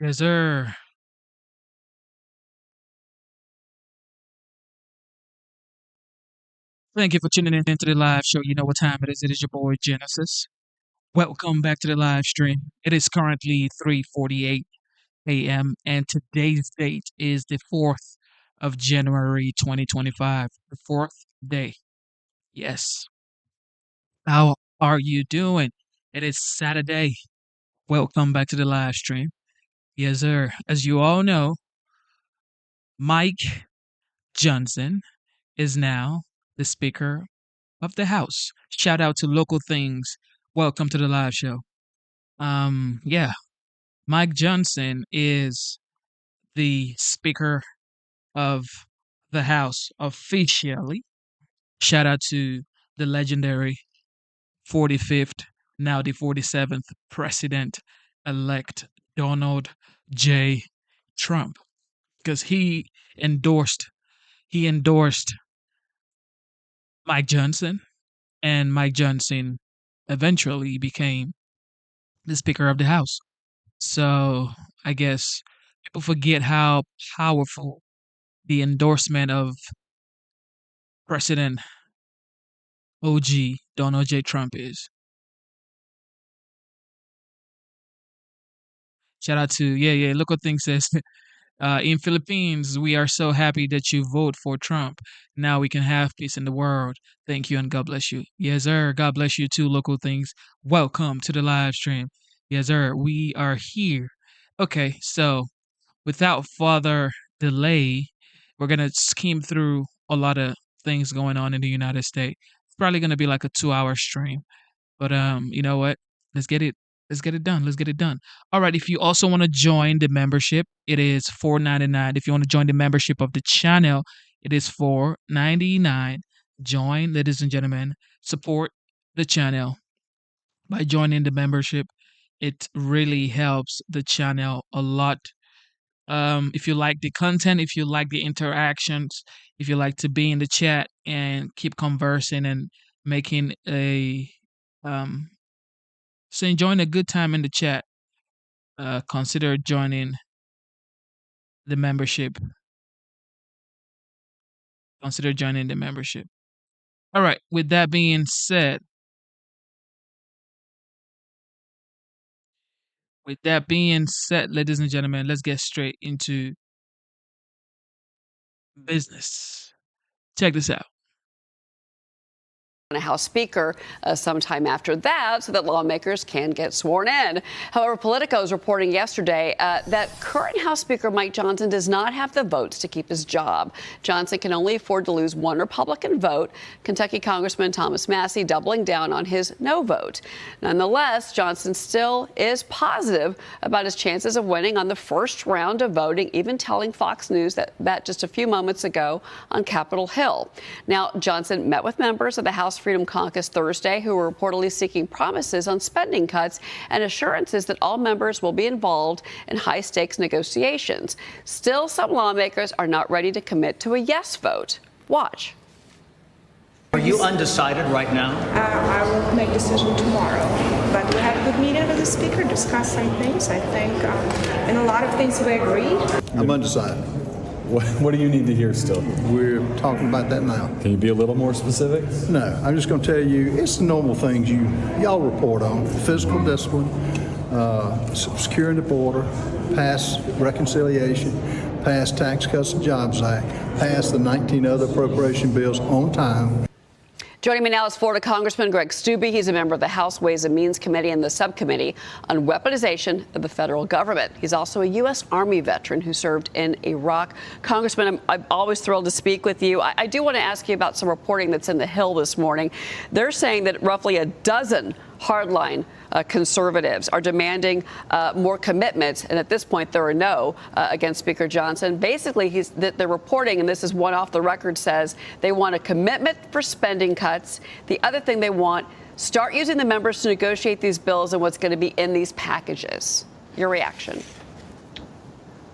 Yes, sir. Thank you for tuning in to the live show. You know what time it is. It is your boy Genesis. Welcome back to the live stream. It is currently 3:48 a.m. and today's date is the 4th of January 2025. The fourth day. Yes. How are you doing? It is Saturday. Welcome back to the live stream. Yes, sir. As you all know, Mike Johnson is now the Speaker of the House. Shout out to Local Things. Welcome to the live show. Yeah, Mike Johnson is the Speaker of the House officially. Shout out to the legendary 45th, now the 47th President elect Donald J. Trump, because he endorsed Mike Johnson, and Mike Johnson eventually became the Speaker of the House. So I guess people forget how powerful the endorsement of President OG Donald J. Trump is. Shout out to yeah. Look what thing says. In Philippines, we are so happy that you vote for Trump. Now we can have peace in the world. Thank you and God bless you. Yes, sir. God bless you too, local things. Welcome to the live stream. Yes, sir. We are here. Okay, so without further delay, we're gonna skim through a lot of things going on in the United States. It's probably gonna be like a 2 hour stream. But you know what? Let's get it. Let's get it done. Let's get it done. All right. If you also want to join the membership, it is $4.99. If you want to join the membership of the channel, it is $4.99. Join, ladies and gentlemen. Support the channel by joining the membership. It really helps the channel a lot. If you like the content, if you like the interactions, if you like to be in the chat and keep conversing and making a um, so enjoying a good time in the chat, consider joining the membership. Consider joining the membership. All right. With that being said, ladies and gentlemen, let's get straight into business. Check this out. A House Speaker sometime after that so that lawmakers can get sworn in. However, Politico is reporting yesterday that current House Speaker Mike Johnson does not have the votes to keep his job. Johnson can only afford to lose one Republican vote, Kentucky Congressman Thomas Massie doubling down on his no vote. Nonetheless, Johnson still is positive about his chances of winning on the first round of voting, even telling Fox News that just a few moments ago on Capitol Hill. Now, Johnson met with members of the House Freedom Caucus Thursday, who were reportedly seeking promises on spending cuts and assurances that all members will be involved in high-stakes negotiations. Still, some lawmakers are not ready to commit to a yes vote. Watch. Are you undecided right now? I will make a decision tomorrow. But we had a good meeting with the speaker, discussed some things. I think in a lot of things we agreed. I'm undecided. What do you need to hear still? We're talking about that now. Can you be a little more specific? No, I'm just going to tell you, it's the normal things y'all report on. Physical discipline, securing the border, pass reconciliation, pass Tax Cuts and Jobs Act, pass the 19 other appropriation bills on time. Joining me now is Florida Congressman Greg Steube. He's a member of the House Ways and Means Committee and the Subcommittee on Weaponization of the Federal Government. He's also a U.S. Army veteran who served in Iraq. Congressman, I'm always thrilled to speak with you. I do want to ask you about some reporting that's in the Hill this morning. They're saying that roughly a dozen hardline conservatives are demanding more commitment, and at this point there are no against Speaker Johnson. Basically, they're reporting, and this is one off the record, says they want a commitment for spending cuts. The other thing they want, start using the members to negotiate these bills and what's going to be in these packages. Your reaction?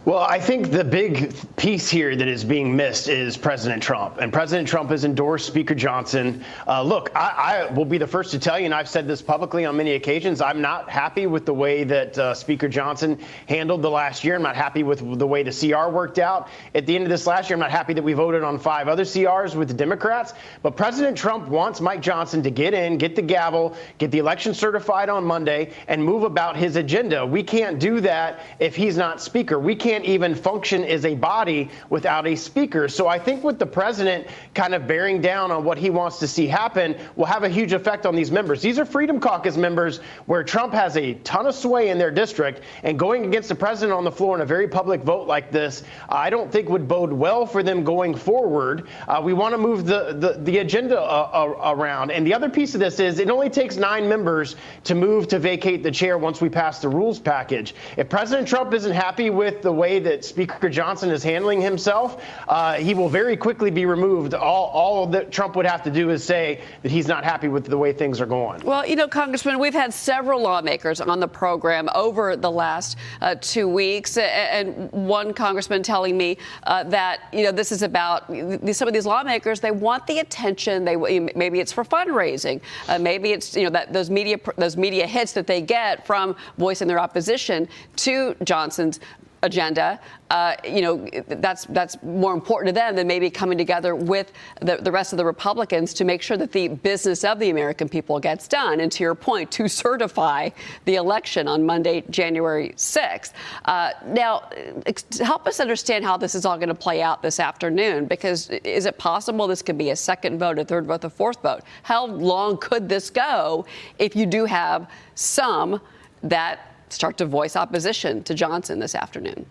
Well, I think the big piece here that is being missed is President Trump. And President Trump has endorsed Speaker Johnson. Look, I will be the first to tell you, and I've said this publicly on many occasions, I'm not happy with the way that Speaker Johnson handled the last year. I'm not happy with the way the CR worked out. At the end of this last year, I'm not happy that we voted on 5 other CRs with the Democrats. But President Trump wants Mike Johnson to get in, get the gavel, get the election certified on Monday, and move about his agenda. We can't do that if he's not Speaker. We can't even function as a body without a speaker. So I think with the president kind of bearing down on what he wants to see happen will have a huge effect on these members. These are Freedom Caucus members where Trump has a ton of sway in their district, and going against the president on the floor in a very public vote like this, I don't think would bode well for them going forward. We want to move the agenda around. And the other piece of this is it only takes 9 members to move to vacate the chair once we pass the rules package. If President Trump isn't happy with the way that Speaker Johnson is handling himself, he will very quickly be removed. All that Trump would have to do is say that he's not happy with the way things are going. Well, you know, Congressman, we've had several lawmakers on the program over the last 2 weeks, and one congressman telling me that, you know, this is about some of these lawmakers. They want the attention. Maybe it's for fundraising. Maybe it's, you know, that those media hits that they get from voicing their opposition to Johnson's agenda, you know, that's more important to them than maybe coming together with the rest of the Republicans to make sure that the business of the American people gets done. And to your point, to certify the election on Monday, January 6th. Now, help us understand how this is all going to play out this afternoon, because is it possible this could be a second vote, a third vote, a fourth vote? How long could this go if you do have some that start to voice opposition to Johnson this afternoon?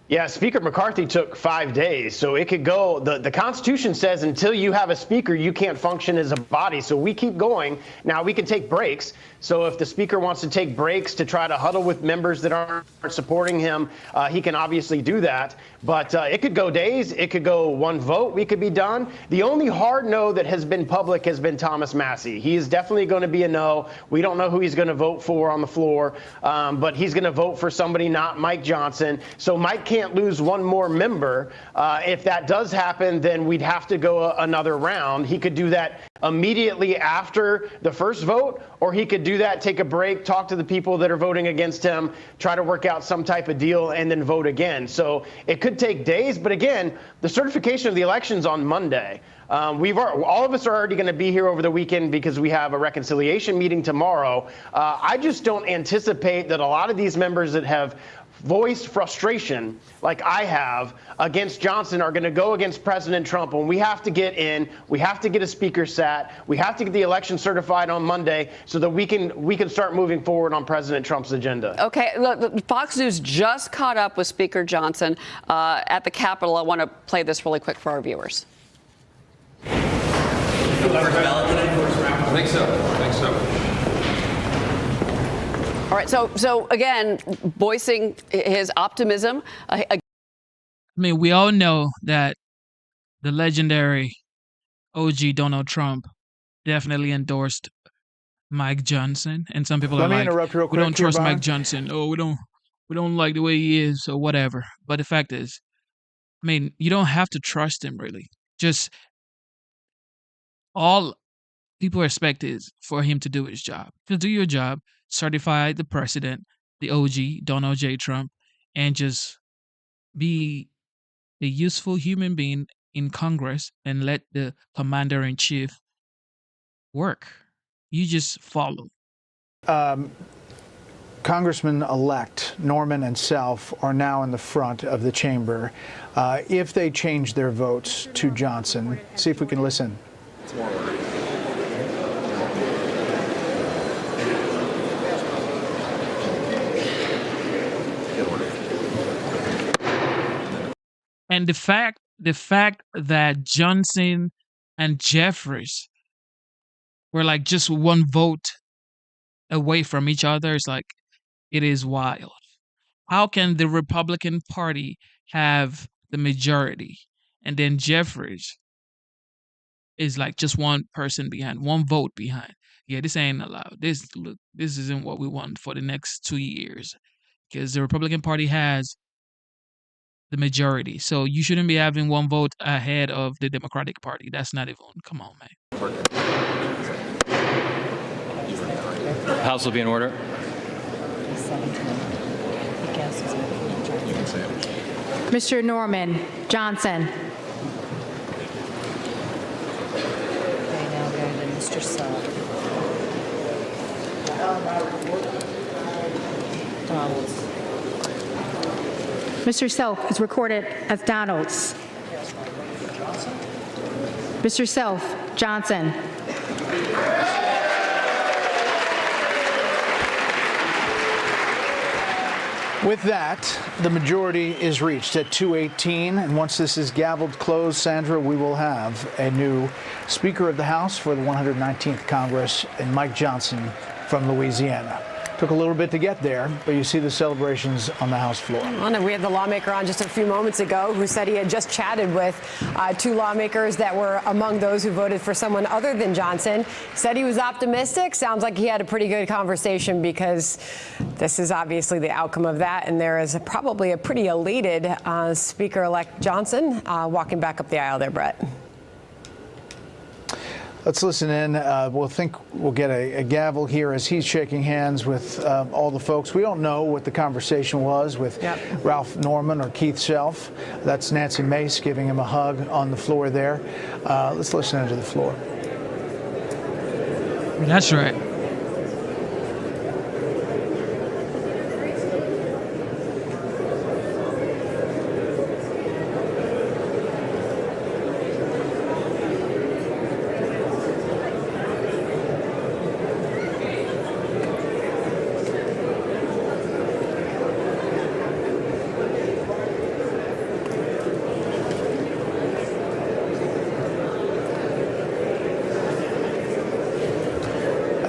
Yeah, Speaker McCarthy took 5 days, so it could go. The Constitution says until you have a speaker, you can't function as a body. So we keep going. Now, we can take breaks. So if the speaker wants to take breaks to try to huddle with members that aren't supporting him, he can obviously do that. But it could go days. It could go one vote. We could be done. The only hard no that has been public has been Thomas Massie. He is definitely going to be a no. We don't know who he's going to vote for on the floor, but he's going to vote for somebody not Mike Johnson. So Mike can't lose one more member. If that does happen, then we'd have to go another round. He could do that immediately after the first vote, or he could do that, take a break, talk to the people that are voting against him, try to work out some type of deal, and then vote again. So it could take days. But again, the certification of the election's on Monday. All of us are already going to be here over the weekend because we have a reconciliation meeting tomorrow. I just don't anticipate that a lot of these members that have voiced frustration like I have against Johnson are going to go against President Trump. When we have to get in, we have to get a speaker sat, we have to get the election certified on Monday so that we can start moving forward on President Trump's agenda. Okay, look, Fox News just caught up with Speaker Johnson at the Capitol. I want to play this really quick for our viewers. First ballot today? I think so. All right, so again, voicing his optimism. I mean, we all know that the legendary OG Donald Trump definitely endorsed Mike Johnson, and some people are like, interrupt real we quick don't trust here, Byron. Mike Johnson. Oh, we don't like the way he is, or whatever. But the fact is, I mean, you don't have to trust him really. Just all people expect is for him to do his job. To do your job, certify the president, the OG, Donald J. Trump, and just be a useful human being in Congress and let the commander-in-chief work. You just follow. Congressman-elect Norman and Self are now in the front of the chamber. If they change their votes to Johnson, see if we can listen. And the fact that Johnson and Jeffries were like just one vote away from each other is like, it is wild. How can the Republican Party have the majority and then Jeffries is like just one person behind, one vote behind? Yeah, this ain't allowed. This isn't what we want for the next 2 years, because the Republican Party has the majority. So you shouldn't be having one vote ahead of the Democratic Party. That's not even, come on, man. House will be in order. Mr. Norman Johnson. Okay, now go to Mr. Self. Donalds. Mr. Self is recorded as Donalds. Mr. Self Johnson. With that, the majority is reached at 218, and once this is gavelled closed, Sandra, we will have a new Speaker of the House for the 119th Congress, and Mike Johnson from Louisiana. Took a little bit to get there, but you see the celebrations on the House floor. Well, no, we had the lawmaker on just a few moments ago who said he had just chatted with two lawmakers that were among those who voted for someone other than Johnson. Said he was optimistic. Sounds like he had a pretty good conversation because this is obviously the outcome of that. And there is probably a pretty elated Speaker-elect Johnson walking back up the aisle there, Brett. Let's listen in. We'll get a gavel here as he's shaking hands with all the folks. We don't know what the conversation was with Ralph Norman or Keith Self. That's Nancy Mace giving him a hug on the floor there. Let's listen into the floor. That's right.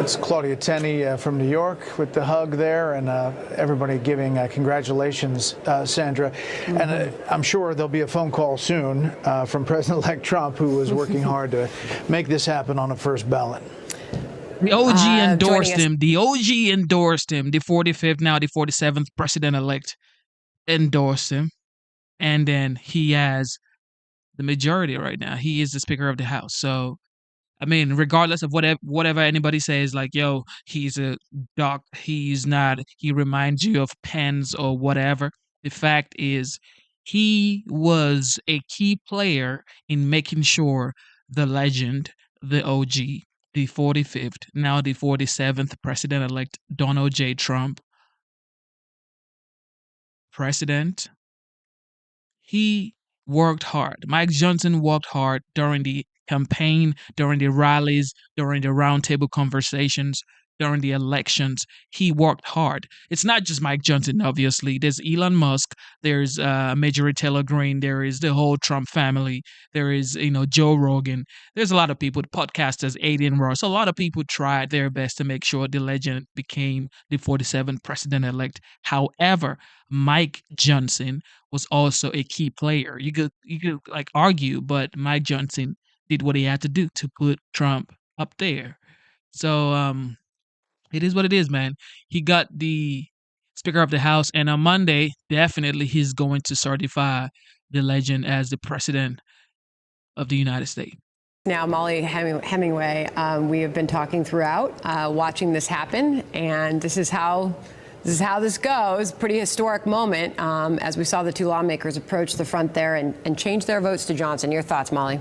That's Claudia Tenney from New York with the hug there, and everybody giving congratulations, Sandra. Mm-hmm. And I'm sure there'll be a phone call soon from President-elect Trump, who was working hard to make this happen on the first ballot. The OG endorsed him. The OG endorsed him. The 45th, now the 47th president-elect endorsed him. And then he has the majority right now. He is the Speaker of the House. So, I mean, regardless of whatever anybody says, like, yo, he's a doc, he's not, he reminds you of Pence or whatever. The fact is, he was a key player in making sure the legend, the OG, the 45th, now the 47th president-elect Donald J. Trump, president, he worked hard. Mike Johnson worked hard during the campaign, during the rallies, during the roundtable conversations, during the elections. He worked hard. It's not just Mike Johnson, obviously. There's Elon Musk. There's Marjorie Taylor Greene. There is the whole Trump family. There is, Joe Rogan. There's a lot of people, podcasters, Aiden Ross. A lot of people tried their best to make sure the legend became the 47th president-elect. However, Mike Johnson was also a key player. You could like argue, but Mike Johnson did what he had to do to put Trump up there. So it is what it is, man. He got the Speaker of the House, and on Monday, definitely he's going to certify the legend as the President of the United States. Now, Molly Hemingway, we have been talking throughout, watching this happen, and this is how this goes. Pretty historic moment as we saw the two lawmakers approach the front there and change their votes to Johnson. Your thoughts, Molly?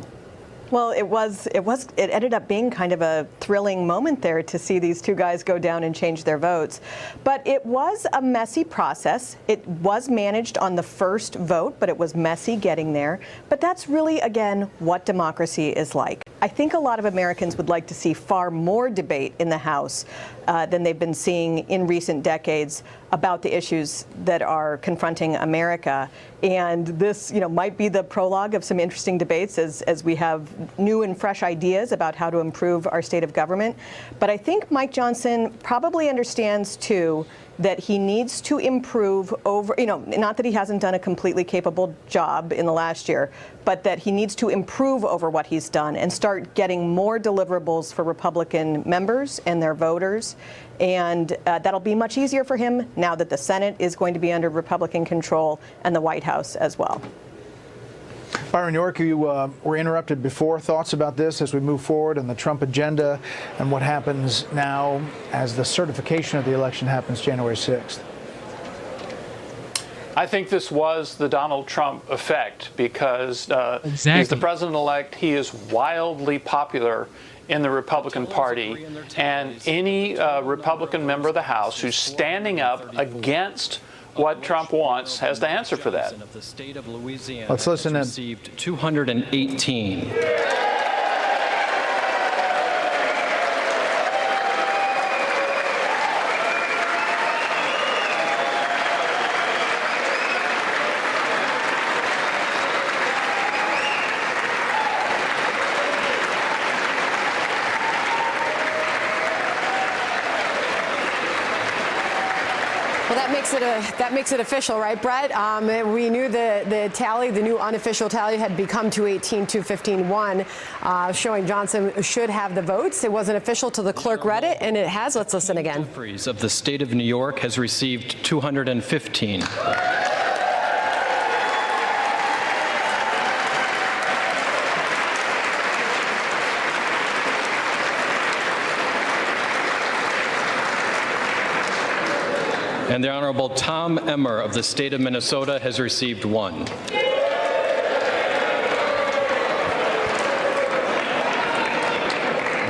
Well, it ended up being kind of a thrilling moment there to see these two guys go down and change their votes. But it was a messy process. It was managed on the first vote, but it was messy getting there. But that's really, again, what democracy is like. I think a lot of Americans would like to see far more debate in the House than they've been seeing in recent decades about the issues that are confronting America. And this, might be the prologue of some interesting debates as we have new and fresh ideas about how to improve our state of government. But I think Mike Johnson probably understands, too, that he needs to improve over, not that he hasn't done a completely capable job in the last year, but that he needs to improve over what he's done and start getting more deliverables for Republican members and their voters. And that'll be much easier for him now that the Senate is going to be under Republican control and the White House as well. Byron York, you were interrupted before. Thoughts about this as we move forward and the Trump agenda and what happens now as the certification of the election happens January 6th? I think this was the Donald Trump effect because exactly. He's the president-elect. He is wildly popular in the Republican Party, and any Republican member of the House who's standing up against what Trump wants has to answer for that. Of the state of Louisiana Let's listen in. received 218. Well, that makes it official, right, Brett? We knew the tally, the new unofficial tally, had become 218, 215, 1, showing Johnson should have the votes. It wasn't official till the clerk read it, and it has. Let's listen again. Jeffries of the state of New York has received 215. And the Honorable Tom Emmer of the state of Minnesota has received 1.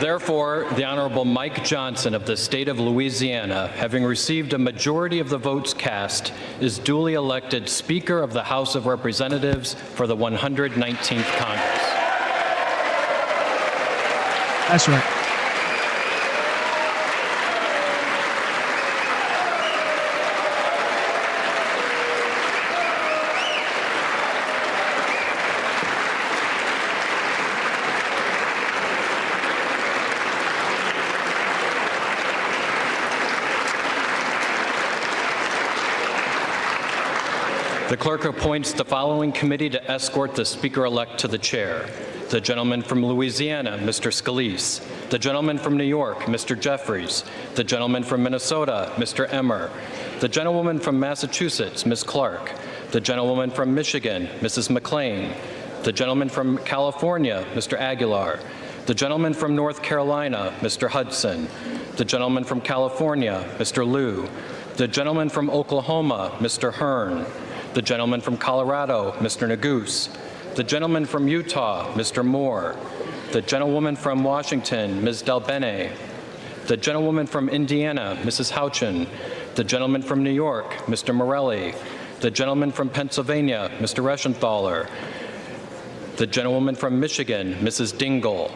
Therefore, the Honorable Mike Johnson of the state of Louisiana, having received a majority of the votes cast, is duly elected Speaker of the House of Representatives for the 119th Congress. That's right. The clerk appoints the following committee to escort the Speaker-elect to the chair. The gentleman from Louisiana, Mr. Scalise. The gentleman from New York, Mr. Jeffries. The gentleman from Minnesota, Mr. Emmer. The gentlewoman from Massachusetts, Ms. Clark. The gentlewoman from Michigan, Mrs. McClain. The gentleman from California, Mr. Aguilar. The gentleman from North Carolina, Mr. Hudson. The gentleman from California, Mr. Liu. The gentleman from Oklahoma, Mr. Hearn. The gentleman from Colorado, Mr. Neguse. The gentleman from Utah, Mr. Moore. The gentlewoman from Washington, Ms. Delbene. The gentlewoman from Indiana, Mrs. Houchin. The gentleman from New York, Mr. Morelli. The gentleman from Pennsylvania, Mr. Reschenthaler. The gentlewoman from Michigan, Mrs. Dingell.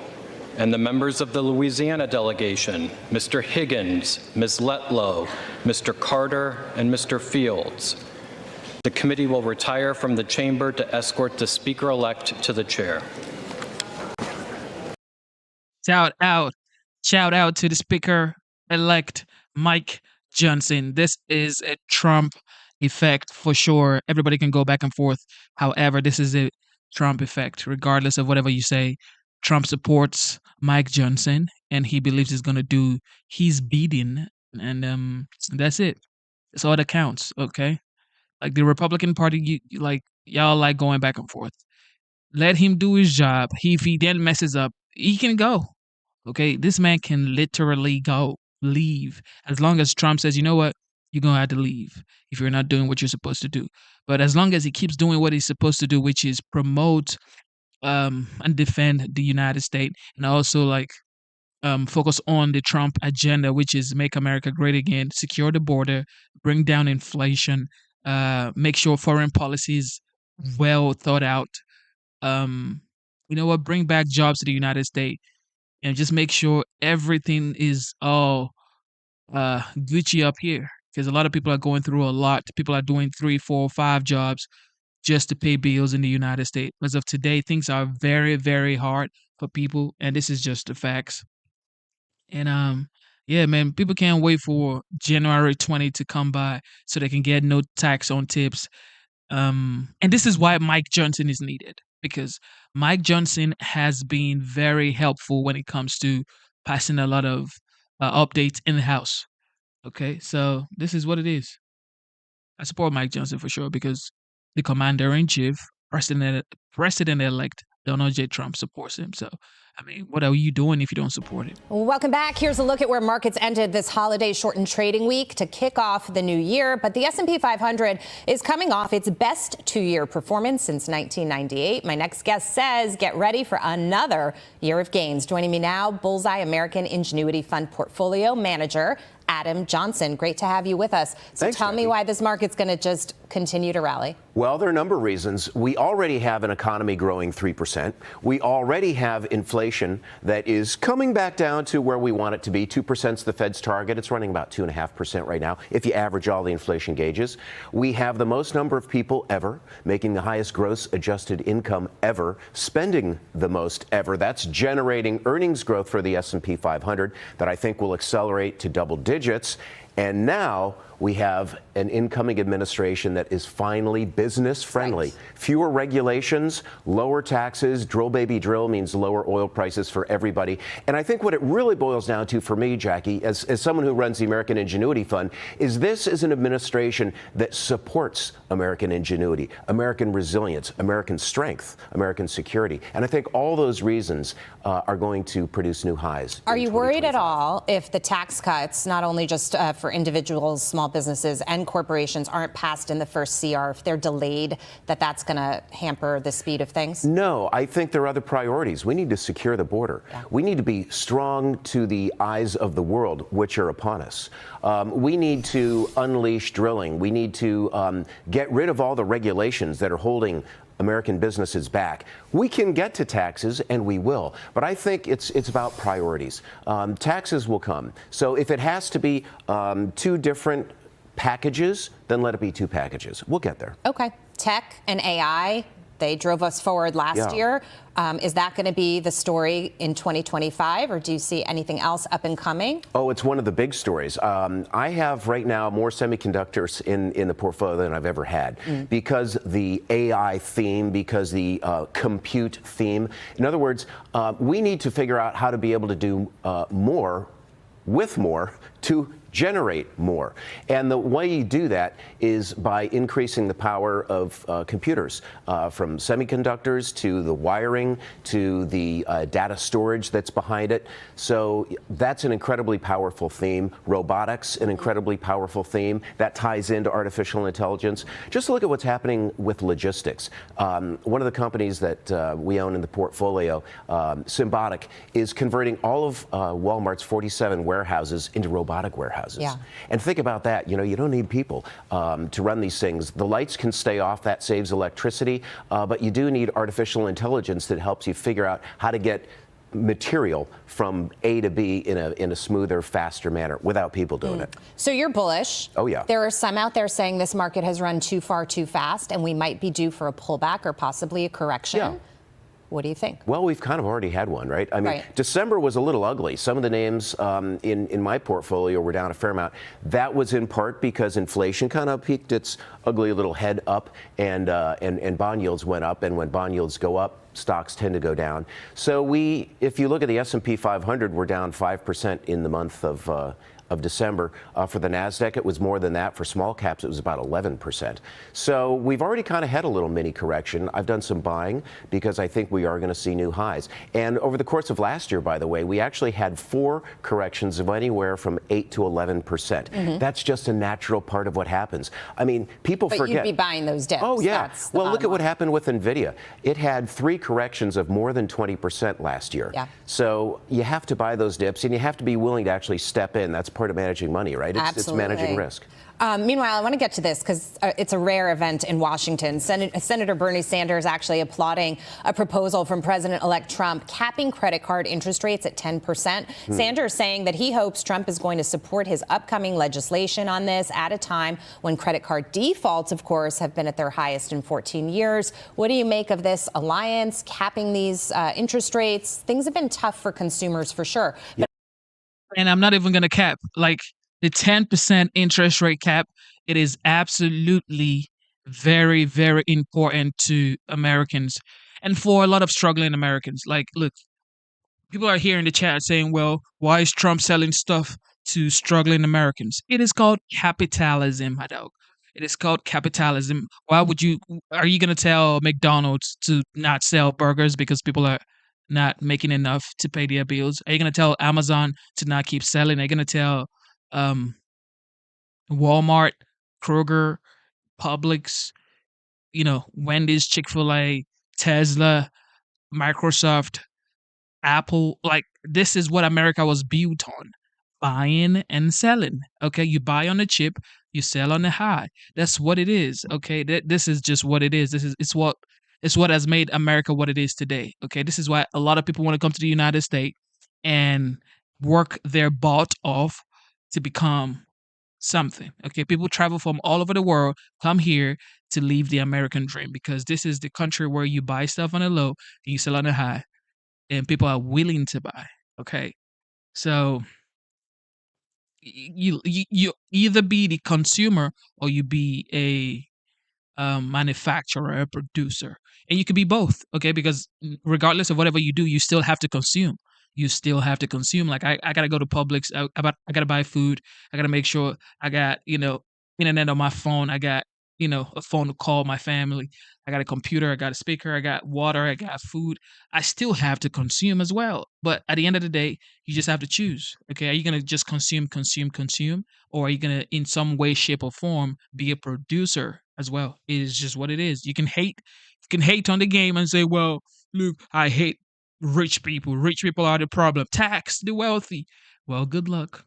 And the members of the Louisiana delegation, Mr. Higgins, Ms. Letlow, Mr. Carter, and Mr. Fields. The committee will retire from the chamber to escort the Speaker-elect to the chair. Shout out to the Speaker-elect Mike Johnson. This is a Trump effect for sure. Everybody can go back and forth. However, this is a Trump effect. Regardless of whatever you say, Trump supports Mike Johnson, and he believes he's going to do his bidding, and that's it. That's all that counts, okay? Like the Republican Party, y'all like going back and forth. Let him do his job. If he then messes up, he can go. Okay, this man can literally leave. As long as Trump says, you know what, you're gonna have to leave if you're not doing what you're supposed to do. But as long as he keeps doing what he's supposed to do, which is promote and defend the United States, and also focus on the Trump agenda, which is make America great again, secure the border, bring down inflation, make sure foreign policy is well thought out. You know what? Bring back jobs to the United States, and just make sure everything is all Gucci up here. Because a lot of people are going through a lot. People are doing 3, 4, 5 jobs just to pay bills in the United States. As of today, things are very, very hard for people, and this is just the facts. And Yeah, man, people can't wait for January 20 to come by so they can get no tax on tips. And this is why Mike Johnson is needed, because Mike Johnson has been very helpful when it comes to passing a lot of updates in the House. Okay, so this is what it is. I support Mike Johnson for sure because the commander in chief, President elect Donald J. Trump supports him. So, I mean, what are you doing if you don't support him? Welcome back. Here's a look at where markets ended this holiday shortened trading week to kick off the new year. But the S&P 500 is coming off its best two-year performance since 1998. My next guest says get ready for another year of gains. Joining me now, Bullseye American Ingenuity Fund Portfolio Manager Adam Johnson. Great to have you with us. So Thanks, tell me why this market's going to just continue to rally. Well, there are a number of reasons. We already have an economy growing 3%. We already have inflation that is coming back down to where we want it to be. 2% is the Fed's target. It's running about 2.5% right now if you average all the inflation gauges. We have the most number of people ever making the highest gross adjusted income ever, spending the most ever. That's generating earnings growth for the S&P 500 that I think will accelerate to double digits. And now we have an incoming administration that is finally business friendly. Right. Fewer regulations, lower taxes, drill baby drill means lower oil prices for everybody. And I think what it really boils down to for me, Jackie, as someone who runs the American Ingenuity Fund, is this is an administration that supports American ingenuity, American resilience, American strength, American security. And I think all those reasons are going to produce new highs. Are you worried at all if the tax cuts, not only just for individuals, small businesses and corporations, aren't passed in the first CR, if they're delayed, that's going to hamper the speed of things? No, I think there are other priorities. We need to secure the border. Yeah. We need to be strong to the eyes of the world, which are upon us. We need to unleash drilling. We need to get rid of all the regulations that are holding American businesses back. We can get to taxes, and we will, but I think it's about priorities. Taxes will come. So if it has to be two different packages, then let it be two packages. We'll get there. Okay. Tech and AI, they drove us forward last year. Is that going to be the story in 2025, or do you see anything else up and coming? Oh, it's one of the big stories. I have right now more semiconductors in the portfolio than I've ever had because the AI theme, because the compute theme. In other words, we need to figure out how to be able to do more with more to generate more. And the way you do that is by increasing the power of computers, from semiconductors to the wiring to the data storage that's behind it. So that's an incredibly powerful theme. Robotics, an incredibly powerful theme that ties into artificial intelligence. Just look at what's happening with logistics. One of the companies that we own in the portfolio, Symbotic, is converting all of Walmart's 47 warehouses into robotic warehouses. Yeah. And think about that. You know, you don't need people to run these things. The lights can stay off. That saves electricity. But you do need artificial intelligence that helps you figure out how to get material from A to B in a smoother, faster manner without people doing it. So you're bullish. Oh, yeah. There are some out there saying this market has run too far too fast and we might be due for a pullback or possibly a correction. Yeah. What do you think? Well, we've kind of already had one, right? I mean, December was a little ugly. Some of the names in my portfolio were down a fair amount. That was in part because inflation kind of peaked its ugly little head up, and bond yields went up. And when bond yields go up, stocks tend to go down. So if you look at the S&P 500, we're down 5% in the month of December. For the NASDAQ, it was more than that. For small caps, it was about 11%. So we've already kind of had a little mini correction. I've done some buying because I think we are going to see new highs. And over the course of last year, by the way, we actually had 4 corrections of anywhere from 8 to 11%. That's just a natural part of what happens. I mean, people forget. But you'd be buying those dips. Oh, yeah. Well, look at what happened with NVIDIA. It had 3 corrections of more than 20% last year. Yeah. So you have to buy those dips, and you have to be willing to actually step in. That's part of managing money, right? It's managing risk. Meanwhile, I want to get to this because it's a rare event in Washington. Senator Bernie Sanders actually applauding a proposal from President-elect Trump capping credit card interest rates at 10%. Sanders saying that he hopes Trump is going to support his upcoming legislation on this at a time when credit card defaults, of course, have been at their highest in 14 years. What do you make of this alliance capping these interest rates? Things have been tough for consumers for sure. And I'm not even gonna cap. Like the 10% interest rate cap, it is absolutely very, very important to Americans and for a lot of struggling Americans. Like, look, people are here in the chat saying, well, why is Trump selling stuff to struggling Americans? It is called capitalism, my dog. It is called capitalism. Why would you, are you going to tell McDonald's to not sell burgers because people are not making enough to pay their bills? Are you going to tell Amazon to not keep selling? Are you going to tell um, Walmart, Kroger, Publix, Wendy's, Chick-fil-A, Tesla, Microsoft, Apple, like this is what America was built on. Buying and selling. Okay. You buy on the chip, you sell on the high. That's what it is. Okay. This is just what it is. It's what has made America what it is today. Okay. This is why a lot of people want to come to the United States and work their butt off to become something. Okay. People travel from all over the world, come here to live the American dream because this is the country where you buy stuff on the low and you sell on the high and people are willing to buy. Okay, so you either be the consumer or you be a manufacturer, a producer, and you could be both. Okay, because regardless of whatever you do, you still have to consume. You still have to consume. Like I gotta go to Publix. I gotta buy food. I gotta make sure I got internet on my phone. I got a phone to call my family. I got a computer. I got a speaker. I got water. I got food. I still have to consume as well. But at the end of the day, you just have to choose. Okay, are you gonna just consume, or are you gonna, in some way, shape, or form, be a producer as well? It is just what it is. You can hate on the game and say, well, look, I hate rich people. Rich people are the problem. Tax the wealthy. Well, good luck.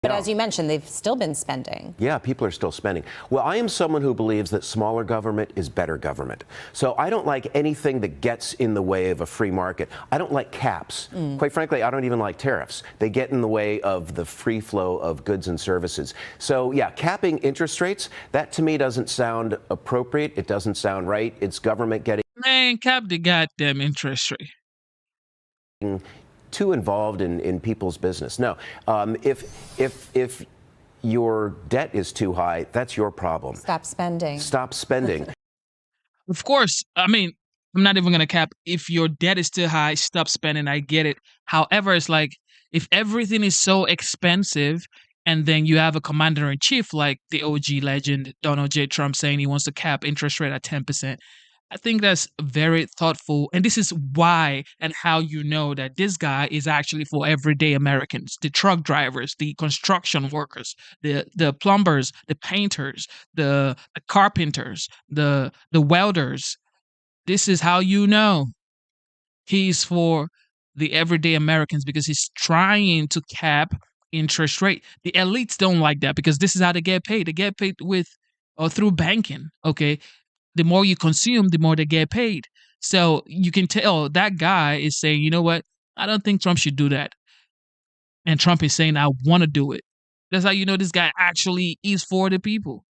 But as you mentioned, they've still been spending. Yeah, people are still spending. Well, I am someone who believes that smaller government is better government. So I don't like anything that gets in the way of a free market. I don't like caps. Quite frankly, I don't even like tariffs. They get in the way of the free flow of goods and services. So yeah, capping interest rates, that to me doesn't sound appropriate. It doesn't sound right. It's government getting Man, cap the goddamn interest rate. too involved in people's business. No, if your debt is too high, that's your problem. Stop spending. Stop spending. Of course, I mean, I'm not even gonna cap. If your debt is too high, stop spending. I get it. However, it's like if everything is so expensive, and then you have a commander in chief like the OG legend Donald J. Trump saying he wants to cap interest rate at 10%. I think that's very thoughtful. And this is why and how you know that this guy is actually for everyday Americans, the truck drivers, the construction workers, the plumbers, the painters, the carpenters, the welders. This is how you know he's for the everyday Americans because he's trying to cap interest rate. The elites don't like that because this is how they get paid. They get paid with or through banking. Okay, the more you consume, the more they get paid. So you can tell that guy is saying, you know what? I don't think Trump should do that. And Trump is saying, I want to do it. That's how you know this guy actually is for the people.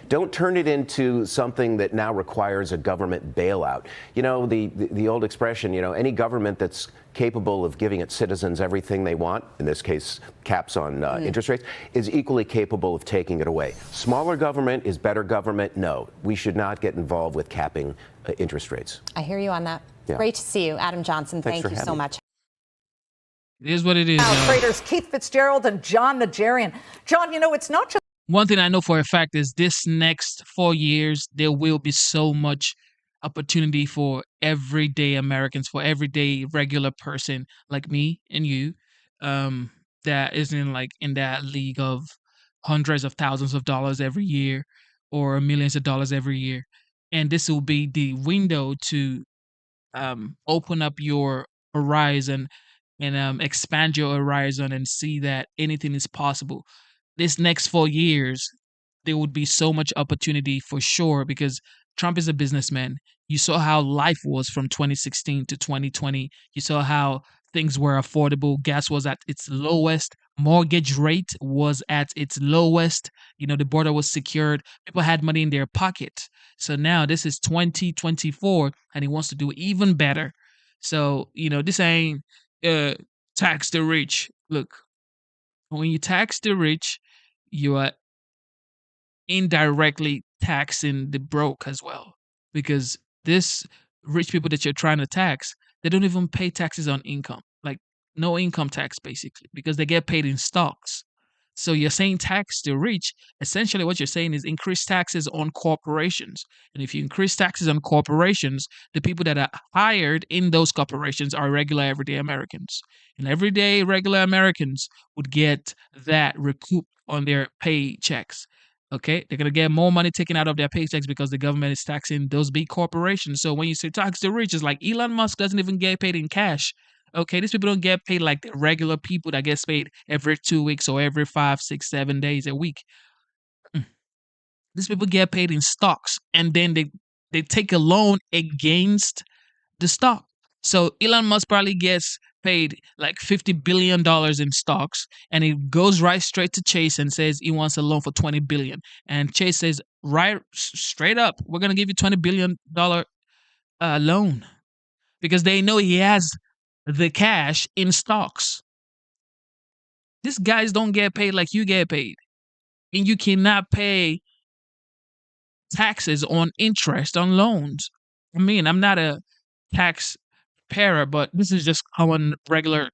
Don't turn it into something that now requires a government bailout. You know, the old expression, any government that's capable of giving its citizens everything they want, in this case, caps on interest rates, is equally capable of taking it away. Smaller government is better government. No, we should not get involved with capping interest rates. I hear you on that. Yeah. Great to see you, Adam Johnson. Thanks Thank you so having me. much. It is what it is. Now, traders Keith Fitzgerald and John Najarian. John, it's not just One thing I know for a fact is this next 4 years, there will be so much opportunity for everyday Americans, for everyday regular person like me and you, that isn't like in that league of hundreds of thousands of dollars every year or millions of dollars every year. And this will be the window to open up your horizon and expand your horizon and see that anything is possible. This next 4 years, there would be so much opportunity for sure because Trump is a businessman. You saw how life was from 2016 to 2020. You saw how things were affordable. Gas was at its lowest. Mortgage rate was at its lowest. The border was secured. People had money in their pocket. So now this is 2024 and he wants to do even better. So, this ain't tax the rich. Look, When you tax the rich, you are indirectly taxing the broke as well. Because this rich people that you're trying to tax, they don't even pay taxes on income, like no income tax basically, because they get paid in stocks. So you're saying tax the rich. Essentially, what you're saying is increase taxes on corporations. And if you increase taxes on corporations, the people that are hired in those corporations are regular everyday Americans. And everyday regular Americans would get that recouped on their paychecks. Okay, they're gonna get more money taken out of their paychecks because the government is taxing those big corporations. So when you say tax the rich, it's like Elon Musk doesn't even get paid in cash. Okay, these people don't get paid like the regular people that gets paid every 2 weeks or every 5, 6, 7 days a week. These people get paid in stocks, and then they take a loan against the stock. So Elon Musk probably gets paid like $50 billion in stocks, and he goes right straight to Chase and says he wants a loan for $20 billion. And Chase says, right straight up, we're gonna give you $20 billion loan because they know he has the cash in stocks. These guys don't get paid like you get paid, and you cannot pay taxes on interest on loans. I mean, I'm not a taxpayer, but this is just common regular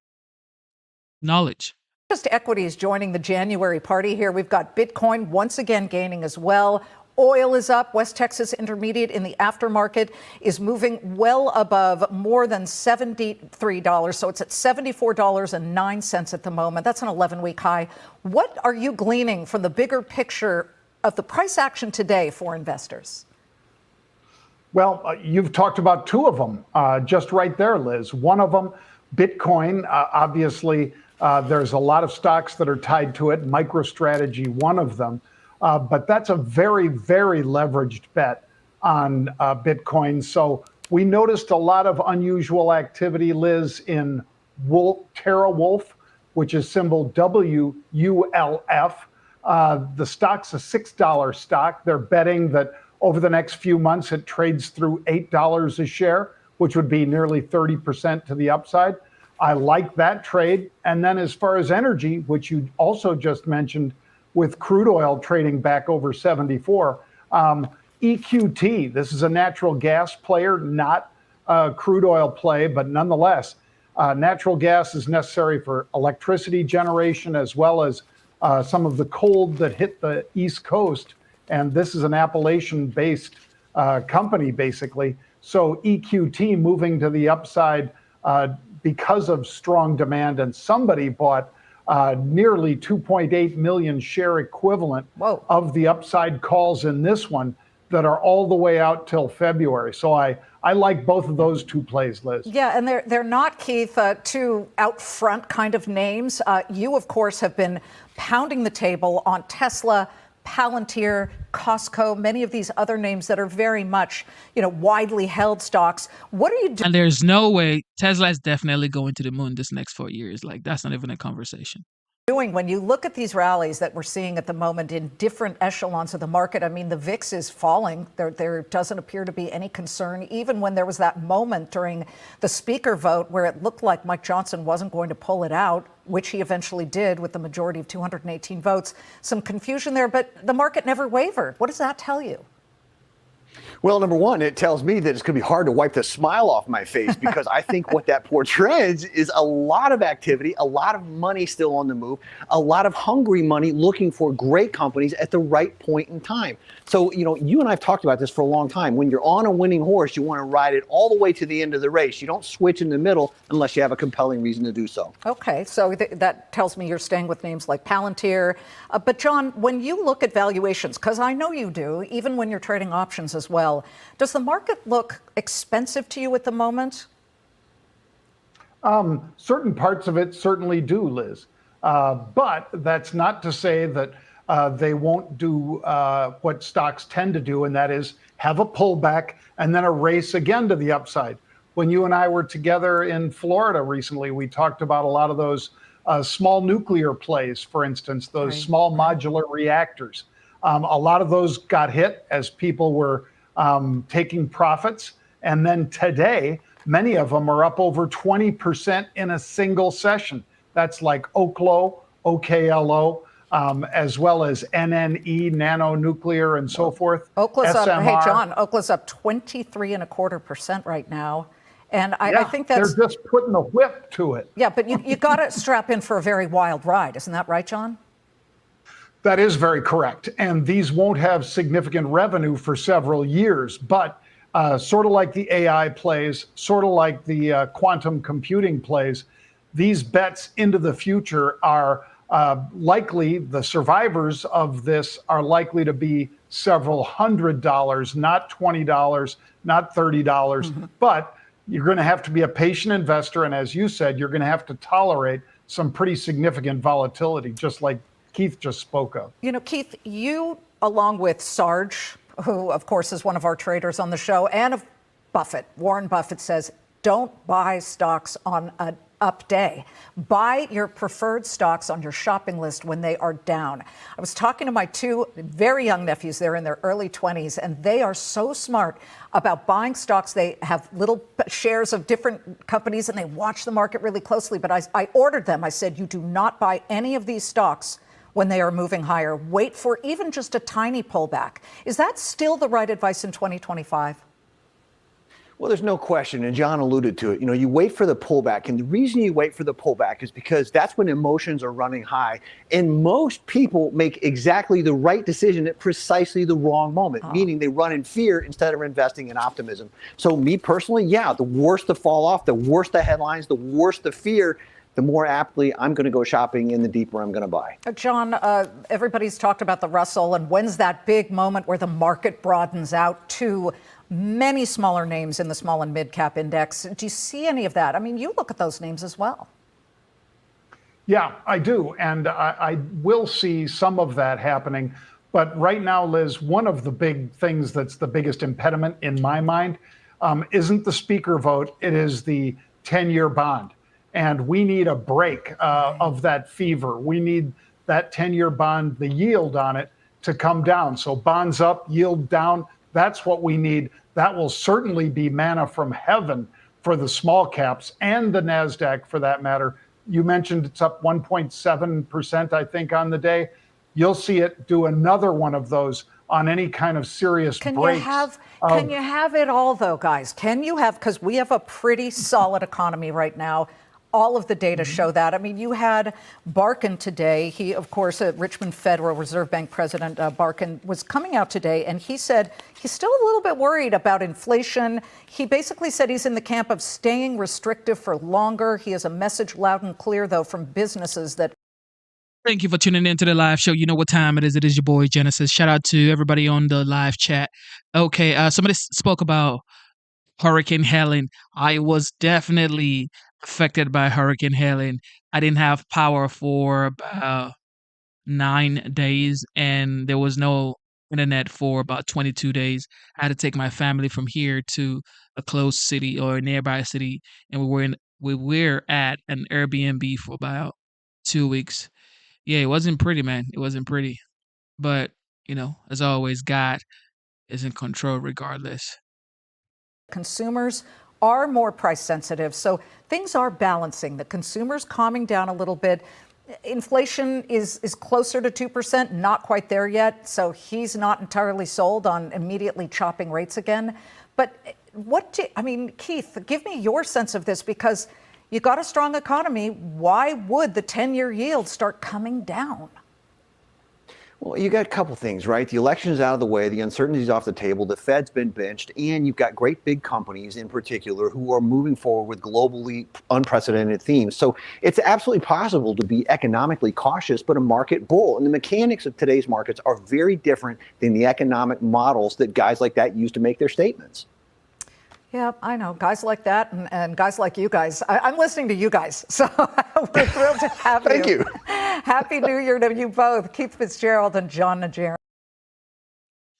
knowledge. Just equities joining the January party here. We've got Bitcoin once again gaining as well. Oil is up. West Texas Intermediate in the aftermarket is moving well above more than $73. So it's at $74.09 at the moment. That's an 11-week high. What are you gleaning from the bigger picture of the price action today for investors? Well, you've talked about two of them just right there, Liz. One of them, Bitcoin, obviously, there's a lot of stocks that are tied to it. MicroStrategy, one of them. But that's a very, very leveraged bet on Bitcoin. So we noticed a lot of unusual activity, Liz, in TeraWulf, which is symbol WULF. The stock's a $6 stock. They're betting that over the next few months, it trades through $8 a share, which would be nearly 30% to the upside. I like that trade. And then as far as energy, which you also just mentioned, with crude oil trading back over 74, EQT, this is a natural gas player, not a crude oil play, but nonetheless, natural gas is necessary for electricity generation as well as some of the cold that hit the East Coast. And this is an Appalachian-based company, basically. So EQT moving to the upside because of strong demand, and somebody bought nearly 2.8 million share equivalent of the upside calls in this one that are all the way out till February. So I like both of those two plays, Liz. Yeah, and they're not, Keith, too out front kind of names. You, of course, have been pounding the table on Tesla, Palantir, Costco, many of these other names that are very much, widely held stocks. What are you doing? And there's no way Tesla is definitely going to the moon this next 4 years. Like, that's not even a conversation. When you look at these rallies that we're seeing at the moment in different echelons of the market? I mean, the VIX is falling. There doesn't appear to be any concern, even when there was that moment during the speaker vote where it looked like Mike Johnson wasn't going to pull it out, which he eventually did with the majority of 218 votes. Some confusion there, but the market never wavered. What does that tell you? Well, number one, it tells me that it's going to be hard to wipe the smile off my face because I think what that portrays is a lot of activity, a lot of money still on the move, a lot of hungry money looking for great companies at the right point in time. So, you and I have talked about this for a long time. When you're on a winning horse, you want to ride it all the way to the end of the race. You don't switch in the middle unless you have a compelling reason to do so. Okay, so that tells me you're staying with names like Palantir. But John, when you look at valuations, because I know you do, even when you're trading options as well, does the market look expensive to you at the moment? Certain parts of it certainly do, Liz. But that's not to say that they won't do what stocks tend to do, and that is have a pullback and then a race again to the upside. When you and I were together in Florida recently, we talked about a lot of those small nuclear plays, for instance, those small modular reactors. A lot of those got hit as people were taking profits. And then today, many of them are up over 20% in a single session. That's like Oklo, OKLO, as well as NNE, nanonuclear, and so forth. Okla's up, hey, SMR. John, Okla's up 23.25% right now. And I think that's. They're just putting the whip to it. Yeah, but you got to strap in for a very wild ride. Isn't that right, John? That is very correct. And these won't have significant revenue for several years, but sort of like the AI plays, sort of like the quantum computing plays, these bets into the future are likely, the survivors of this are likely to be several $100s, not $20, not $30, but you're going to have to be a patient investor. And as you said, you're going to have to tolerate some pretty significant volatility, just like Keith just spoke of. You know, Keith, you, along with Sarge, who, of course, is one of our traders on the show, and of Buffett, Warren Buffett says, don't buy stocks on an up day. Buy your preferred stocks on your shopping list when they are down. I was talking to my two very young nephews. They're in their early 20s, and they are so smart about buying stocks. They have little shares of different companies, and they watch the market really closely. But I ordered them. I said, you do not buy any of these stocks when they are moving higher. Wait for even just a tiny pullback. Is that still the right advice in 2025? Well, there's no question, and John alluded to it. You know, you wait for the pullback, and the reason you wait for the pullback is because that's when emotions are running high, and most people make exactly the right decision at precisely the wrong moment, meaning they run in fear instead of investing in optimism. So me personally, yeah, the worse the fall off, the worse the headlines, the worse the fear, the more aptly I'm going to go shopping and the deeper I'm going to buy. John, everybody's talked about the Russell, and when's that big moment where the market broadens out to many smaller names in the small and mid cap index? Do you see any of that? I mean, you look at those names as well. Yeah, I do. And I will see some of that happening. But right now, Liz, one of the big things that's the biggest impediment in my mind isn't the speaker vote. It is the 10-year bond. And we need a break of that fever. We need that 10-year bond, the yield on it, to come down. So bonds up, yield down. That's what we need. That will certainly be manna from heaven for the small caps and the NASDAQ for that matter. You mentioned it's up 1.7%, I think, on the day. You'll see it do another one of those on any kind of serious breaks. Can you have it all, though, guys? Can you have, because we have a pretty solid economy right now. All of the data show that. I mean, you had Barkin today. He, of course, Richmond Federal Reserve Bank President Barkin was coming out today, and he said he's still a little bit worried about inflation. He basically said he's in the camp of staying restrictive for longer. He has a message loud and clear, though, from businesses that. Thank you for tuning in to the live show. You know what time it is. It is your boy, Genesis. Shout out to everybody on the live chat. Okay, somebody spoke about Hurricane Helen. I was definitely affected by Hurricane Helen. I didn't have power for about 9 days, and there was no internet for about 22 days. I had to take my family from here to a close city or a nearby city, and we were at an Airbnb for about 2 weeks. Yeah, it wasn't pretty, man. It wasn't pretty. But, you know, as always, God is in control regardless. Consumers are more price sensitive, so things are balancing. The consumer's calming down a little bit. Inflation is closer to 2%, not quite there yet, so he's not entirely sold on immediately chopping rates again. But Keith, give me your sense of this, because you got a strong economy. Why would the 10-year yield start coming down? Well, you got a couple things, right? The election is out of the way, the uncertainty is off the table, the Fed's been benched, and you've got great big companies in particular who are moving forward with globally unprecedented themes. So it's absolutely possible to be economically cautious, but a market bull. And the mechanics of today's markets are very different than the economic models that guys like that use to make their statements. Yeah, I know. Guys like that and guys like you guys. I'm listening to you guys, so we're thrilled to have you. Thank you. Happy New Year to you both, Keith Fitzgerald and John Najarian.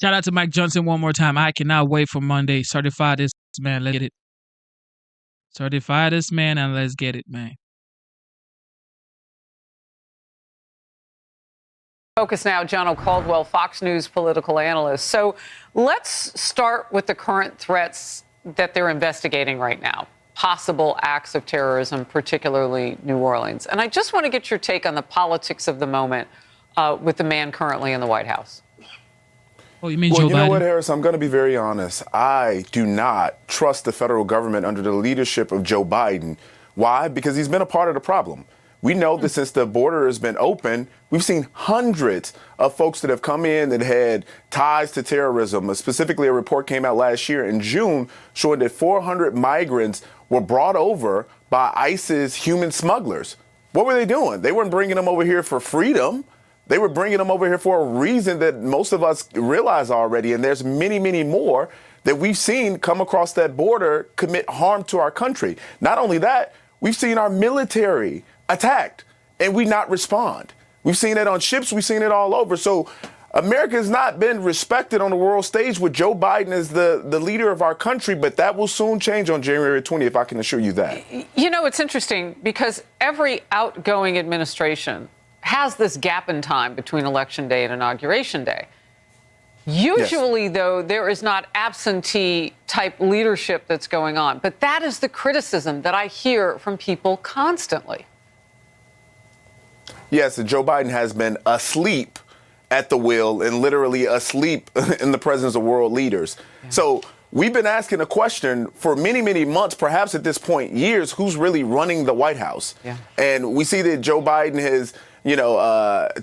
Shout out to Mike Johnson one more time. I cannot wait for Monday. Certify this man. Let's get it. Certify this man and let's get it, man. Focus now, John O'Caldwell, Fox News political analyst. So let's start with the current threats that they're investigating right now. possible acts of terrorism, particularly New Orleans. And I just want to get your take on the politics of the moment with the man currently in the White House. Oh, you mean well, Joe you know Biden? what, Harris? I'm going to be very honest. I do not trust the federal government under the leadership of Joe Biden. Why? Because he's been a part of the problem. We know that since the border has been open, we've seen hundreds of folks that have come in that had ties to terrorism. Specifically, a report came out last year in June showing that 400 migrants were brought over by ISIS human smugglers. What were they doing? They weren't bringing them over here for freedom. They were bringing them over here for a reason that most of us realize already. And there's many, many more that we've seen come across that border commit harm to our country. Not only that, we've seen our military attacked and we not respond. We've seen it on ships. We've seen it all over. So America has not been respected on the world stage with Joe Biden as the leader of our country, but that will soon change on January 20th, I can assure you that. You know, it's interesting because every outgoing administration has this gap in time between Election Day and Inauguration Day. Usually, though, there is not absentee type leadership that's going on. But that is the criticism that I hear from people constantly. Yes, Joe Biden has been asleep at the wheel and literally asleep in the presence of world leaders. Yeah. So we've been asking a question for many, many months, perhaps at this point, years, who's really running the White House? Yeah. And we see that Joe Biden has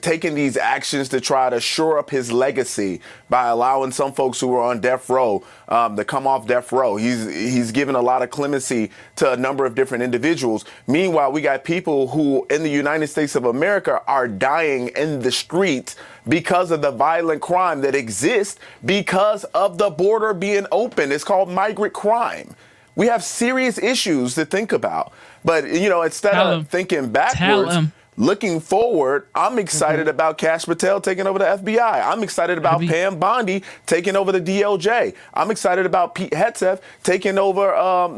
taking these actions to try to shore up his legacy by allowing some folks who are on death row to come off death row. He's given a lot of clemency to a number of different individuals. Meanwhile, we got people who in the United States of America are dying in the streets because of the violent crime that exists because of the border being open. It's called migrant crime. We have serious issues to think about. But, instead of thinking backwards, looking forward, I'm excited about Kash Patel taking over the FBI. I'm excited about Pam Bondi taking over the DOJ. I'm excited about Pete Hegseth taking over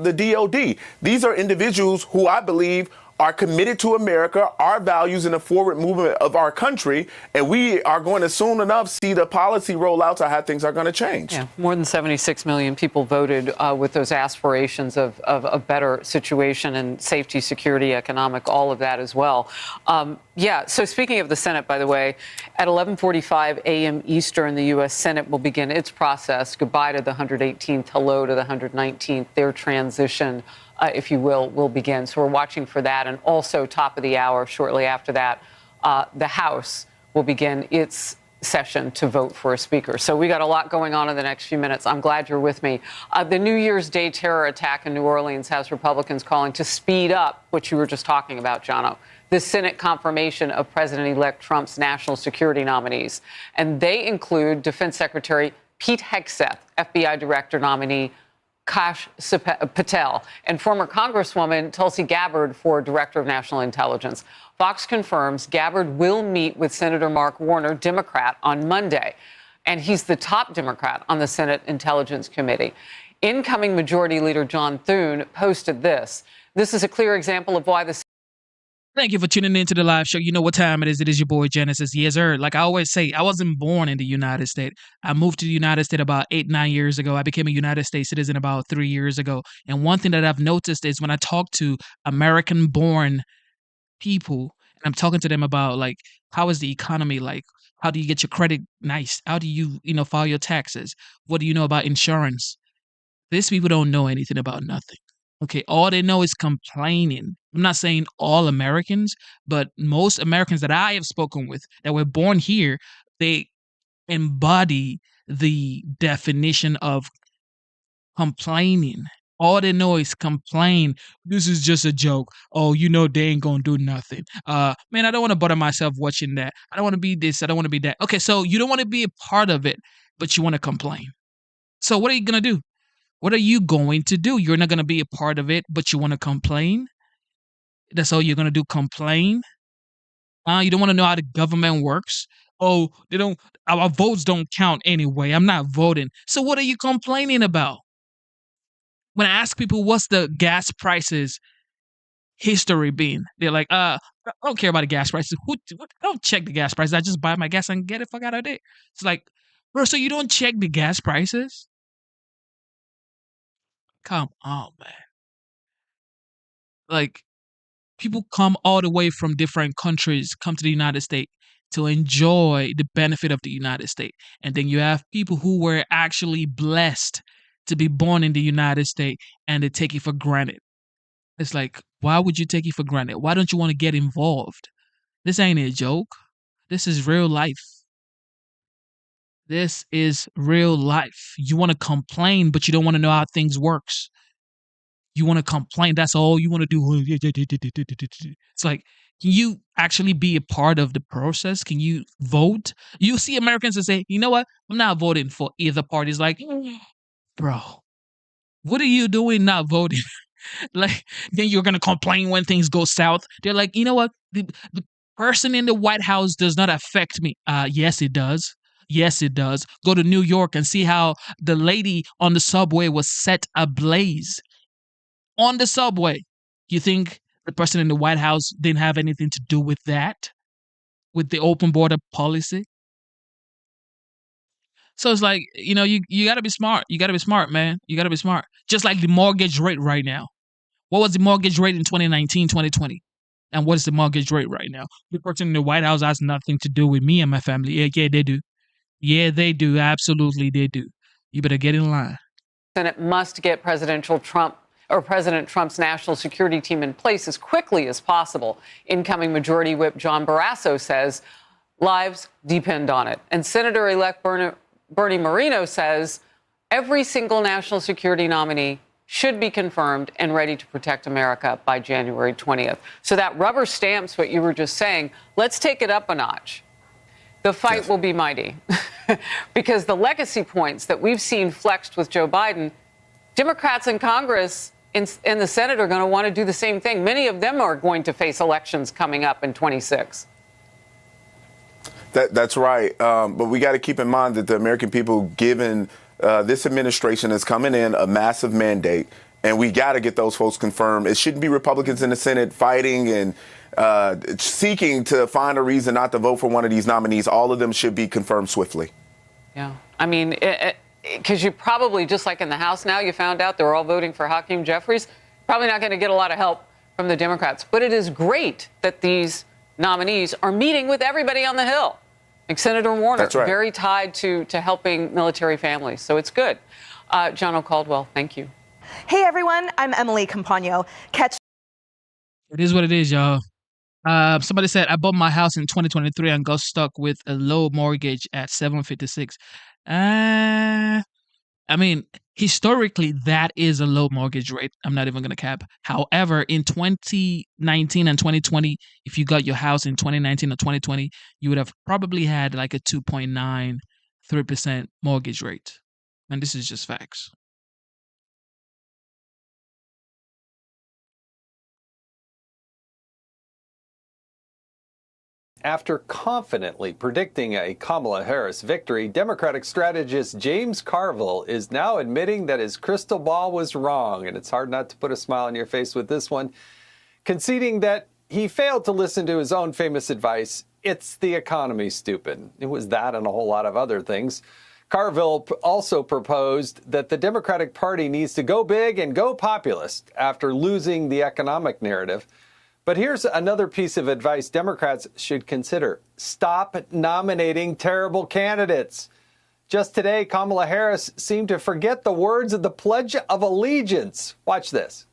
the DOD. These are individuals who I believe are committed to America, our values, and the forward movement of our country. And we are going to soon enough see the policy rollouts of how things are going to change. Yeah, more than 76 million people voted with those aspirations of a better situation and safety, security, economic, all of that as well. So speaking of the Senate, by the way, at 11:45 a.m. Eastern, the U.S. Senate will begin its process. Goodbye to the 118th, hello to the 119th. Their transition, if you will begin. So we're watching for that. And also top of the hour, shortly after that, the House will begin its session to vote for a speaker. So we got a lot going on in the next few minutes. I'm glad you're with me. The New Year's Day terror attack in New Orleans has Republicans calling to speed up what you were just talking about, Jono, the Senate confirmation of President-elect Trump's national security nominees. And they include Defense Secretary Pete Hegseth, FBI Director nominee Kash Patel, and former Congresswoman Tulsi Gabbard for Director of National Intelligence. Fox confirms Gabbard will meet with Senator Mark Warner, Democrat, on Monday. And he's the top Democrat on the Senate Intelligence Committee. Incoming Majority Leader John Thune posted this. This is a clear example of why the Thank you for tuning in to the live show. You know what time it is. It is your boy Genesis. Yes, sir. Like I always say, I wasn't born in the United States. I moved to the United States about 8-9 years ago. I became a United States citizen about 3 years ago. And one thing that I've noticed is when I talk to American-born people, and I'm talking to them about like, how is the economy like? How do you get your credit nice? How do you, file your taxes? What do you know about insurance? These people don't know anything about nothing. Okay, all they know is complaining. I'm not saying all Americans, but most Americans that I have spoken with that were born here, they embody the definition of complaining. All they know is complain. This is just a joke. Oh, they ain't gonna do nothing. Man, I don't want to bother myself watching that. I don't want to be this. I don't want to be that. Okay, so you don't want to be a part of it, but you want to complain. So what are you gonna do? What are you going to do? You're not going to be a part of it, but you want to complain? That's all you're going to do, complain? You don't want to know how the government works? Oh, our votes don't count anyway. I'm not voting. So what are you complaining about? When I ask people, what's the gas prices history been? They're like, I don't care about the gas prices. I don't check the gas prices. I just buy my gas and get it fuck out of there. It's like, bro, so you don't check the gas prices? Come on, man. Like, people come all the way from different countries, come to the United States to enjoy the benefit of the United States. And then you have people who were actually blessed to be born in the United States and they take it for granted. It's like, why would you take it for granted? Why don't you want to get involved? This ain't a joke. This is real life. This is real life. You want to complain, but you don't want to know how things works. You want to complain. That's all you want to do. It's like, can you actually be a part of the process? Can you vote? You see Americans that say, you know what? I'm not voting for either party. It's like, bro, what are you doing not voting? Like, then you're going to complain when things go south. They're like, you know what? The person in the White House does not affect me. Yes, it does. Yes, it does. Go to New York and see how the lady on the subway was set ablaze. On the subway. You think the person in the White House didn't have anything to do with that? With the open border policy? So it's like, you got to be smart. You got to be smart, man. You got to be smart. Just like the mortgage rate right now. What was the mortgage rate in 2019, 2020? And what is the mortgage rate right now? The person in the White House has nothing to do with me and my family. Yeah, they do. Yeah, they do. Absolutely, they do. You better get in line. Senate must get President Trump's national security team in place as quickly as possible. Incoming Majority Whip John Barrasso says lives depend on it. And Senator-elect Bernie Moreno says every single national security nominee should be confirmed and ready to protect America by January 20th. So that rubber stamps what you were just saying. Let's take it up a notch. The fight will be mighty because the legacy points that we've seen flexed with Joe Biden, Democrats in Congress and the Senate are going to want to do the same thing. Many of them are going to face elections coming up in 26. That's right. But we got to keep in mind that the American people, given this administration is coming in a massive mandate, and we got to get those folks confirmed. It shouldn't be Republicans in the Senate fighting and seeking to find a reason not to vote for one of these nominees. All of them should be confirmed swiftly. Yeah. I mean, because you probably, just like in the House now, you found out they're all voting for Hakeem Jeffries. Probably not going to get a lot of help from the Democrats. But it is great that these nominees are meeting with everybody on the Hill. Like Senator Warner, That's right. Very tied to helping military families. So it's good. John O'Caldwell, thank you. Hey, everyone. I'm Emily Campagno. It is what it is, y'all. Somebody said, I bought my house in 2023 and got stuck with a low mortgage at 756. I mean, historically, that is a low mortgage rate. I'm not even going to cap. However, in 2019 and 2020, if you got your house in 2019 or 2020, you would have probably had like a 2.93% mortgage rate. And this is just facts. After confidently predicting a Kamala Harris victory, Democratic strategist James Carville is now admitting that his crystal ball was wrong. And it's hard not to put a smile on your face with this one, conceding that he failed to listen to his own famous advice. It's the economy, stupid. It was that and a whole lot of other things. Carville also proposed that the Democratic Party needs to go big and go populist after losing the economic narrative. But here's another piece of advice Democrats should consider. Stop nominating terrible candidates. Just today, Kamala Harris seemed to forget the words of the Pledge of Allegiance. Watch this.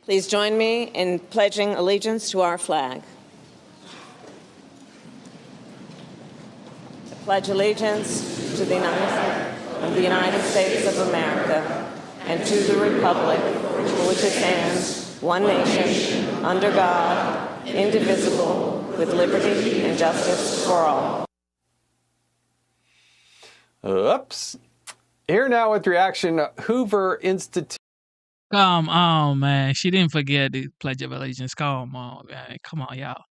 Please join me in pledging allegiance to our flag. I pledge allegiance to the United States of America and to the republic for which it stands, one nation, under God, indivisible, with liberty and justice for all. Oops. Here now with reaction, Hoover Institute. Come on, man. She didn't forget the Pledge of Allegiance. Come on, man. Come on, y'all.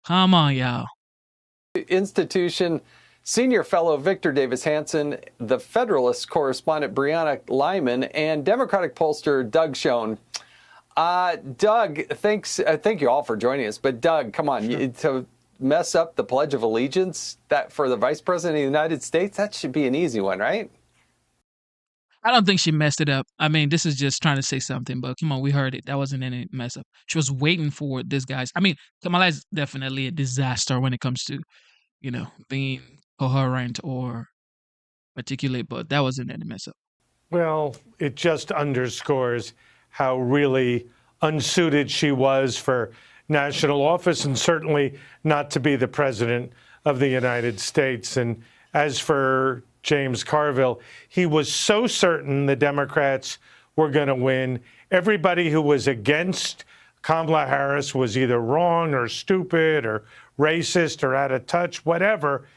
Come on, y'all. Institution senior fellow Victor Davis Hanson, the Federalist correspondent Brianna Lyman, and Democratic pollster Doug Schoen. Doug, thank you all for joining us. But Doug, come on, to mess up the Pledge of Allegiance that for the Vice President of the United States, that should be an easy one, right? I don't think she messed it up. I mean, this is just trying to say something, but come on, we heard it. That wasn't any mess up. She was waiting for this guy's. I mean, Kamala is definitely a disaster when it comes to, being coherent or articulate, but that wasn't any mess up. Well, it just underscores how really unsuited she was for national office and certainly not to be the president of the United States. And as for James Carville, he was so certain the Democrats were going to win. Everybody who was against Kamala Harris was either wrong or stupid or racist or out of touch, whatever.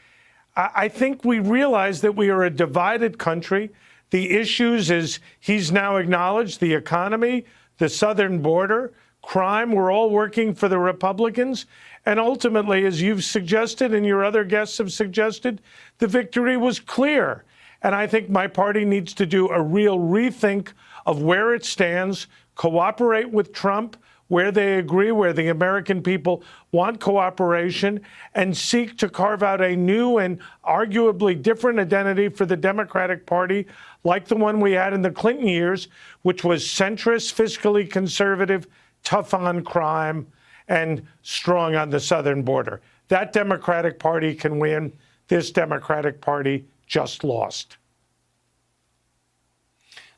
I think we realize that we are a divided country. The issues, as he's now acknowledged, the economy, the southern border, crime, we're all working for the Republicans. And ultimately, as you've suggested and your other guests have suggested, the victory was clear. And I think my party needs to do a real rethink of where it stands, cooperate with Trump where they agree, where the American people want cooperation, and seek to carve out a new and arguably different identity for the Democratic Party, like the one we had in the Clinton years, which was centrist, fiscally conservative, tough on crime, and strong on the southern border. That Democratic Party can win. This Democratic Party just lost.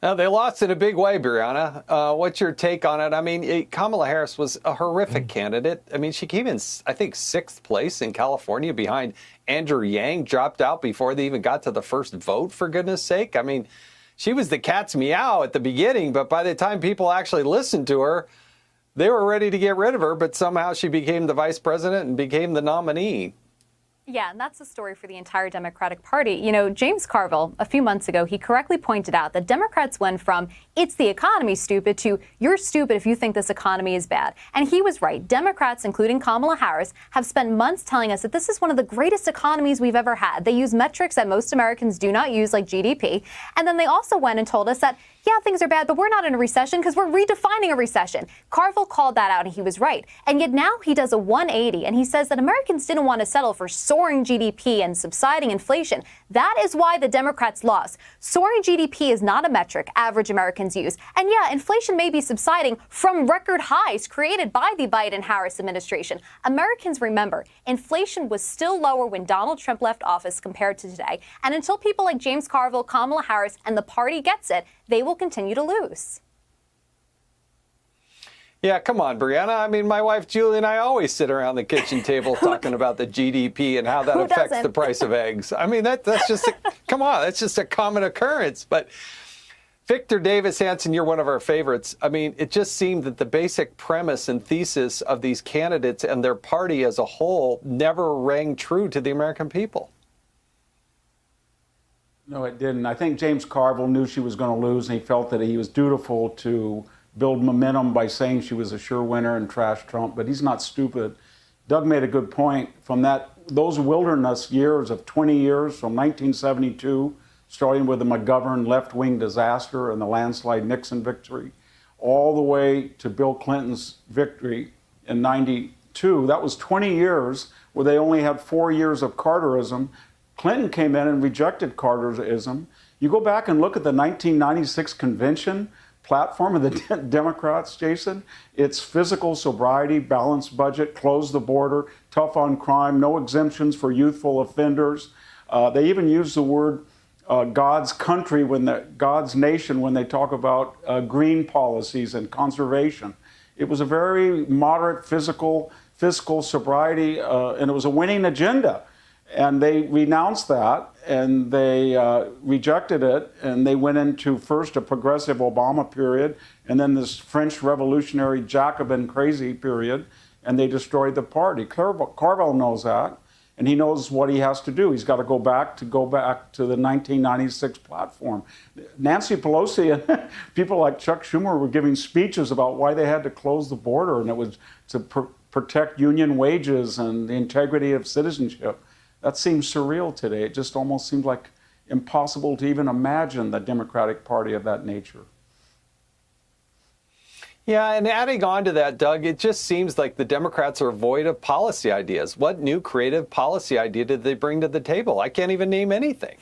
Now, they lost in a big way, Brianna. What's your take on it? I mean, Kamala Harris was a horrific candidate. I mean, she came in, I think, 6th place in California behind Andrew Yang, dropped out before they even got to the first vote, for goodness sake. I mean, she was the cat's meow at the beginning, but by the time people actually listened to her, they were ready to get rid of her, but somehow she became the vice president and became the nominee. Yeah, and that's the story for the entire Democratic Party. You know, James Carville, a few months ago, he correctly pointed out that Democrats went from "it's the economy, stupid" to "you're stupid if you think this economy is bad." And he was right. Democrats, including Kamala Harris, have spent months telling us that this is one of the greatest economies we've ever had. They use metrics that most Americans do not use, like GDP. And then they also went and told us that, yeah, things are bad, but we're not in a recession because we're redefining a recession. Carville called that out, and he was right. And yet now he does a 180, and he says that Americans didn't want to settle for soaring GDP and subsiding inflation. That is why the Democrats lost. Soaring GDP is not a metric average Americans use. And yeah, inflation may be subsiding from record highs created by the Biden-Harris administration. Americans remember, inflation was still lower when Donald Trump left office compared to today. And until people like James Carville, Kamala Harris, and the party gets it, they will continue to lose. Yeah, come on, Brianna. I mean, my wife Julie and I always sit around the kitchen table talking about the GDP and how that affects the price of eggs. I mean, that's just come on, that's just a common occurrence. But Victor Davis Hanson, you're one of our favorites. I mean, it just seemed that the basic premise and thesis of these candidates and their party as a whole never rang true to the American people. No, it didn't. I think James Carville knew she was going to lose, and he felt that he was dutiful to build momentum by saying she was a sure winner and trash Trump, but he's not stupid. Doug made a good point. From those wilderness years of 20 years, from 1972, starting with the McGovern left-wing disaster and the landslide Nixon victory, all the way to Bill Clinton's victory in 92, that was 20 years where they only had 4 years of Carterism. Clinton came in and rejected Carterism. You go back and look at the 1996 convention platform of the Democrats, Jason. It's fiscal sobriety, balanced budget, close the border, tough on crime, no exemptions for youthful offenders. They even use the word God's country, God's nation, when they talk about green policies and conservation. It was a very moderate fiscal sobriety, and it was a winning agenda. And they renounced that, and they rejected it, and they went into first a progressive Obama period, and then this French Revolutionary Jacobin crazy period, and they destroyed the party. Carville knows that, and he knows what he has to do. He's got to go back to the 1996 platform. Nancy Pelosi and people like Chuck Schumer were giving speeches about why they had to close the border, and it was to protect union wages and the integrity of citizenship. That seems surreal today. It just almost seems like impossible to even imagine the Democratic Party of that nature. Yeah, and adding on to that, Doug, it just seems like the Democrats are void of policy ideas. What new creative policy idea did they bring to the table? I can't even name anything.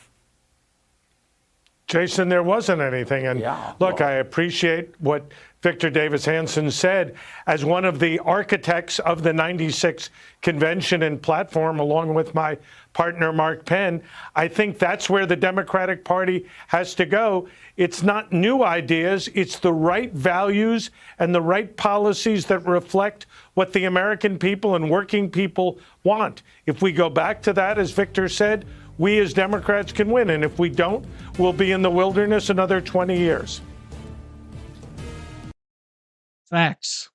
Jason, there wasn't anything. And look, I appreciate what Victor Davis Hanson said as one of the architects of the 96 convention and platform, along with my partner, Mark Penn. I think that's where the Democratic Party has to go. It's not new ideas. It's the right values and the right policies that reflect what the American people and working people want. If we go back to that, as Victor said, we as Democrats can win. And if we don't, we'll be in the wilderness another 20 years. Facts.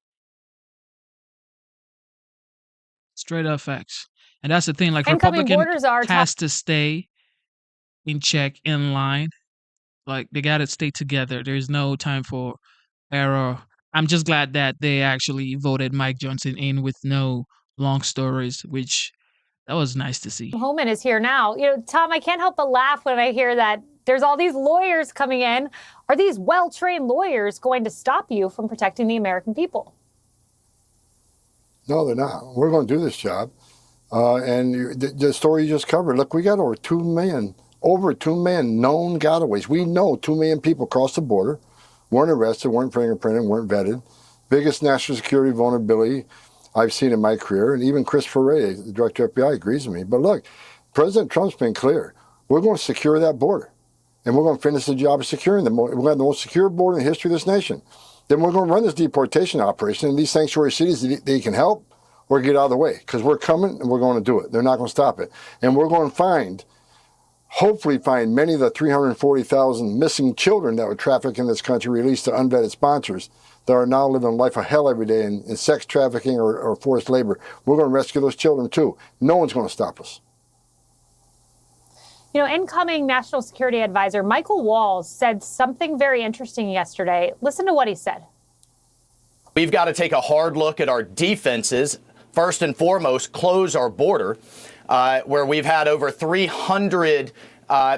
Straight up facts. And that's the thing, like Incoming Republican borders are has to stay in check, in line. Like they got to stay together. There's no time for error. I'm just glad that they actually voted Mike Johnson in with no long stories, which that was nice to see. Homeland is here now. Tom, I can't help but laugh when I hear that there's all these lawyers coming in. Are these well-trained lawyers going to stop you from protecting the American people? No, they're not. We're going to do this job. The story you just covered, look, we got over 2 million known gotaways. We know 2 million people crossed the border, weren't arrested, weren't fingerprinted, weren't vetted. Biggest national security vulnerability I've seen in my career, and even Christopher Wray, the director of FBI, agrees with me. But look, President Trump's been clear. We're going to secure that border, and we're going to finish the job of securing them. We're going to have the most secure border in the history of this nation. Then we're going to run this deportation operation in these sanctuary cities that they can help or get out of the way, because we're coming and we're going to do it. They're not going to stop it. And we're going to hopefully find many of the 340,000 missing children that were trafficked in this country, released to unvetted sponsors, that are now living a life of hell every day in sex trafficking or forced labor. We're going to rescue those children too. No one's going to stop us. Incoming National Security Advisor Michael Walls said something very interesting yesterday. Listen to what he said. We've got to take a hard look at our defenses. First and foremost, close our border, where we've had over 300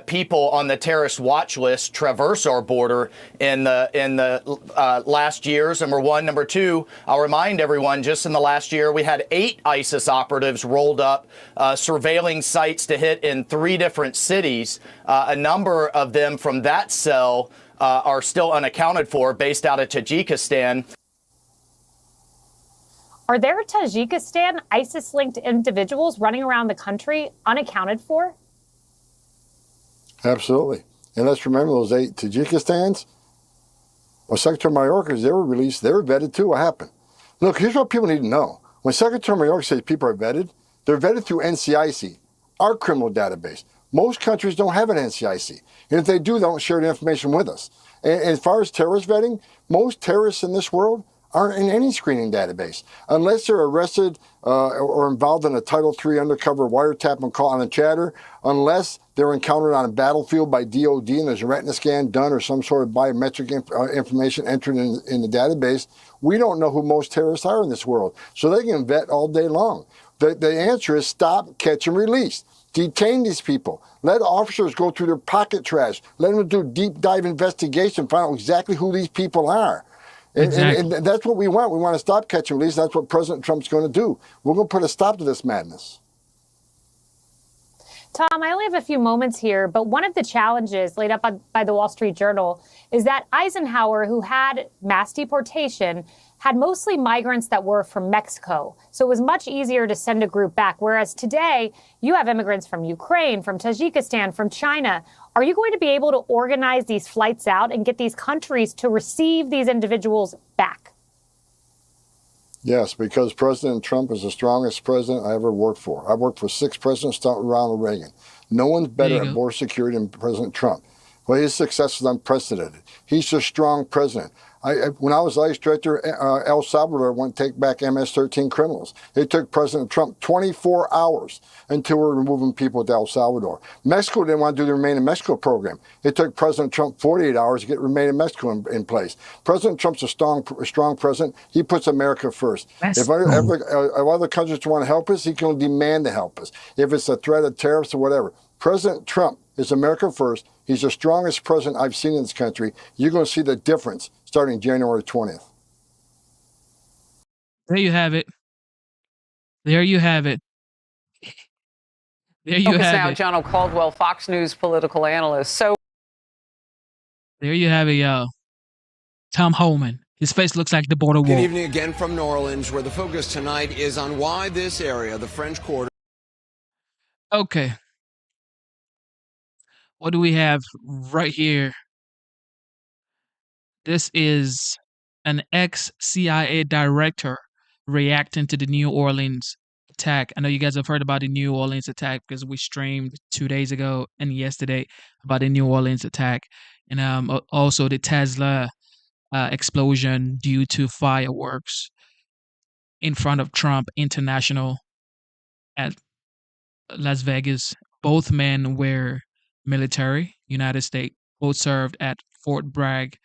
people on the terrorist watch list traverse our border in the last years. Number one. Number two, I'll remind everyone, just in the last year, we had 8 ISIS operatives rolled up, surveilling sites to hit in 3 different cities. A number of them from that cell are still unaccounted for, based out of Tajikistan. Are there Tajikistan ISIS-linked individuals running around the country unaccounted for? Absolutely. And let's remember those 8 Tajikistans. Well, Secretary Mayorkas, they were released. They were vetted too. What happened? Look, here's what people need to know. When Secretary Mayorkas says people are vetted, they're vetted through NCIC, our criminal database. Most countries don't have an NCIC. And if they do, they don't share the information with us. And as far as terrorist vetting, most terrorists in this world aren't in any screening database unless they're arrested or involved in a Title III undercover wiretap and call on a chatter, unless they're encountered on a battlefield by DOD and there's a retina scan done or some sort of biometric information entered in the database. We don't know who most terrorists are in this world, so they can vet all day long. The answer is stop, catch, and release. Detain these people. Let officers go through their pocket trash. Let them do deep dive investigation, find out exactly who these people are. And that's what we want. We want to stop, catch, and release. That's what President Trump's going to do. We're going to put a stop to this madness. Tom, I only have a few moments here, but one of the challenges laid up by the Wall Street Journal is that Eisenhower, who had mass deportation, had mostly migrants that were from Mexico. So it was much easier to send a group back. Whereas today, you have immigrants from Ukraine, from Tajikistan, from China. Are you going to be able to organize these flights out and get these countries to receive these individuals back? Yes, because President Trump is the strongest president I ever worked for. I've worked for 6 presidents, starting with Ronald Reagan. No one's better at border security than President Trump. Well, his success is unprecedented. He's a strong president. When I was ICE director, El Salvador went take back MS-13 criminals. It took President Trump 24 hours until we were removing people to El Salvador. Mexico didn't want to do the Remain in Mexico program. It took President Trump 48 hours to get Remain in Mexico in place. President Trump's a strong president. He puts America first. If other countries want to help us, he can demand to help us. If it's a threat of tariffs or whatever. President Trump is America first. He's the strongest president I've seen in this country. You're going to see the difference starting January 20th. There you have it. There you have it. There you Focus have now, it. John Caldwell, Fox News political analyst. So There you have it, Tom Homan. His face looks like the border Good wall. evening again from New Orleans, where the focus tonight is on why this area, the French Quarter. Okay. What do we have right here? This is an ex-CIA director reacting to the New Orleans attack. I know you guys have heard about the New Orleans attack because we streamed 2 days ago and yesterday about the New Orleans attack, and also the Tesla explosion due to fireworks in front of Trump International at Las Vegas. Both men were military, United States. Both served at Fort Bragg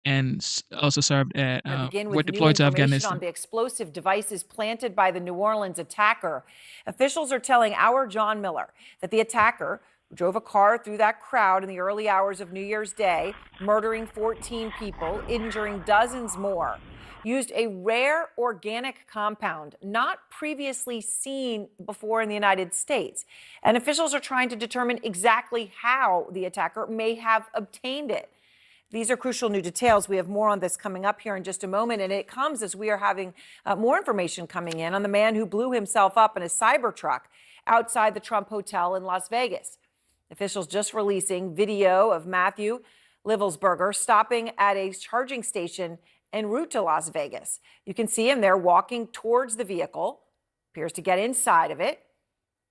and also served at Begin were with new deployed to information Afghanistan. on the explosive devices planted by the New Orleans attacker. Officials are telling our John Miller that the attacker, who drove a car through that crowd in the early hours of New Year's Day, murdering 14 people, injuring dozens more, used a rare organic compound not previously seen before in the United States. And officials are trying to determine exactly how the attacker may have obtained it. These are crucial new details. We have more on this coming up here in just a moment, and it comes as we are having more information coming in on the man who blew himself up in a Cybertruck outside the Trump Hotel in Las Vegas. Officials just releasing video of Matthew Livelsberger stopping at a charging station en route to Las Vegas. You can see him there walking towards the vehicle, appears to get inside of it.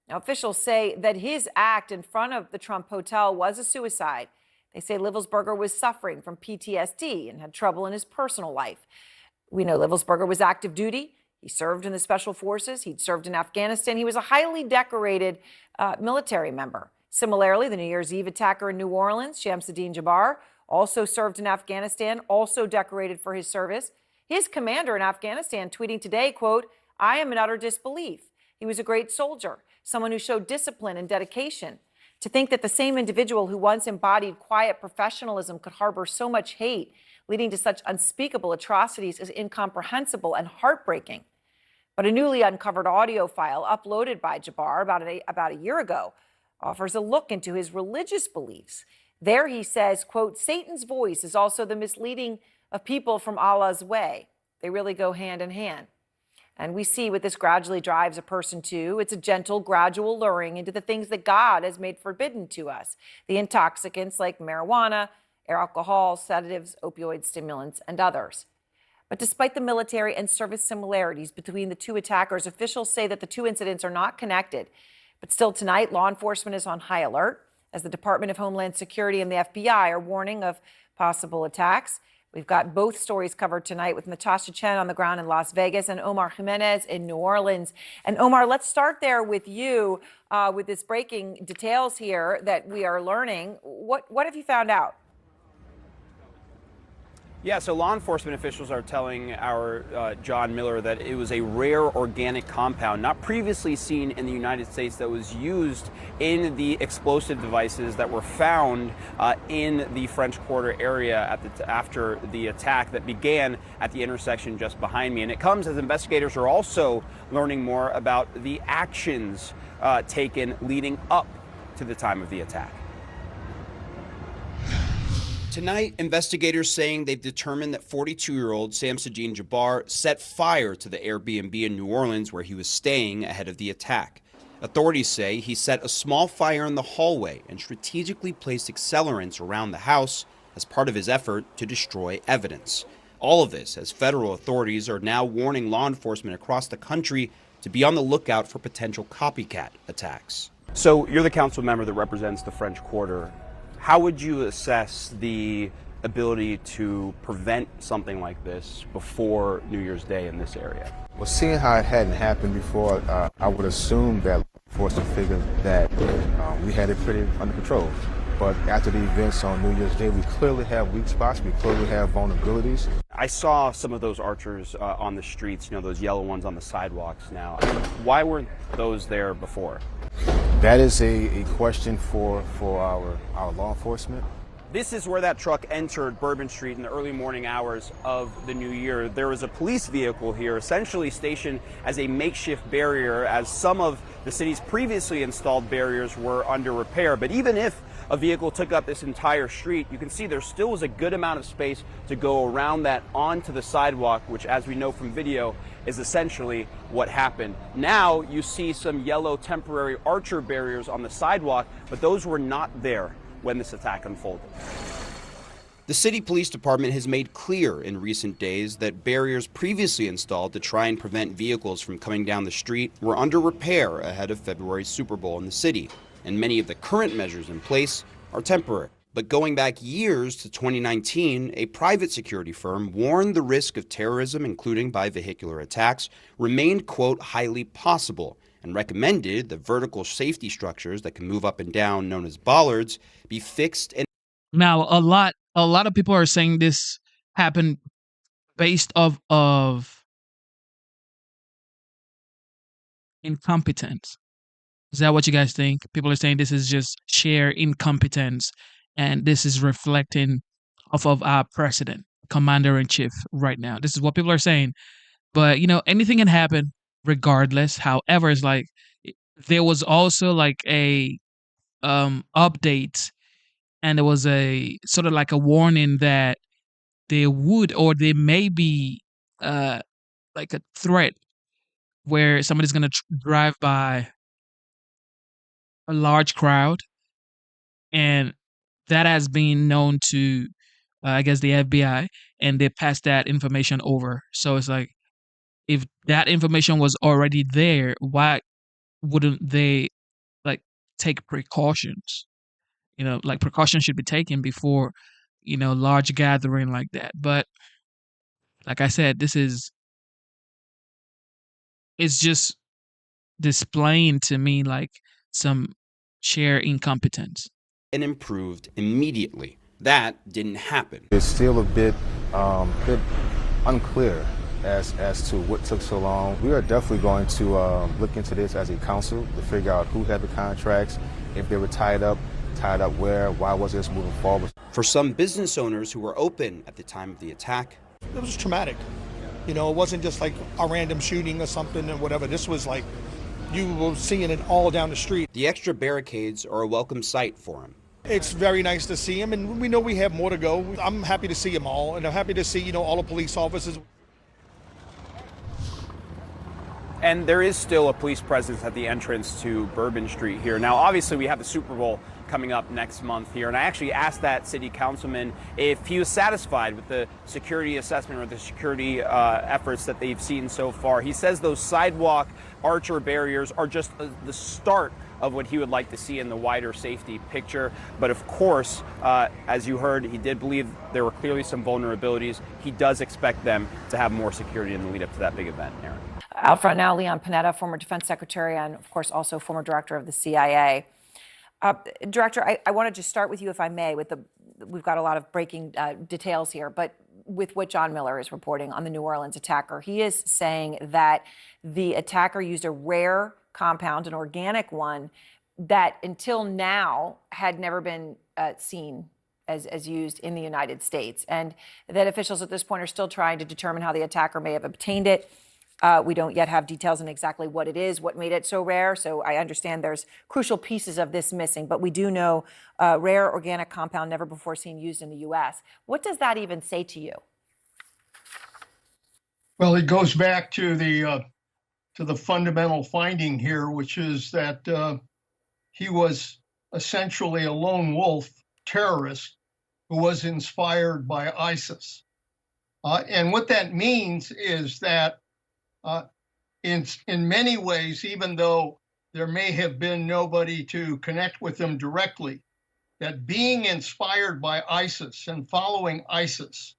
Now, officials say that his act in front of the Trump Hotel was a suicide. They say Livelsberger was suffering from PTSD and had trouble in his personal life. We know Livelsberger was active duty. He served in the special forces. He'd served in Afghanistan. He was a highly decorated military member. Similarly, the New Year's Eve attacker in New Orleans, Shamsuddin Jabbar, also served in Afghanistan, also decorated for his service. His commander in Afghanistan tweeting today, quote, "I am in utter disbelief. He was a great soldier, someone who showed discipline and dedication. To think that the same individual who once embodied quiet professionalism could harbor so much hate, leading to such unspeakable atrocities, is incomprehensible and heartbreaking." But a newly uncovered audio file uploaded by Jabbar about a year ago offers a look into his religious beliefs. There he says, quote, "Satan's voice is also the misleading of people from Allah's way. They really go hand in hand." And we see what this gradually drives a person to. It's a gentle, gradual luring into the things that God has made forbidden to us. The intoxicants like marijuana, alcohol, sedatives, opioid stimulants, and others. But despite the military and service similarities between the two attackers, officials say that the two incidents are not connected. But still tonight, law enforcement is on high alert as the Department of Homeland Security and the FBI are warning of possible attacks. We've got both stories covered tonight with Natasha Chen on the ground in Las Vegas and Omar Jimenez in New Orleans. And Omar, let's start there with you with this breaking details here that we are learning. What have you found out? Yeah, so law enforcement officials are telling our John Miller that it was a rare organic compound not previously seen in the United States that was used in the explosive devices that were found in the French Quarter area after the attack that began at the intersection just behind me. And it comes as investigators are also learning more about the actions taken leading up to the time of the attack. Tonight, investigators saying they've determined that 42-year-old Shamsuddin Jabbar set fire to the Airbnb in New Orleans where he was staying ahead of the attack. Authorities say he set a small fire in the hallway and strategically placed accelerants around the house as part of his effort to destroy evidence. All of this as federal authorities are now warning law enforcement across the country to be on the lookout for potential copycat attacks. So you're the council member that represents the French Quarter. How would you assess the ability to prevent something like this before New Year's Day in this area? Well, seeing how it hadn't happened before, I would assume that enforcement figured that we had it pretty under control. But after the events on New Year's Day, we clearly have weak spots. We clearly have vulnerabilities. I saw some of those archers on the streets, you know, those yellow ones on the sidewalks now. Why weren't those there before? That is a question for our law enforcement. This is where that truck entered Bourbon Street in the early morning hours of the new year. There was a police vehicle here essentially stationed as a makeshift barrier as some of the city's previously installed barriers were under repair. But even if a vehicle took up this entire street. You can see there still was a good amount of space to go around that onto the sidewalk, which, as we know from video, is essentially what happened. Now you see some yellow temporary archer barriers on the sidewalk, but those were not there when this attack unfolded. The city police department has made clear in recent days that barriers previously installed to try and prevent vehicles from coming down the street were under repair ahead of February's Super Bowl in the city, and many of the current measures in place are temporary. But going back years to 2019, a private security firm warned the risk of terrorism, including by vehicular attacks, remained, quote, highly possible, and recommended the vertical safety structures that can move up and down, known as bollards, be fixed. And Now, a lot of people are saying this happened based of incompetence. Is that what you guys think? People are saying this is just sheer incompetence, and this is reflecting off of our president, commander in chief, right now. This is what people are saying. But anything can happen, regardless. However, it's like there was also like a update, and there was a sort of like a warning that there would or there may be like a threat where somebody's going to drive by a large crowd, and that has been known to I guess the FBI, and they passed that information over. So it's like, if that information was already there, why wouldn't they like take precautions? Like precautions should be taken before large gathering like that. But like I said, it's just displaying to me like some sheer incompetence. And improved immediately. That didn't happen. It's still a bit unclear as to what took so long. We are definitely going to look into this as a council to figure out who had the contracts, if they were tied up where, why was this moving forward. For some business owners who were open at the time of the attack, it was traumatic. It wasn't just like a random shooting or something or whatever. This was like, you were seeing it all down the street. The extra barricades are a welcome sight for him. It's very nice to see him, and we know we have more to go. I'm happy to see them all, and I'm happy to see, all the police officers. And there is still a police presence at the entrance to Bourbon Street here. Now, obviously, we have the Super Bowl coming up next month here, and I actually asked that city councilman if he was satisfied with the security assessment or the security efforts that they've seen so far. He says those sidewalk archer barriers are just the start of what he would like to see in the wider safety picture. But of course, as you heard, he did believe there were clearly some vulnerabilities. He does expect them to have more security in the lead up to that big event, Aaron. Out front now, Leon Panetta, former defense secretary and, of course, also former director of the CIA. Director, I wanted to start with you, if I may, we've got a lot of breaking details here, but with what John Miller is reporting on the New Orleans attacker. He is saying that the attacker used a rare compound, an organic one, that until now had never been seen as used in the United States, and that officials at this point are still trying to determine how the attacker may have obtained it. We don't yet have details on exactly what it is, what made it so rare. So I understand there's crucial pieces of this missing, but we do know rare organic compound never before seen used in the U.S. What does that even say to you? Well, it goes back to the fundamental finding here, which is that he was essentially a lone wolf terrorist who was inspired by ISIS. And what that means is that in many ways, even though there may have been nobody to connect with them directly, that being inspired by ISIS and following ISIS,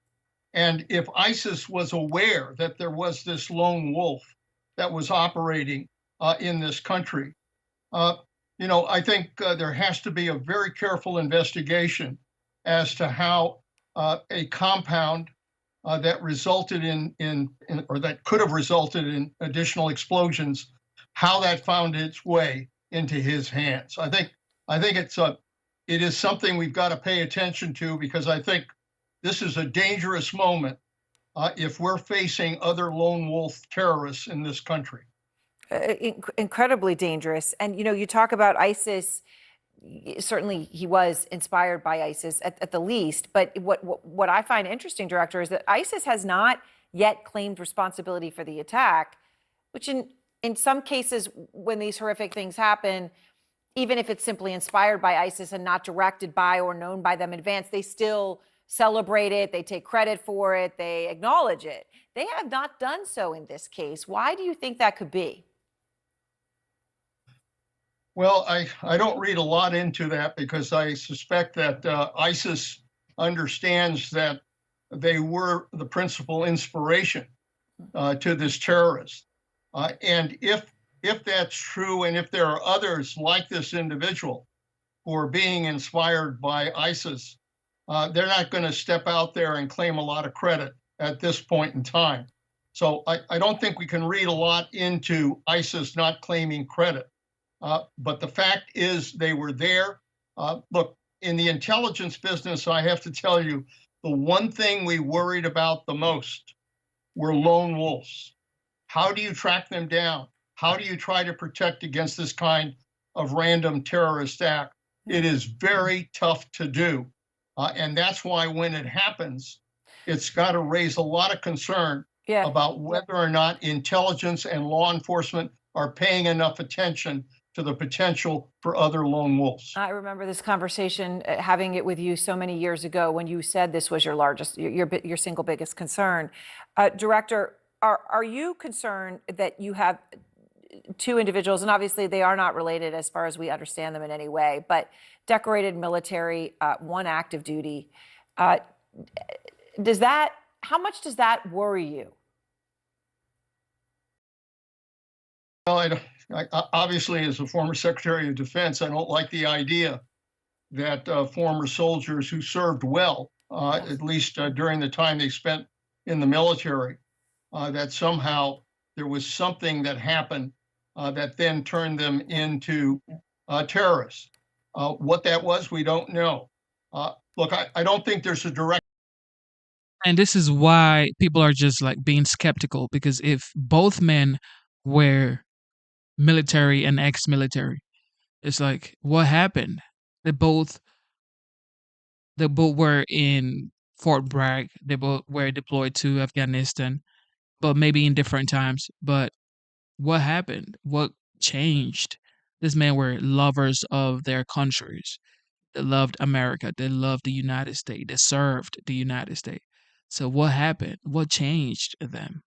and if ISIS was aware that there was this lone wolf that was operating in this country, I think there has to be a very careful investigation as to how a compound that resulted in or that could have resulted in additional explosions, how that found its way into his hands. I think it is something we've got to pay attention to, because I think this is a dangerous moment if we're facing other lone wolf terrorists in this country. Incredibly dangerous. And, you talk about ISIS, certainly he was inspired by ISIS at the least. But what I find interesting, Director, is that ISIS has not yet claimed responsibility for the attack, which in some cases, when these horrific things happen, even if it's simply inspired by ISIS and not directed by or known by them in advance, they still celebrate it, they take credit for it, they acknowledge it. They have not done so in this case. Why do you think that could be? Well, I don't read a lot into that because I suspect that ISIS understands that they were the principal inspiration to this terrorist. And if that's true, and if there are others like this individual who are being inspired by ISIS, they're not going to step out there and claim a lot of credit at this point in time. So I don't think we can read a lot into ISIS not claiming credit. But the fact is they were there. Look, in the intelligence business, I have to tell you, the one thing we worried about the most were lone wolves. How do you track them down? How do you try to protect against this kind of random terrorist act? It is very tough to do. And that's why when it happens, it's got to raise a lot of concern about whether or not intelligence and law enforcement are paying enough attention to the potential for other lone wolves. I remember this conversation, having it with you so many years ago when you said this was your largest, your single biggest concern. Director, are you concerned that you have two individuals, and obviously they are not related as far as we understand them in any way, but decorated military, one active duty. How much does that worry you? Well, obviously, as a former Secretary of Defense, I don't like the idea that former soldiers who served well, at least during the time they spent in the military, that somehow there was something that happened that then turned them into terrorists. What that was, we don't know. Look, I don't think there's a direct. And this is why people are just like being skeptical, because if both men were military and ex-military, it's like, what happened? They both were in Fort Bragg. They both were deployed to Afghanistan, but maybe in different times. But what happened? What changed? These men were lovers of their countries. They loved America. They loved the United States. They served the United States. So what happened? What changed them?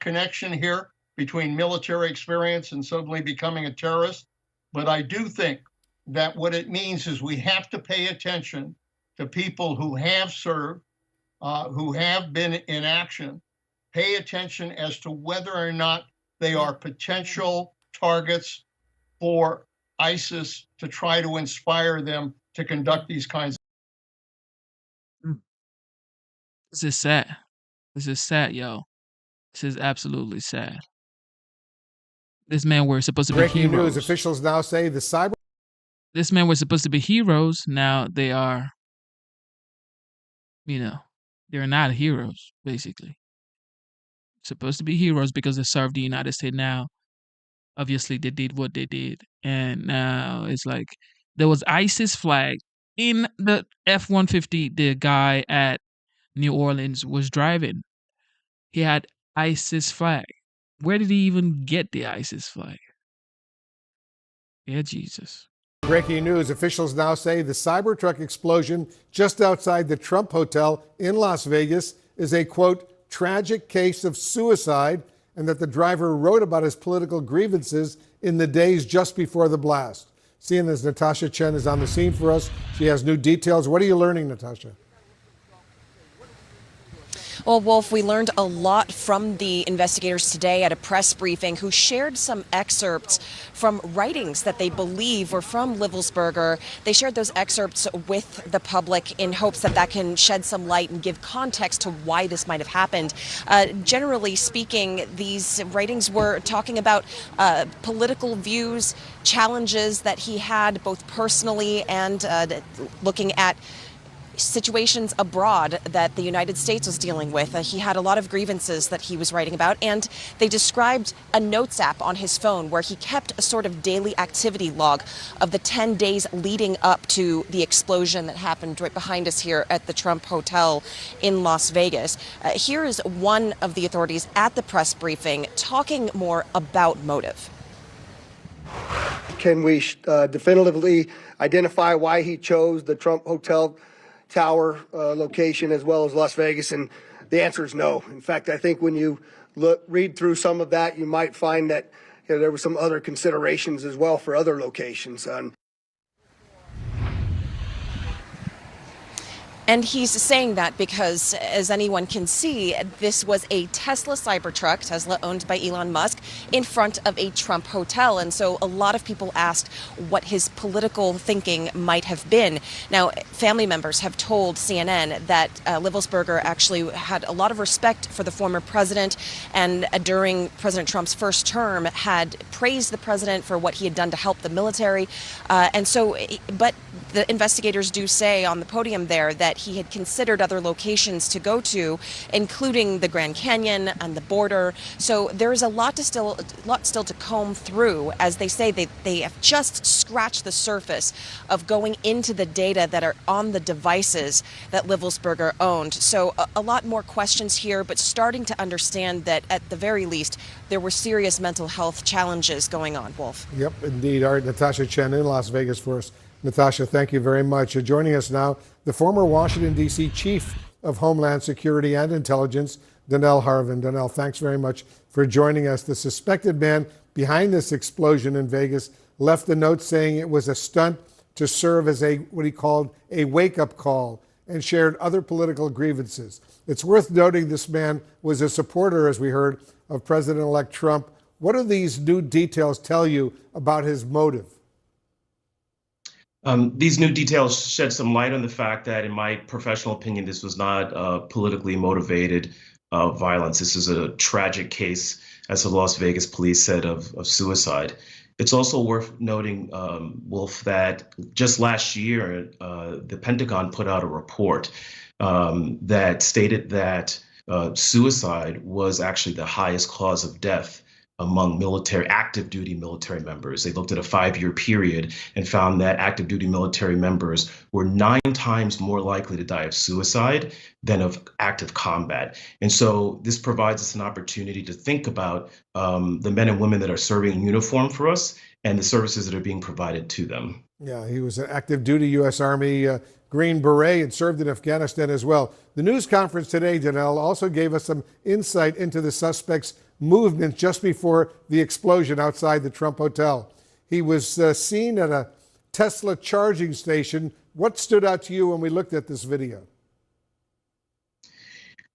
Connection here between military experience and suddenly becoming a terrorist. But I do think that what it means is we have to pay attention to people who have served, who have been in action, pay attention as to whether or not they are potential targets for ISIS to try to inspire them to conduct these kinds of. This is sad. This is sad, yo. This is absolutely sad. This man were supposed to be Breaking heroes. news, officials now say the cyber. This man was supposed to be heroes. Now they are, they're not heroes, basically. Supposed to be heroes because they served the United States. Now, obviously, they did what they did. And now it's like there was ISIS flag in the F-150 the guy at New Orleans was driving. He had ISIS flag. Where did he even get the ISIS flag? Yeah, Jesus. Breaking news, officials now say the Cybertruck explosion just outside the Trump Hotel in Las Vegas is a, quote, tragic case of suicide, and that the driver wrote about his political grievances in the days just before the blast. CNN's Natasha Chen is on the scene for us. She has new details. What are you learning, Natasha? Well, Wolf, we learned a lot from the investigators today at a press briefing who shared some excerpts from writings that they believe were from Livelsberger. They shared those excerpts with the public in hopes that that can shed some light and give context to why this might have happened. Generally speaking, these writings were talking about political views, challenges that he had both personally and looking at situations abroad that the United States was dealing with. He had a lot of grievances that he was writing about, and they described a notes app on his phone where he kept a sort of daily activity log of the 10 days leading up to the explosion that happened right behind us here at the Trump Hotel in Las Vegas. Here is one of the authorities at the press briefing talking more about motive. Can we definitively identify why he chose the Trump Hotel Tower location as well as Las Vegas? And the answer is no. In fact, I think when you read through some of that, you might find that there were some other considerations as well for other locations. And he's saying that because, as anyone can see, this was a Tesla Cybertruck, Tesla owned by Elon Musk, in front of a Trump hotel. And so a lot of people asked what his political thinking might have been. Now, family members have told CNN that Livelsberger actually had a lot of respect for the former president, and during President Trump's first term had praised the president for what he had done to help the military. But the investigators do say on the podium there that he had considered other locations to go to, including the Grand Canyon and the border. So there is a lot still to comb through. As they say, they have just scratched the surface of going into the data that are on the devices that Livelsberger owned. So a lot more questions here, but starting to understand that at the very least, there were serious mental health challenges going on, Wolf. Yep, indeed. Our Natasha Chen in Las Vegas for us. Natasha, thank you very much. Joining us now, the former Washington, D.C. Chief of Homeland Security and Intelligence, Donnell Harvin. Donnell, thanks very much for joining us. The suspected man behind this explosion in Vegas left a note saying it was a stunt to serve as what he called a wake-up call, and shared other political grievances. It's worth noting this man was a supporter, as we heard, of President-elect Trump. What do these new details tell you about his motive? These new details shed some light on the fact that, in my professional opinion, this was not politically motivated violence. This is a tragic case, as the Las Vegas police said, of suicide. It's also worth noting, Wolf, that just last year, the Pentagon put out a report that stated that suicide was actually the highest cause of death among active duty military members. They looked at a 5-year period and found that active duty military members were 9 times more likely to die of suicide than of active combat. And so this provides us an opportunity to think about the men and women that are serving in uniform for us and the services that are being provided to them. Yeah, he was an active duty U.S. Army Green Beret and served in Afghanistan as well. The news conference today, Donnell, also gave us some insight into the suspect's movement just before the explosion outside the Trump Hotel. He was seen at a Tesla charging station. What stood out to you when we looked at this video?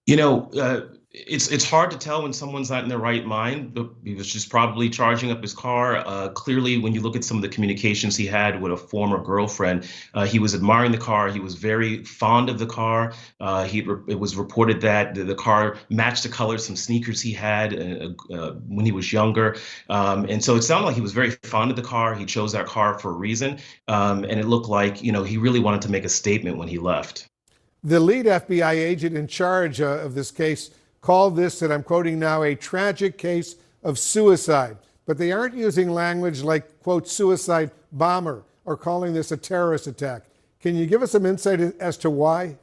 You know, it's hard to tell when someone's not in their right mind. He was just probably charging up his car. Clearly, when you look at some of the communications he had with a former girlfriend, he was admiring the car. He was very fond of the car. It was reported that the car matched the color of some sneakers he had when he was younger. And so it sounded like he was very fond of the car. He chose that car for a reason. And it looked like, you know, he really wanted to make a statement when he left. The lead FBI agent in charge of this case called this, and I'm quoting now, a tragic case of suicide. But they aren't using language like, quote, suicide bomber, or calling this a terrorist attack. Can you give us some insight as to why?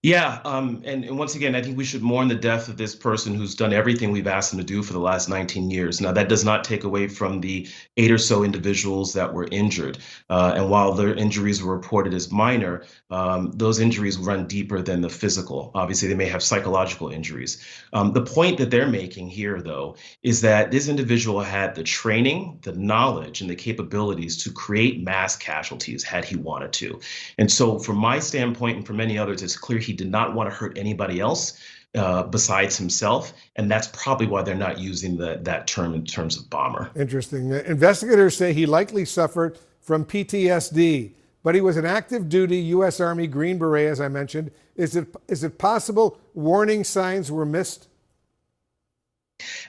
Yeah, and once again, I think we should mourn the death of this person who's done everything we've asked him to do for the last 19 years. Now, that does not take away from the 8 or so individuals that were injured. And while their injuries were reported as minor, those injuries run deeper than the physical. Obviously, they may have psychological injuries. The point that they're making here, though, is that this individual had the training, the knowledge, and the capabilities to create mass casualties had he wanted to. And so from my standpoint and for many others, it's clear he did not want to hurt anybody else besides himself. And that's probably why they're not using that term in terms of bomber. Interesting. Investigators say he likely suffered from PTSD, but he was an active duty U.S. Army Green Beret, as I mentioned. Is it possible warning signs were missed?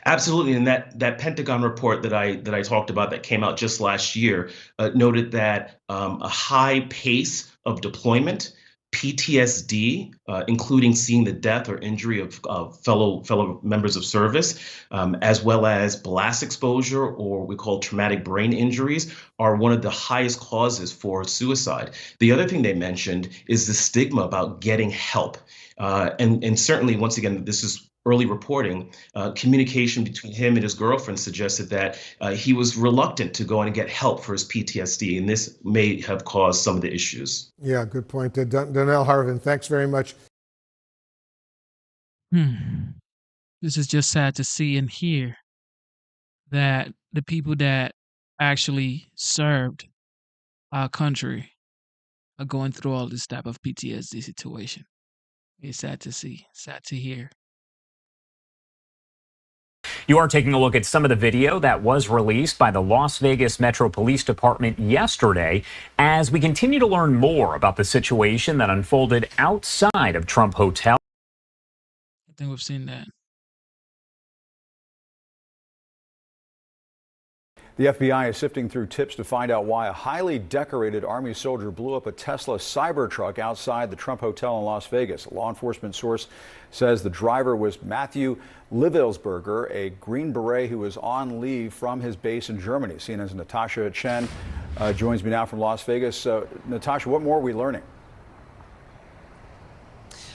Absolutely, and that Pentagon report that I talked about that came out just last year noted that a high pace of deployment, PTSD, including seeing the death or injury of fellow members of service, as well as blast exposure or what we call traumatic brain injuries, are one of the highest causes for suicide. The other thing they mentioned is the stigma about getting help. And certainly, once again, this is early reporting, communication between him and his girlfriend suggested that he was reluctant to go in and get help for his PTSD, and this may have caused some of the issues. Yeah, good point. Donnell Harvin, thanks very much. This is just sad to see and hear that the people that actually served our country are going through all this type of PTSD situation. It's sad to see, sad to hear. You are taking a look at some of the video that was released by the Las Vegas Metro Police Department yesterday as we continue to learn more about the situation that unfolded outside of Trump Hotel. I think we've seen that. The FBI is sifting through tips to find out why a highly decorated Army soldier blew up a Tesla Cybertruck outside the Trump Hotel in Las Vegas. A law enforcement source says the driver was Matthew Livelsberger, a Green Beret who was on leave from his base in Germany. CNN's Natasha Chen joins me now from Las Vegas. Natasha, what more are we learning?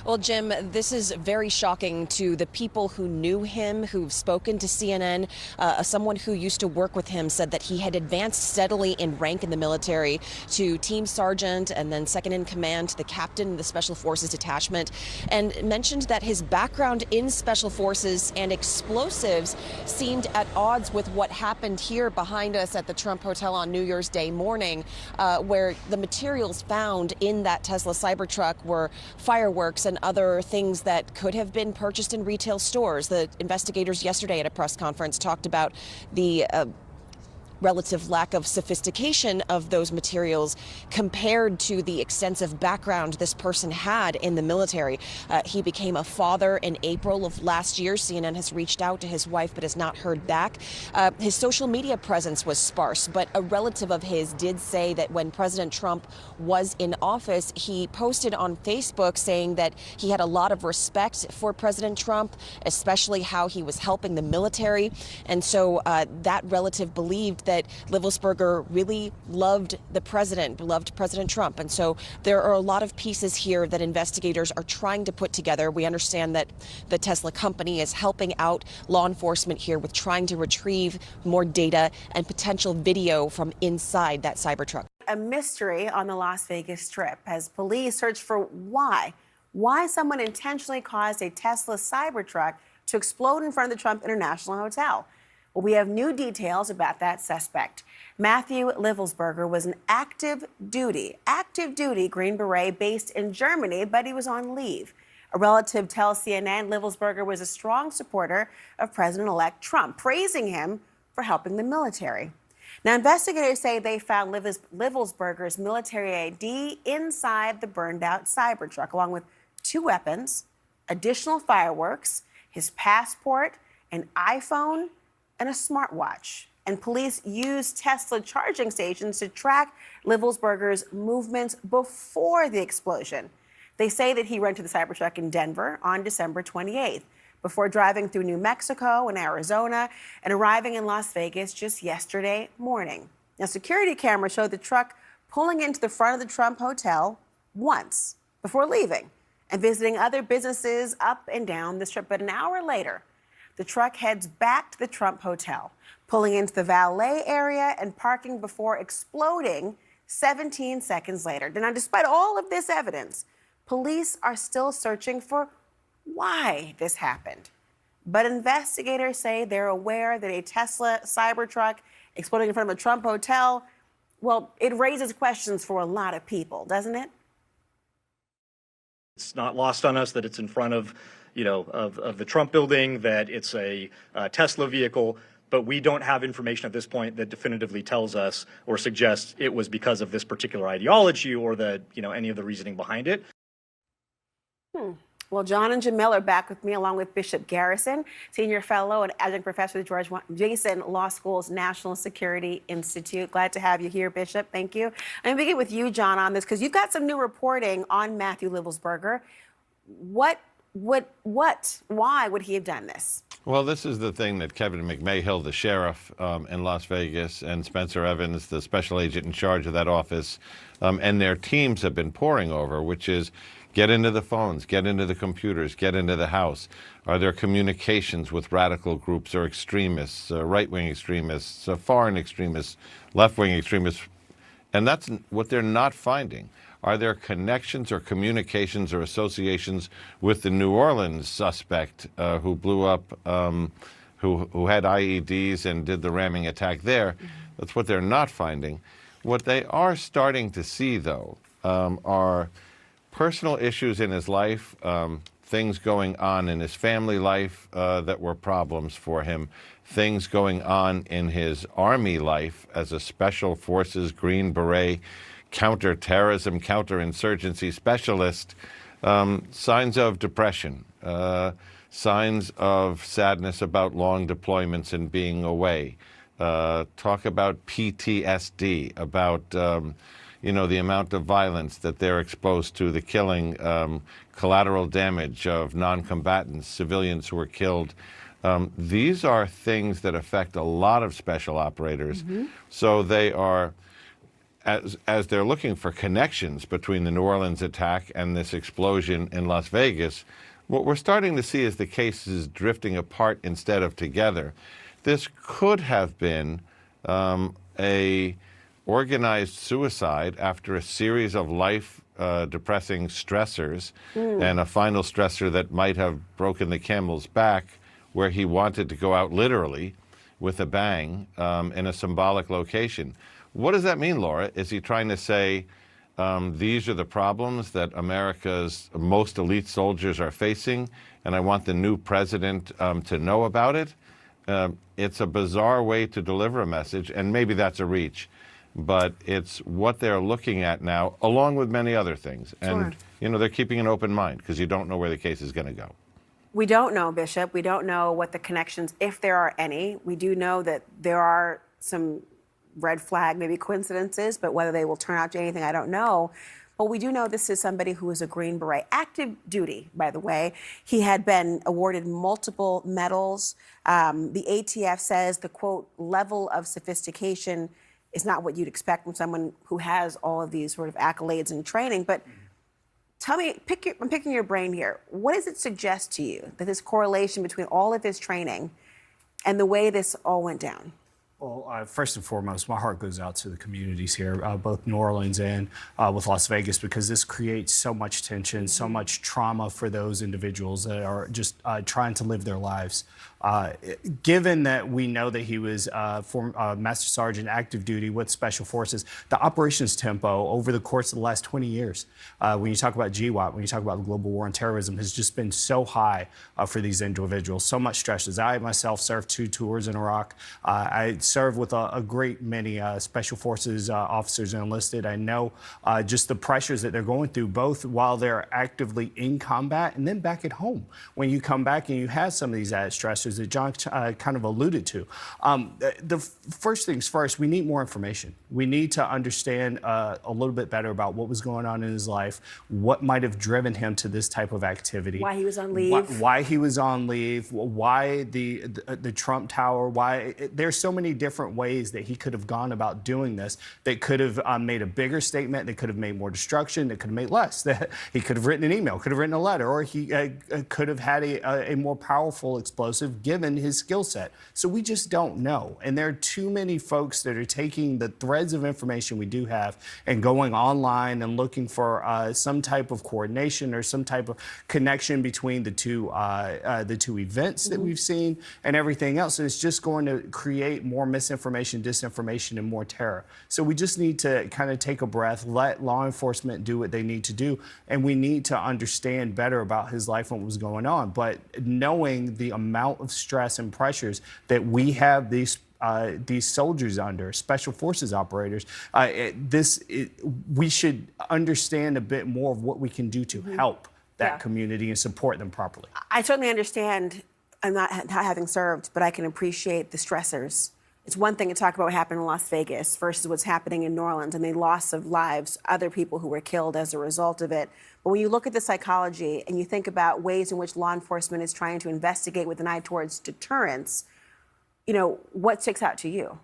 Well, Jim, this is very shocking to the people who knew him, who've spoken to CNN. Someone who used to work with him said that he had advanced steadily in rank in the military to team sergeant and then second in command to the captain of the Special Forces Detachment, and mentioned that his background in Special Forces and explosives seemed at odds with what happened here behind us at the Trump Hotel on New Year's Day morning, where the materials found in that Tesla Cybertruck were fireworks and other things that could have been purchased in retail stores. The investigators yesterday at a press conference talked about the relative lack of sophistication of those materials compared to the extensive background this person had in the military. He became a father in April of last year. CNN has reached out to his wife but has not heard back. His social media presence was sparse, but a relative of his did say that when President Trump was in office, he posted on Facebook saying that he had a lot of respect for President Trump, especially how he was helping the military. And so that relative believed that Livelsberger really loved President Trump. And so there are a lot of pieces here that investigators are trying to put together. We understand that the Tesla company is helping out law enforcement here with trying to retrieve more data and potential video from inside that Cybertruck. A mystery on the Las Vegas Strip as police search for why someone intentionally caused a Tesla Cybertruck to explode in front of the Trump International Hotel. Well, we have new details about that suspect. Matthew Livelsberger was an active duty Green Beret based in Germany, but he was on leave. A relative tells CNN Livelsberger was a strong supporter of President-elect Trump, praising him for helping the military. Now, investigators say they found Livelsberger's military ID inside the burned-out Cybertruck, along with 2 weapons, additional fireworks, his passport, an iPhone, and a smartwatch. And police used Tesla charging stations to track Livelsberger's movements before the explosion. They say that he rented the Cybertruck in Denver on December 28th, before driving through New Mexico and Arizona and arriving in Las Vegas just yesterday morning. Now, security cameras showed the truck pulling into the front of the Trump Hotel once before leaving and visiting other businesses up and down the Strip. But an hour later, the truck heads back to the Trump Hotel, pulling into the valet area and parking before exploding 17 seconds later. Now, despite all of this evidence, police are still searching for why this happened. But investigators say they're aware that a Tesla Cybertruck exploding in front of a Trump hotel, well, it raises questions for a lot of people, doesn't it? It's not lost on us that it's in front of the Trump building, that it's a Tesla vehicle, but we don't have information at this point that definitively tells us or suggests it was because of this particular ideology or any of the reasoning behind it. Well, John and Jamil are back with me, along with Bishop Garrison, Senior Fellow and Adjunct Professor at the George Mason Law School's National Security Institute. Glad to have you here, Bishop. Thank you. I'm going to begin with you, John, on this, because you've got some new reporting on Matthew Livelsberger. Why would he have done this? Well, this is the thing that Kevin McMahill, the sheriff in Las Vegas, and Spencer Evans, the special agent in charge of that office, and their teams have been poring over, which is get into the phones, get into the computers, get into the house. Are there communications with radical groups or extremists, right-wing extremists, foreign extremists, left-wing extremists? And that's what they're not finding. Are there connections or communications or associations with the New Orleans suspect who blew up, who had IEDs and did the ramming attack there? That's what they're not finding. What they are starting to see, though, are personal issues in his life, things going on in his family life that were problems for him, things going on in his Army life as a Special Forces Green Beret counterterrorism, counterinsurgency specialist, signs of depression, signs of sadness about long deployments and being away, talk about PTSD, about the amount of violence that they're exposed to, the killing, collateral damage of non-combatants, civilians who were killed. These are things that affect a lot of special operators. So they are, as they're looking for connections between the New Orleans attack and this explosion in Las Vegas, what we're starting to see is the cases drifting apart instead of together. This could have been a organized suicide after a series of life-depressing stressors and a final stressor that might have broken the camel's back, where he wanted to go out literally with a bang in a symbolic location. What does that mean, Laura? Is he trying to say these are the problems that America's most elite soldiers are facing, and I want the new president to know about it? It's a bizarre way to deliver a message, and maybe that's a reach. But it's what they're looking at now, along with many other things. And, they're keeping an open mind because you don't know where the case is going to go. We don't know, Bishop. We don't know what the connections, if there are any. We do know that there are some red flag, maybe coincidences, but whether they will turn out to anything, I don't know. But we do know this is somebody who is a Green Beret, active duty, by the way. He had been awarded multiple medals. The ATF says the, quote, level of sophistication is not what you'd expect from someone who has all of these sort of accolades and training. But tell me, I'm picking your brain here. What does it suggest to you that this correlation between all of his training and the way this all went down? Well, first and foremost, my heart goes out to the communities here, both New Orleans and with Las Vegas, because this creates so much tension, so much trauma for those individuals that are just trying to live their lives. Given that we know that he was Master Sergeant active duty with Special Forces, the operations tempo over the course of the last 20 years, when you talk about GWOT, when you talk about the global war on terrorism, has just been so high for these individuals, so much stresses. I myself served 2 tours in Iraq. I served with a great many Special Forces officers enlisted. I know just the pressures that they're going through, both while they're actively in combat and then back at home. When you come back and you have some of these added stressors that John kind of alluded to. The first things first, we need more information. We need to understand a little bit better about what was going on in his life, what might have driven him to this type of activity. Why he was on leave. Why he was on leave, why the Trump Tower, why there's so many different ways that he could have gone about doing this that could have made a bigger statement, that could have made more destruction, that could have made less. That he could have written an email, could have written a letter, or he could have had a more powerful explosive given his skill set. So we just don't know. And there are too many folks that are taking the threads of information we do have and going online and looking for some type of coordination or some type of connection between the two events that we've seen and everything else. And it's just going to create more misinformation, disinformation, and more terror. So we just need to kind of take a breath, let law enforcement do what they need to do, and we need to understand better about his life and what was going on. But knowing the amount of stress and pressures that we have these soldiers under, Special Forces operators, we should understand a bit more of what we can do to help that community and support them properly. I certainly understand. I'm not having served, but I can appreciate the stressors. It's one thing to talk about what happened in Las Vegas versus what's happening in New Orleans and the loss of lives, other people who were killed as a result of it. But when you look at the psychology and you think about ways in which law enforcement is trying to investigate with an eye towards deterrence, what sticks out to you?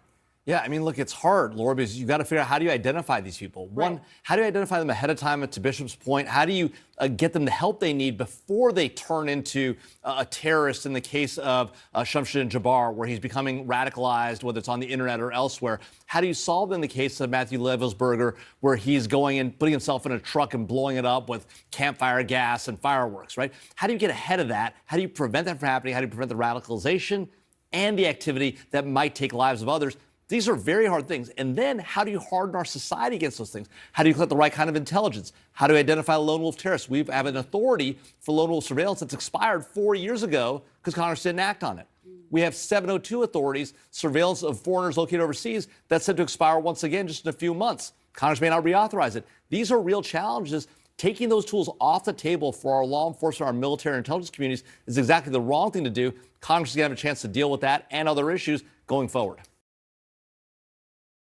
Yeah, I mean, look, it's hard, Laura, because you've got to figure out how do you identify these people? One, how do you identify them ahead of time, to Bishop's point? How do you get them the help they need before they turn into a terrorist in the case of Shamsuddin Jabbar, where he's becoming radicalized, whether it's on the internet or elsewhere? How do you solve it in the case of Matthew Levelsberger, where he's going and putting himself in a truck and blowing it up with campfire gas and fireworks, right? How do you get ahead of that? How do you prevent that from happening? How do you prevent the radicalization and the activity that might take lives of others? These are very hard things. And then how do you harden our society against those things? How do you collect the right kind of intelligence? How do you identify lone wolf terrorists? We have an authority for lone wolf surveillance that's expired 4 years ago because Congress didn't act on it. We have 702 authorities, surveillance of foreigners located overseas, that's set to expire once again just in a few months. Congress may not reauthorize it. These are real challenges. Taking those tools off the table for our law enforcement, our military and intelligence communities is exactly the wrong thing to do. Congress is going to have a chance to deal with that and other issues going forward.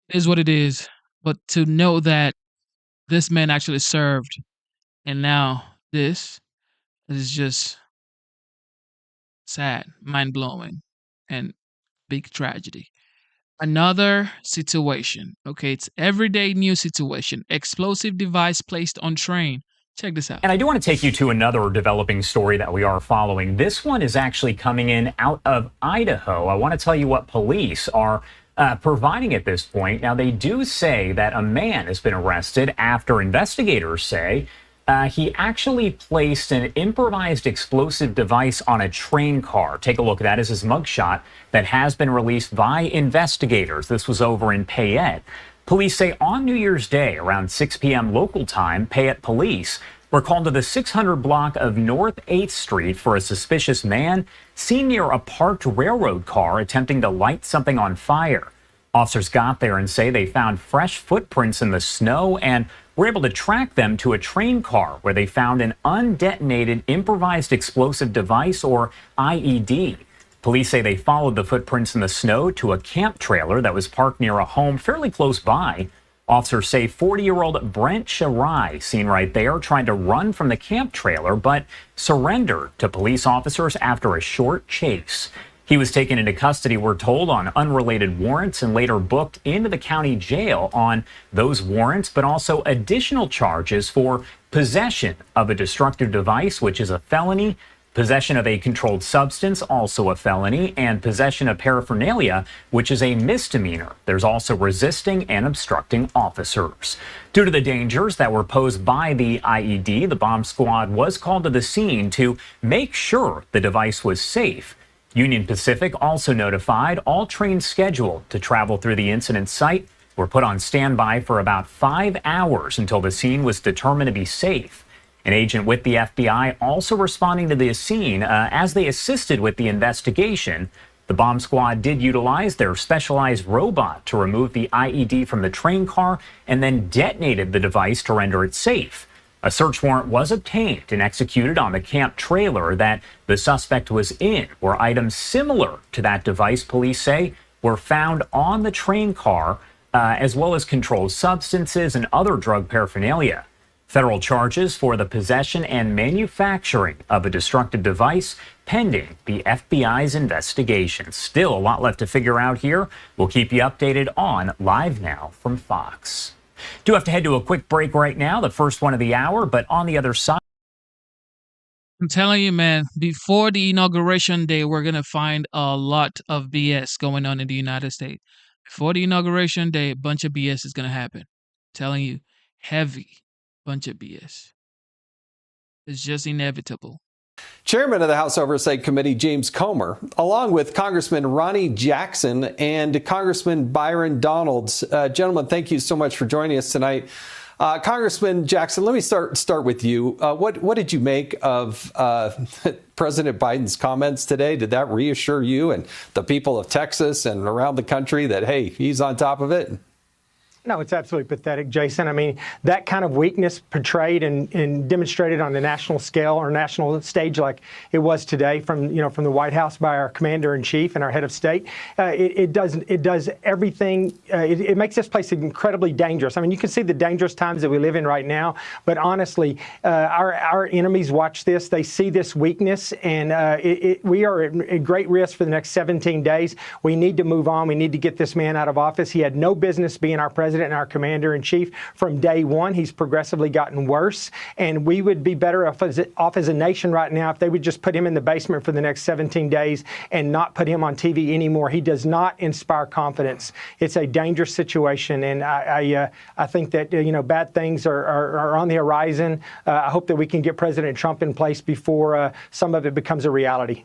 It is what it is. But to know that this man actually served and now this is just sad, mind-blowing, and big tragedy. Another situation. Okay, it's everyday news situation. Explosive device placed on train. Check this out. And I do want to take you to another developing story that we are following. This one is actually coming in out of Idaho. I want to tell you what police are providing at this point. Now, they do say that a man has been arrested after investigators say he actually placed an improvised explosive device on a train car. Take a look. That is his mugshot that has been released by investigators. This was over in Payette. Police say on New Year's Day, around 6 p.m. local time, Payette police were called to the 600 block of North 8th Street for a suspicious man seen near a parked railroad car attempting to light something on fire. Officers got there and say they found fresh footprints in the snow and were able to track them to a train car where they found an undetonated improvised explosive device, or IED. Police say they followed the footprints in the snow to a camp trailer that was parked near a home fairly close by. Officers say 40-year-old Brent Shirai, seen right there, tried to run from the camp trailer but surrendered to police officers after a short chase. He was taken into custody, we're told, on unrelated warrants and later booked into the county jail on those warrants, but also additional charges for possession of a destructive device, which is a felony, possession of a controlled substance, also a felony, and possession of paraphernalia, which is a misdemeanor. There's also resisting and obstructing officers. Due to the dangers that were posed by the IED, the bomb squad was called to the scene to make sure the device was safe. Union Pacific also notified all trains scheduled to travel through the incident site were put on standby for about 5 hours until the scene was determined to be safe. An agent with the FBI also responding to the scene as they assisted with the investigation. The bomb squad did utilize their specialized robot to remove the IED from the train car and then detonated the device to render it safe. A search warrant was obtained and executed on the camp trailer that the suspect was in, where items similar to that device, police say, were found on the train car, as well as controlled substances and other drug paraphernalia. Federal charges for the possession and manufacturing of a destructive device pending the FBI's investigation. Still a lot left to figure out here. We'll keep you updated on Live Now from Fox. Do have to head to a quick break right now, the first one of the hour, but on the other side. I'm telling you, man, before the inauguration day, we're going to find a lot of BS going on in the United States. Before the inauguration day, a bunch of BS is going to happen. I'm telling you, heavy bunch of BS. It's just inevitable. Chairman of the House Oversight Committee, James Comer, along with Congressman Ronnie Jackson and Congressman Byron Donalds. Gentlemen, thank you so much for joining us tonight. Congressman Jackson, let me start with you. What did you make of President Biden's comments today? Did that reassure you and the people of Texas and around the country that, hey, he's on top of it? No, it's absolutely pathetic, Jason. I mean, that kind of weakness portrayed and demonstrated on the national scale or national stage like it was today from the White House by our commander in chief and our head of state. It does everything. It makes this place incredibly dangerous. I mean, you can see the dangerous times that we live in right now. But honestly, our enemies watch this. They see this weakness, and we are at great risk for the next 17 days. We need to move on. We need to get this man out of office. He had no business being our president and our commander-in-chief from day one. He's progressively gotten worse, and we would be better off as a nation right now if they would just put him in the basement for the next 17 days and not put him on TV anymore. He does not inspire confidence. It's a dangerous situation, and I think that bad things are on the horizon. I hope that we can get President Trump in place before some of it becomes a reality.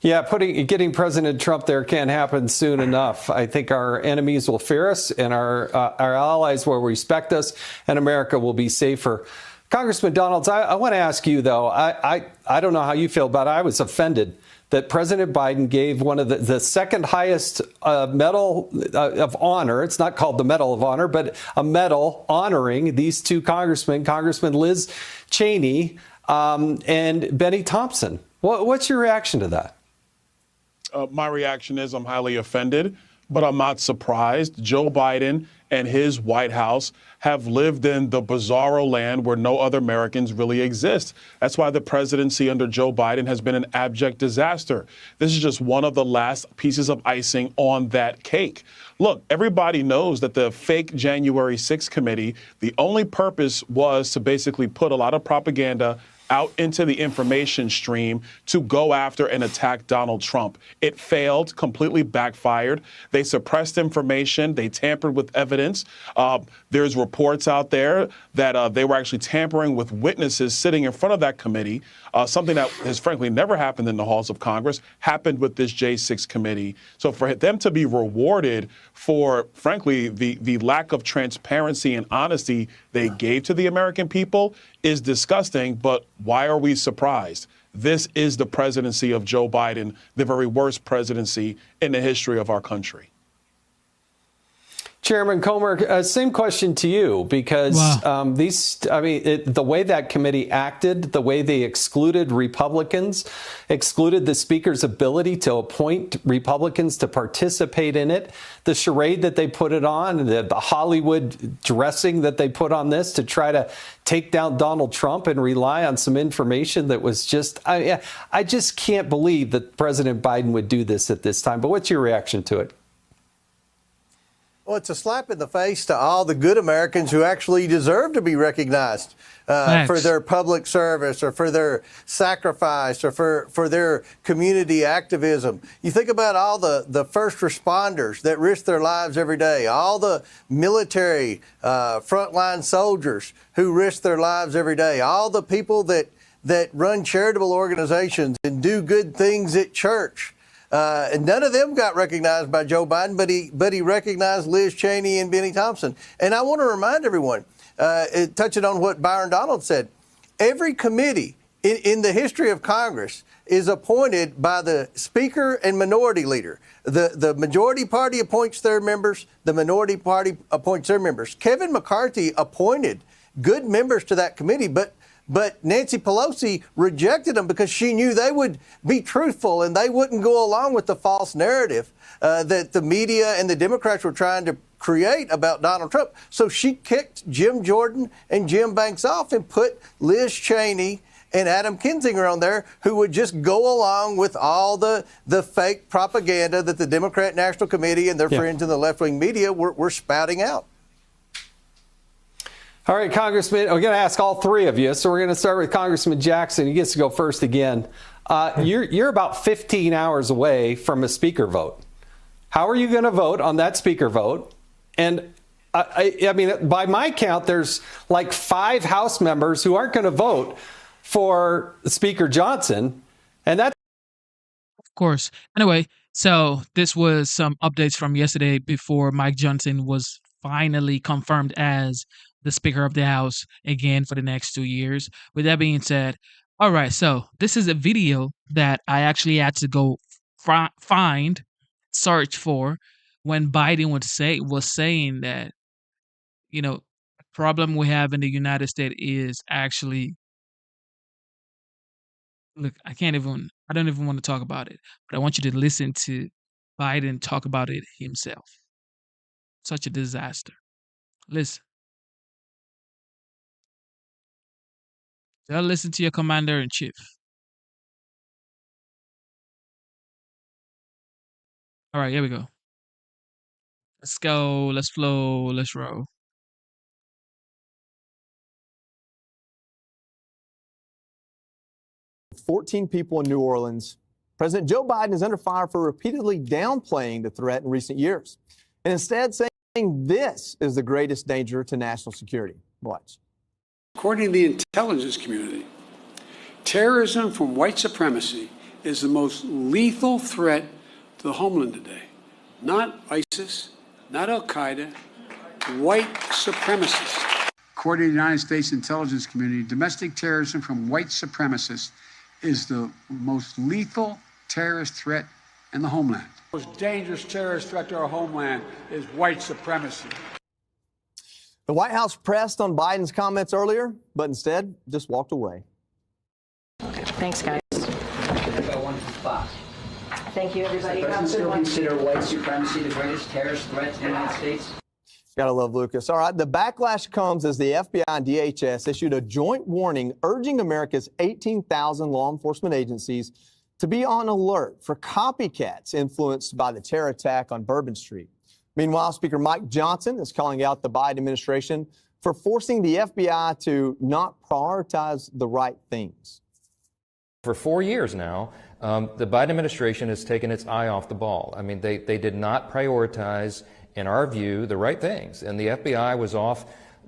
Yeah, getting President Trump there can't happen soon enough. I think our enemies will fear us, and our allies will respect us, and America will be safer. Congressman Donalds, I want to ask you, though, I don't know how you feel about it. I was offended that President Biden gave one of the second highest medal of honor. It's not called the Medal of Honor, but a medal honoring these two congressmen, Congressman Liz Cheney and Benny Thompson. What's your reaction to that? My reaction is I'm highly offended, but I'm not surprised. Joe Biden and his White House have lived in the bizarro land where no other Americans really exist. That's why the presidency under Joe Biden has been an abject disaster. This is just one of the last pieces of icing on that cake. Look, everybody knows that the fake January 6th committee, the only purpose was to basically put a lot of propaganda out into the information stream to go after and attack Donald Trump. It failed, completely backfired. They suppressed information. They tampered with evidence. There's reports out there that they were actually tampering with witnesses sitting in front of that committee. Something that has frankly never happened in the halls of Congress, happened with this J6 committee. So for them to be rewarded for, frankly, the lack of transparency and honesty they gave to the American people is disgusting. But why are we surprised? This is the presidency of Joe Biden, the very worst presidency in the history of our country. Chairman Comer, same question to you, because the way that committee acted, the way they excluded Republicans, excluded the speaker's ability to appoint Republicans to participate in it, the charade that they put it on, the Hollywood dressing that they put on this to try to take down Donald Trump and rely on some information that was just, I just can't believe that President Biden would do this at this time. But what's your reaction to it? Well, it's a slap in the face to all the good Americans who actually deserve to be recognized for their public service or for their sacrifice or for their community activism. You think about all the first responders that risk their lives every day, all the military frontline soldiers who risk their lives every day, all the people that run charitable organizations and do good things at church. And none of them got recognized by Joe Biden, but he recognized Liz Cheney and Benny Thompson. And I want to remind everyone, touching on what Byron Donald said, every committee in the history of Congress is appointed by the Speaker and Minority Leader. The majority party appoints their members. The minority party appoints their members. Kevin McCarthy appointed good members to that committee, but Nancy Pelosi rejected them because she knew they would be truthful and they wouldn't go along with the false narrative that the media and the Democrats were trying to create about Donald Trump. So she kicked Jim Jordan and Jim Banks off and put Liz Cheney and Adam Kinzinger on there, who would just go along with all the fake propaganda that the Democrat National Committee and their friends in the left-wing media were spouting out. All right, Congressman, we're going to ask all three of you. So we're going to start with Congressman Jackson. He gets to go first again. You're about 15 hours away from a speaker vote. How are you going to vote on that speaker vote? And I mean, by my count, there's like 5 House members who aren't going to vote for Speaker Johnson. And that's... Of course. Anyway, so this was some updates from yesterday before Mike Johnson was finally confirmed as the Speaker of the House again for the next 2 years. With that being said, all right, so this is a video that I actually had to go find, search for, when Biden was saying that, the problem we have in the United States is actually, look, I don't even want to talk about it, but I want you to listen to Biden talk about it himself. Such a disaster. Listen. Listen to your commander in chief. All right, here we go. Let's go. Let's flow. Let's roll. 14 people in New Orleans. President Joe Biden is under fire for repeatedly downplaying the threat in recent years and instead saying this is the greatest danger to national security. Watch. According to the intelligence community, terrorism from white supremacy is the most lethal threat to the homeland today. Not ISIS, not Al-Qaeda, white supremacists. According to the United States intelligence community, domestic terrorism from white supremacists is the most lethal terrorist threat in the homeland. The most dangerous terrorist threat to our homeland is white supremacy. The White House pressed on Biden's comments earlier, but instead just walked away. Thanks, guys. Thank you, everybody. Does the president still consider white supremacy the greatest terrorist threat to the United States? Gotta love Lucas. All right, the backlash comes as the FBI and DHS issued a joint warning urging America's 18,000 law enforcement agencies to be on alert for copycats influenced by the terror attack on Bourbon Street. Meanwhile, Speaker Mike Johnson is calling out the Biden administration for forcing the FBI to not prioritize the right things. For 4 years now, the Biden administration has taken its eye off the ball. I mean, they did not prioritize, in our view, the right things. And the FBI was off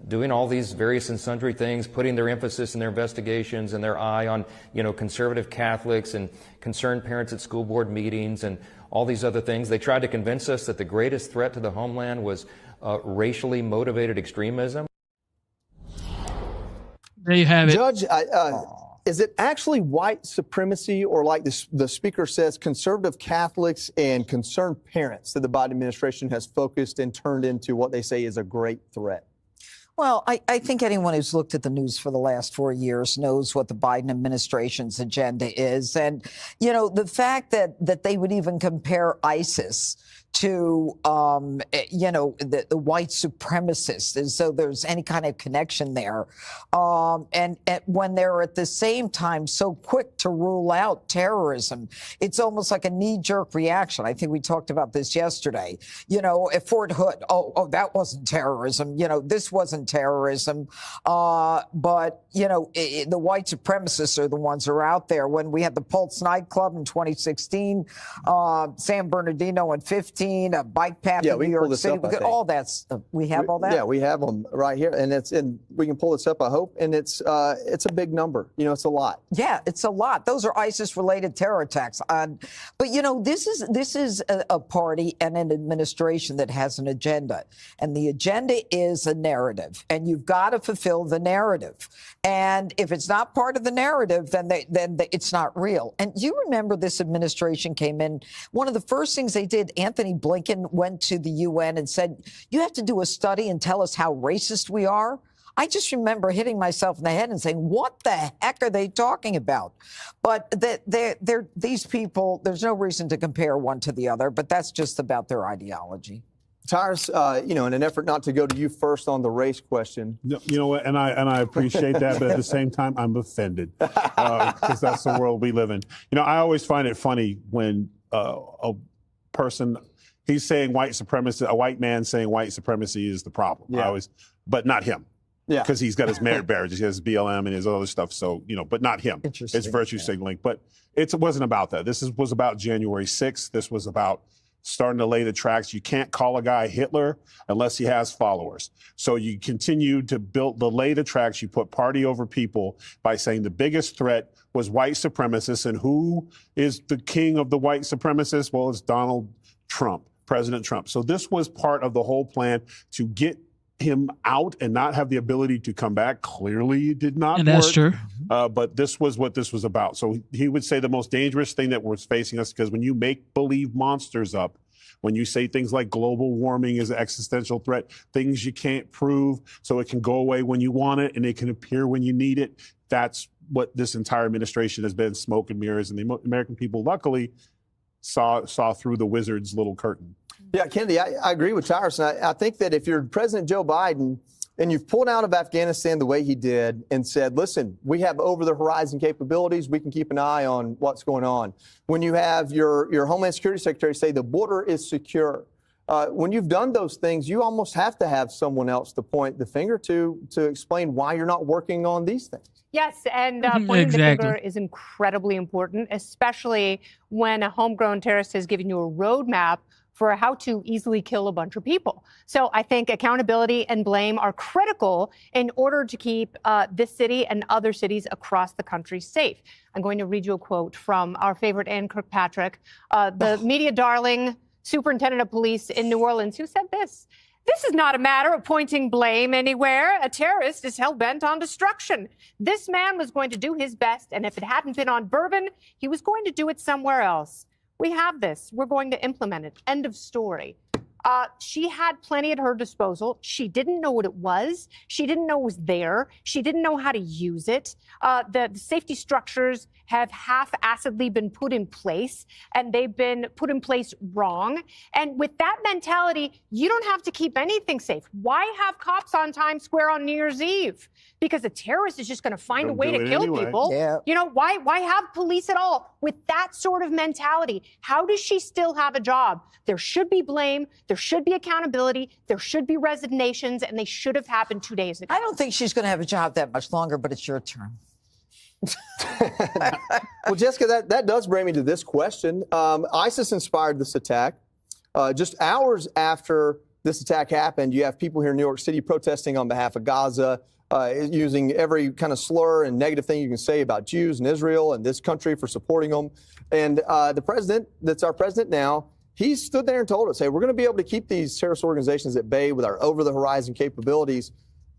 doing all these various and sundry things, putting their emphasis in their investigations and their eye on, conservative Catholics and concerned parents at school board meetings and all these other things. They tried to convince us that the greatest threat to the homeland was racially motivated extremism. There you have it. Judge, is it actually white supremacy or, like the speaker says, conservative Catholics and concerned parents that the Biden administration has focused and turned into what they say is a great threat? Well, I think anyone who's looked at the news for the last 4 years knows what the Biden administration's agenda is. And, the fact that they would even compare ISIS to, the white supremacists, as though there's any kind of connection there. And when they're at the same time so quick to rule out terrorism, it's almost like a knee-jerk reaction. I think we talked about this yesterday. At Fort Hood, that wasn't terrorism. This wasn't terrorism. But, the white supremacists are the ones who are out there. When we had the Pulse nightclub in 2016, San Bernardino in 2015, a bike path in New York City. All that stuff. We have all that? Yeah, we have them right here. And we can pull this up, I hope. And it's a big number. It's a lot. Yeah, it's a lot. Those are ISIS-related terror attacks. But, this is a party and an administration that has an agenda. And the agenda is a narrative. And you've got to fulfill the narrative. And if it's not part of the narrative, then it's not real. And you remember this administration came in, one of the first things they did, Anthony Blinken went to the UN and said, you have to do a study and tell us how racist we are. I just remember hitting myself in the head and saying, what the heck are they talking about? But these people, there's no reason to compare one to the other, but that's just about their ideology. Tyrus, in an effort not to go to you first on the race question. You know what, and I appreciate that, but at the same time, I'm offended because that's the world we live in. I always find it funny when a person, he's saying white supremacy, a white man saying white supremacy is the problem. Yeah. But not him. Yeah. Because he's got his merit badges, he has BLM and his other stuff. So, but not him. It's virtue signaling. But it wasn't about that. This was about January 6th. This was about starting to lay the tracks. You can't call a guy Hitler unless he has followers. So you continue to lay the tracks. You put party over people by saying the biggest threat was white supremacists. And who is the king of the white supremacists? Well, it's Donald Trump, President Trump. So this was part of the whole plan to get him out and not have the ability to come back. Clearly it did not work. That's true. But this was what this was about. So he would say the most dangerous thing that was facing us, because when you make believe monsters up When you say things like global warming is an existential threat, things you can't prove, so it can go away when you want it and it can appear when you need it, that's what this entire administration has been, smoke and mirrors. And the American people, luckily, saw through the wizard's little curtain. Yeah, Kennedy, I agree with Tyrus. I think that if you're President Joe Biden and you've pulled out of Afghanistan the way he did and said, listen, we have over-the-horizon capabilities, we can keep an eye on what's going on. When you have your Homeland Security Secretary say the border is secure, when you've done those things, you almost have to have someone else to point the finger to explain why you're not working on these things. Yes, and pointing the finger is incredibly important, especially when a homegrown terrorist has given you a roadmap for how to easily kill a bunch of people. So I think accountability and blame are critical in order to keep this city and other cities across the country safe. I'm going to read you a quote from our favorite Ann Kirkpatrick, the media darling superintendent of police in New Orleans, who said this. This is not a matter of pointing blame anywhere. A terrorist is hell-bent on destruction. This man was going to do his best, and if it hadn't been on Bourbon, he was going to do it somewhere else. We have this. We're going to implement it. End of story. She had plenty at her disposal. She didn't know what it was. She didn't know it was there. She didn't know how to use it. The safety structures have half-assedly been put in place, and they've been put in place wrong. And with that mentality, you don't have to keep anything safe. Why have cops on Times Square on New Year's Eve? Because a terrorist is just going to find a way to kill people. Yeah. You know, why have police at all with that sort of mentality? How does she still have a job? There should be blame. There should be accountability. There should be resignations, and they should have happened 2 days ago. I don't think she's going to have a job that much longer, but it's your turn. Well, Jessica, that does bring me to this question. ISIS inspired this attack. Just hours after this attack happened, you have people here in New York City protesting on behalf of Gaza, using every kind of slur and negative thing you can say about Jews and Israel and this country for supporting them. And the president, that's our president now, he stood there and told us, hey, we're going to be able to keep these terrorist organizations at bay with our over-the-horizon capabilities.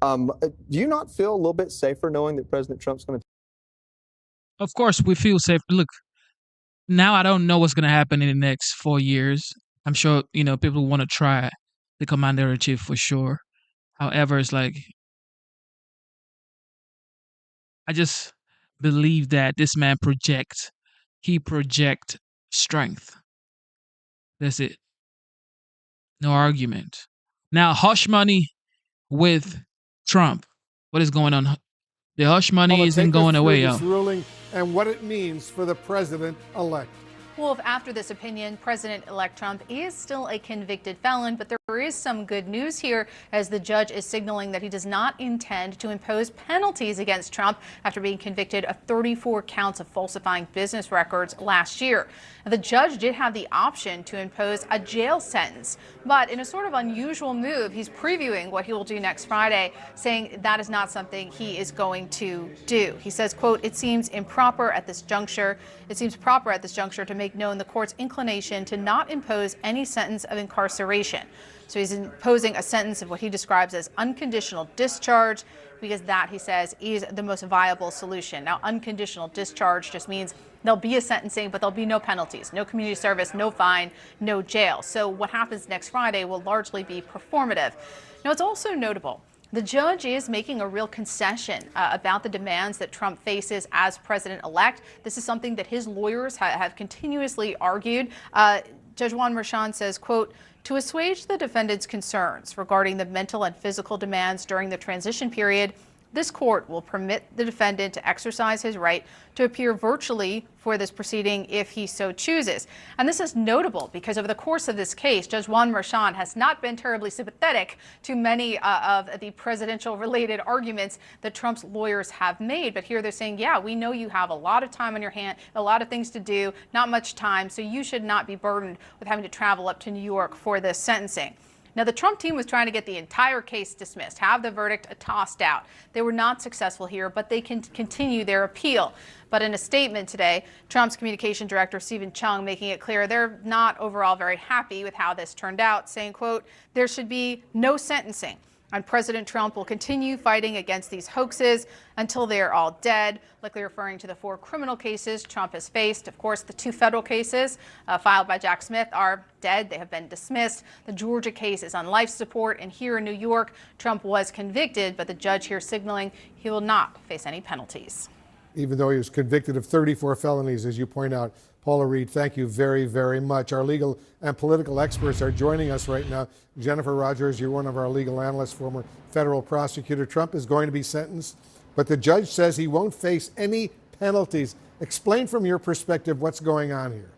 Do you not feel a little bit safer knowing that President Trump's going to? Of course, we feel safe. Look, now I don't know what's going to happen in the next 4 years. I'm sure, people want to try the commander-in-chief for sure. However, it's like, I just believe that this man projects strength. That's it. No argument. Now, hush money with Trump. What is going on? The hush money isn't going away, yo. Ruling and what it means for the president-elect. Wolf, after this opinion, President-elect Trump is still a convicted felon, but there is some good news here as the judge is signaling that he does not intend to impose penalties against Trump after being convicted of 34 counts of falsifying business records last year. Now, the judge did have the option to impose a jail sentence, but in a sort of unusual move, he's previewing what he will do next Friday, saying that is not something he is going to do. He says, quote, it seems proper at this juncture to make known the court's inclination to not impose any sentence of incarceration. So he's imposing a sentence of what he describes as unconditional discharge, because that, he says, is the most viable solution. Now, unconditional discharge just means there'll be a sentencing, but there'll be no penalties, no community service, no fine, no jail. So what happens next Friday will largely be performative. Now, it's also notable the judge is making a real concession about the demands that Trump faces as president-elect. This is something that his lawyers have continuously argued. Judge Juan Merchan says, quote, to assuage the defendant's concerns regarding the mental and physical demands during the transition period, this court will permit the defendant to exercise his right to appear virtually for this proceeding if he so chooses. And this is notable because over the course of this case, Judge Juan Merchan has not been terribly sympathetic to many of the presidential-related arguments that Trump's lawyers have made. But here they're saying, yeah, we know you have a lot of time on your hand, a lot of things to do, not much time, so you should not be burdened with having to travel up to New York for this sentencing. Now, the Trump team was trying to get the entire case dismissed, have the verdict tossed out. They were not successful here, but they can continue their appeal. But in a statement today, Trump's communication director, Stephen Chung, making it clear they're not overall very happy with how this turned out, saying, quote, there should be no sentencing. And President Trump will continue fighting against these hoaxes until they are all dead, likely referring to the 4 criminal cases Trump has faced. Of course, the 2 federal cases filed by Jack Smith are dead. They have been dismissed. The Georgia case is on life support. And here in New York, Trump was convicted, but the judge here signaling he will not face any penalties. Even though he was convicted of 34 felonies, as you point out. Paula Reed, thank you very, very much. Our legal and political experts are joining us right now. Jennifer Rogers, you're one of our legal analysts, former federal prosecutor. Trump is going to be sentenced, but the judge says he won't face any penalties. Explain from your perspective what's going on here.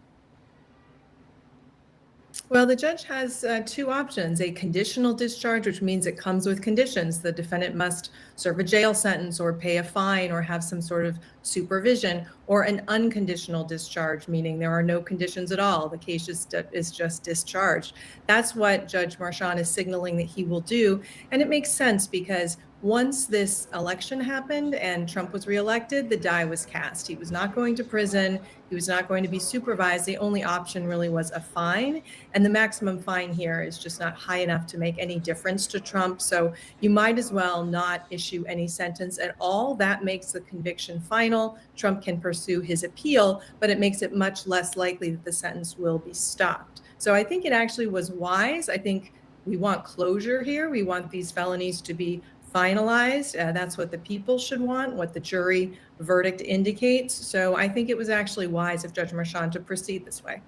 Well, the judge has 2 options: a conditional discharge, which means it comes with conditions. The defendant must serve a jail sentence or pay a fine or have some sort of supervision, or an unconditional discharge, meaning there are no conditions at all. The case is just discharged. That's what Judge Marchand is signaling that he will do. And it makes sense because once this election happened and Trump was reelected, the die was cast. He was not going to prison. He was not going to be supervised. The only option really was a fine. And the maximum fine here is just not high enough to make any difference to Trump. So you might as well not issue any sentence at all. That makes the conviction final. Trump can pursue his appeal, but it makes it much less likely that the sentence will be stopped. So I think it actually was wise. I think we want closure here. We want these felonies to be finalized. That's what the people should want, what the jury verdict indicates. So I think it was actually wise of Judge Marchand to proceed this way.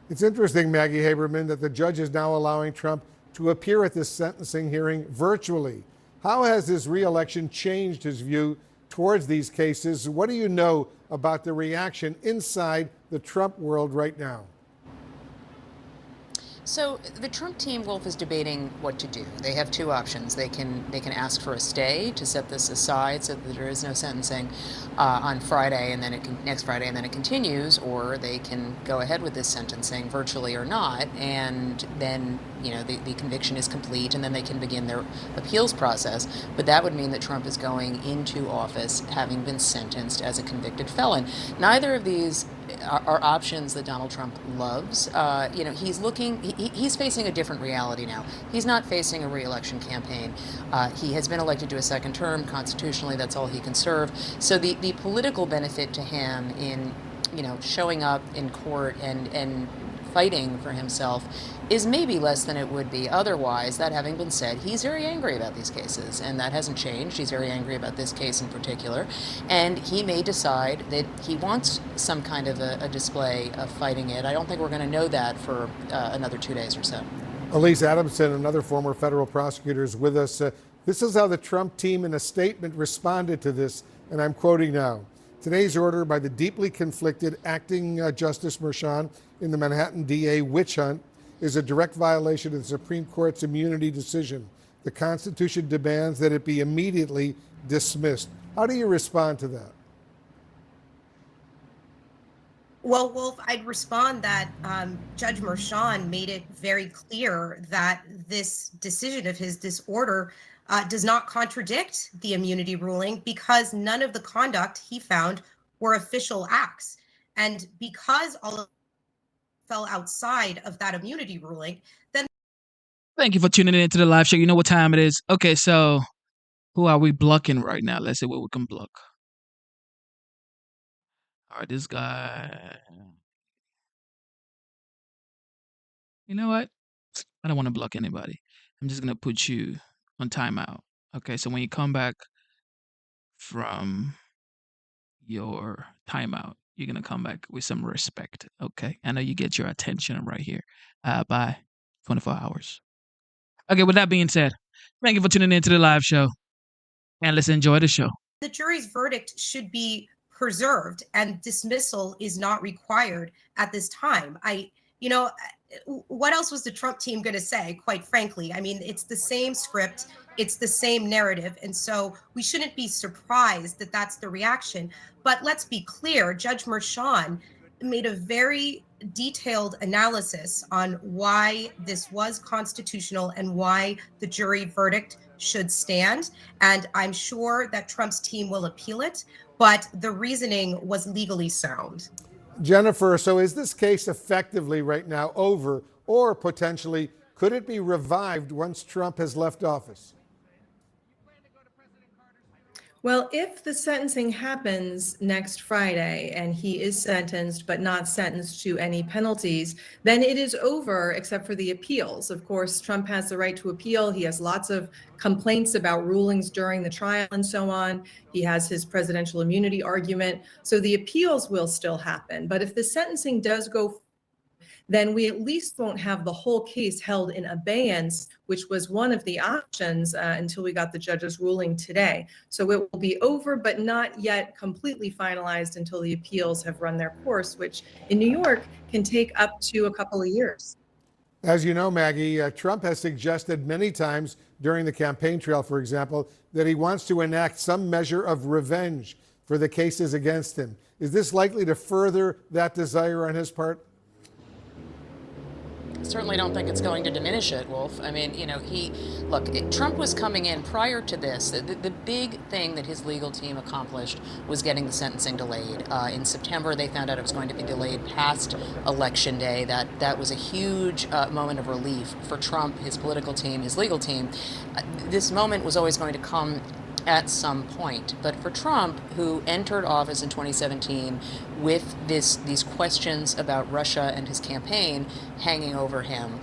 It's interesting, Maggie Haberman, that the judge is now allowing Trump to appear at this sentencing hearing virtually. How has his reelection changed his view towards these cases? What do you know about the reaction inside the Trump world right now? So the Trump team, Wolf, is debating what to do. They have 2 options. They can ask for a stay to set this aside so that there is no sentencing on Friday, and then next Friday, and then it continues, or they can go ahead with this sentencing virtually or not, and then the conviction is complete, and then they can begin their appeals process. But that would mean that Trump is going into office having been sentenced as a convicted felon. Neither of these are options that Donald Trump loves. He's facing a different reality now. He's not facing a re-election campaign. He has been elected to a 2nd term. Constitutionally, that's all he can serve. So the political benefit to him in showing up in court and fighting for himself is maybe less than it would be otherwise. That having been said, he's very angry about these cases, and that hasn't changed. He's very angry about this case in particular, and he may decide that he wants some kind of a display of fighting it. I don't think we're going to know that for another 2 days or so. Elise Adamson, another former federal prosecutor, is with us. This is how the Trump team in a statement responded to this, and I'm quoting now. Today's order by the deeply conflicted acting Justice Marchand in the Manhattan DA witch hunt is a direct violation of the Supreme Court's immunity decision. The Constitution demands that it be immediately dismissed. How do you respond to that? Well, Wolf, I'd respond that Judge Marchand made it very clear that this decision of his, this order, does not contradict the immunity ruling because none of the conduct he found were official acts. And because all of fell outside of that immunity ruling, then. Thank you for tuning in to the live show. You know what time it is. Okay, so who are we blocking right now? Let's see what we can block. All right, this guy. You know what? I don't want to block anybody. I'm just going to put you on timeout. Okay, so when you come back from your timeout, you're going to come back with some respect, okay? I know you get your attention right here by 24 hours. Okay, with that being said, thank you for tuning in to the live show, and let's enjoy the show. The jury's verdict should be preserved, and dismissal is not required at this time. What else was the Trump team going to say, quite frankly? I mean, it's the same script, it's the same narrative, and so we shouldn't be surprised that that's the reaction. But let's be clear, Judge Marchand made a very detailed analysis on why this was constitutional and why the jury verdict should stand. And I'm sure that Trump's team will appeal it, but the reasoning was legally sound. Jennifer, so is this case effectively right now over, or potentially could it be revived once Trump has left office? Well, if the sentencing happens next Friday and he is sentenced but not sentenced to any penalties, then it is over except for the appeals. Of course, Trump has the right to appeal. He has lots of complaints about rulings during the trial and so on. He has his presidential immunity argument. So the appeals will still happen. But if the sentencing does go, then we at least won't have the whole case held in abeyance, which was one of the options until we got the judge's ruling today. So it will be over, but not yet completely finalized until the appeals have run their course, which in New York can take up to a couple of years. As you know, Maggie, Trump has suggested many times during the campaign trail, for example, that he wants to enact some measure of revenge for the cases against him. Is this likely to further that desire on his part? Certainly don't think it's going to diminish it, Wolf. I mean, Trump was coming in prior to this. The big thing that his legal team accomplished was getting the sentencing delayed. In September, they found out it was going to be delayed past Election Day. That was a huge moment of relief for Trump, his political team, his legal team. This moment was always going to come at some point. But for Trump, who entered office in 2017 with these questions about Russia and his campaign hanging over him,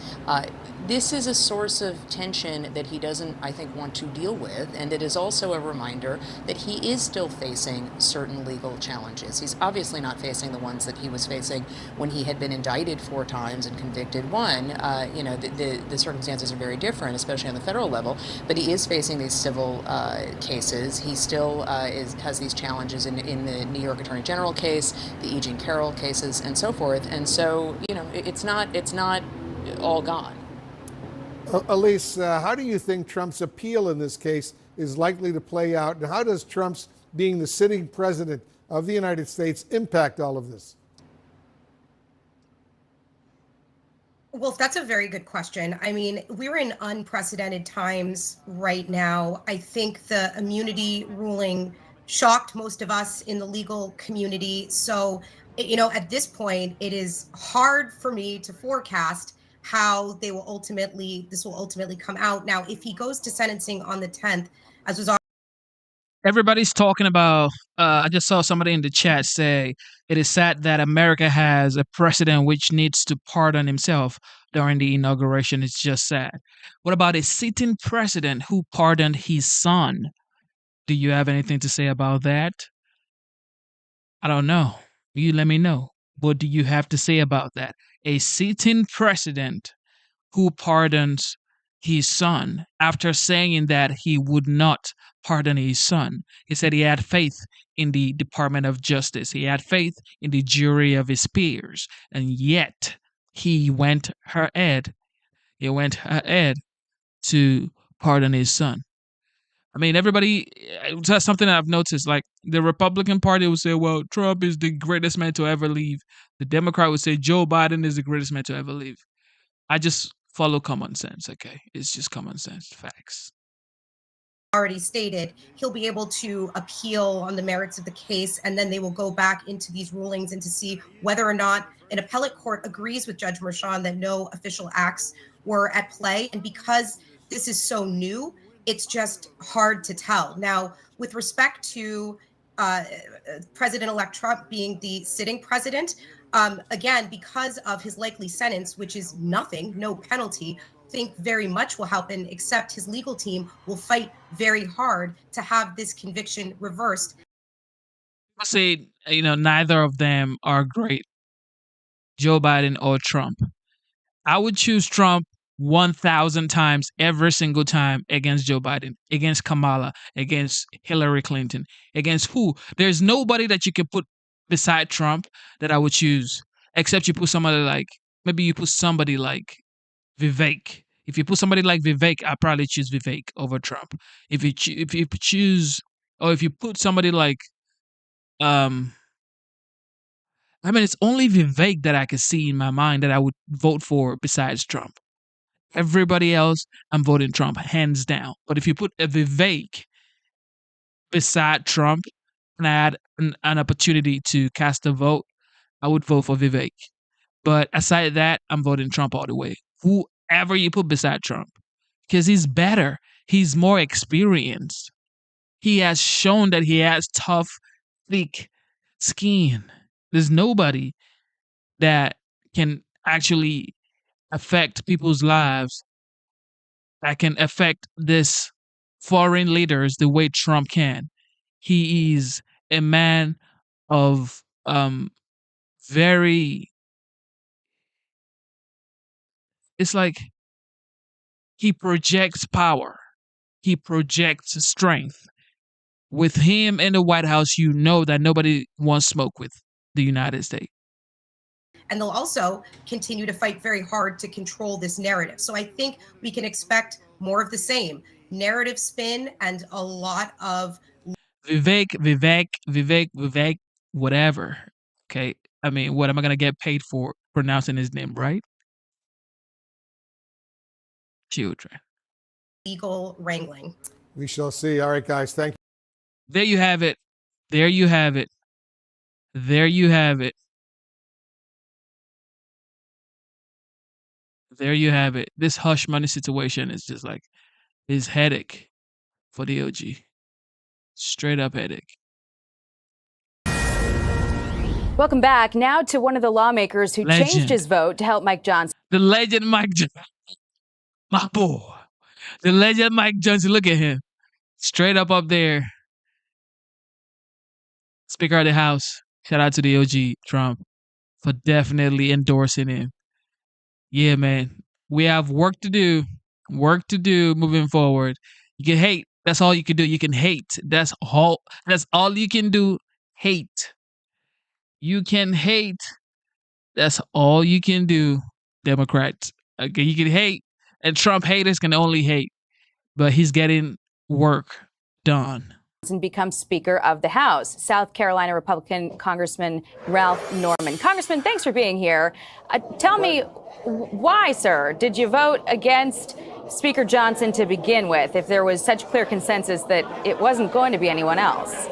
this is a source of tension that he doesn't, I think, want to deal with. And it is also a reminder that he is still facing certain legal challenges. He's obviously not facing the ones that he was facing when he had been indicted 4 times and convicted 1. The circumstances are very different, especially on the federal level. But he is facing these civil cases. He still has these challenges in the New York Attorney General case, the E. Jean Carroll cases, and so forth. And so, it's not all gone. Elise, how do you think Trump's appeal in this case is likely to play out? And how does Trump's being the sitting president of the United States impact all of this? Wolf, that's a very good question. I mean, we're in unprecedented times right now. I think the immunity ruling shocked most of us in the legal community. So, at this point, it is hard for me to forecast how this will ultimately come out. Now, if he goes to sentencing on the 10th, as was everybody's talking about, I just saw somebody in the chat say, it is sad that America has a president which needs to pardon himself during the inauguration. It's just sad. What about a sitting president who pardoned his son? Do you have anything to say about that? I don't know. You let me know. What do you have to say about that? A sitting president who pardons his son after saying that he would not pardon his son. He said he had faith in the Department of Justice. He had faith in the jury of his peers. And yet he went ahead to pardon his son. I mean, everybody, that's something that I've noticed. Like, the Republican Party would say, well, Trump is the greatest man to ever leave. The Democrat would say Joe Biden is the greatest man to ever leave. I just follow common sense, okay? It's just common sense, facts. Already stated, he'll be able to appeal on the merits of the case, and then they will go back into these rulings and to see whether or not an appellate court agrees with Judge Merchan that no official acts were at play. And because this is so new, it's just hard to tell. Now, with respect to President-elect Trump being the sitting president, again, because of his likely sentence, which is nothing, no penalty, I think very much will happen, except his legal team will fight very hard to have this conviction reversed. I say, neither of them are great, Joe Biden or Trump. I would choose Trump 1,000 times every single time against Joe Biden, against Kamala, against Hillary Clinton, against who? There's nobody that you can put beside Trump that I would choose, except you put somebody like, maybe you put somebody like Vivek. If you put somebody like Vivek, I'd probably choose Vivek over Trump. If you choose, or if you put somebody like, it's only Vivek that I could see in my mind that I would vote for besides Trump. Everybody else, I'm voting Trump, hands down. But if you put a Vivek beside Trump and I had an opportunity to cast a vote, I would vote for Vivek. But aside that, I'm voting Trump all the way. Whoever you put beside Trump. Because he's better. He's more experienced. He has shown that he has tough, thick skin. There's nobody that can actually affect people's lives, that can affect this foreign leaders the way Trump can. He is a man of very, it's like he projects power. He projects strength. With him in the White House, you know that nobody wants smoke with the United States. And they'll also continue to fight very hard to control this narrative. So I think we can expect more of the same narrative spin and a lot of Vivek, whatever. Okay. I mean, what am I going to get paid for pronouncing his name right? Children. legal wrangling. We shall see. All right, guys. Thank you. There you have it. There you have it. There you have it. There you have it. This hush money situation is just like his headache for the OG. Straight up headache. Welcome back. Now to one of the lawmakers who changed his vote to help Mike Johnson. The legend Mike Johnson. My boy. The legend Mike Johnson. Look at him. Straight up there. Speaker of the House. Shout out to the OG Trump for definitely endorsing him. Yeah, man. We have work to do. Work to do moving forward. You can hate. That's all you can do. You can hate. That's all you can do. Hate. You can hate. That's all you can do, Democrats. Okay, you can hate. And Trump haters can only hate. But he's getting work done. And become Speaker of the House. South Carolina Republican Congressman Ralph Norman. Congressman, thanks for being here. Tell me why, sir, did you vote against Speaker Johnson to begin with if there was such clear consensus that it wasn't going to be anyone else?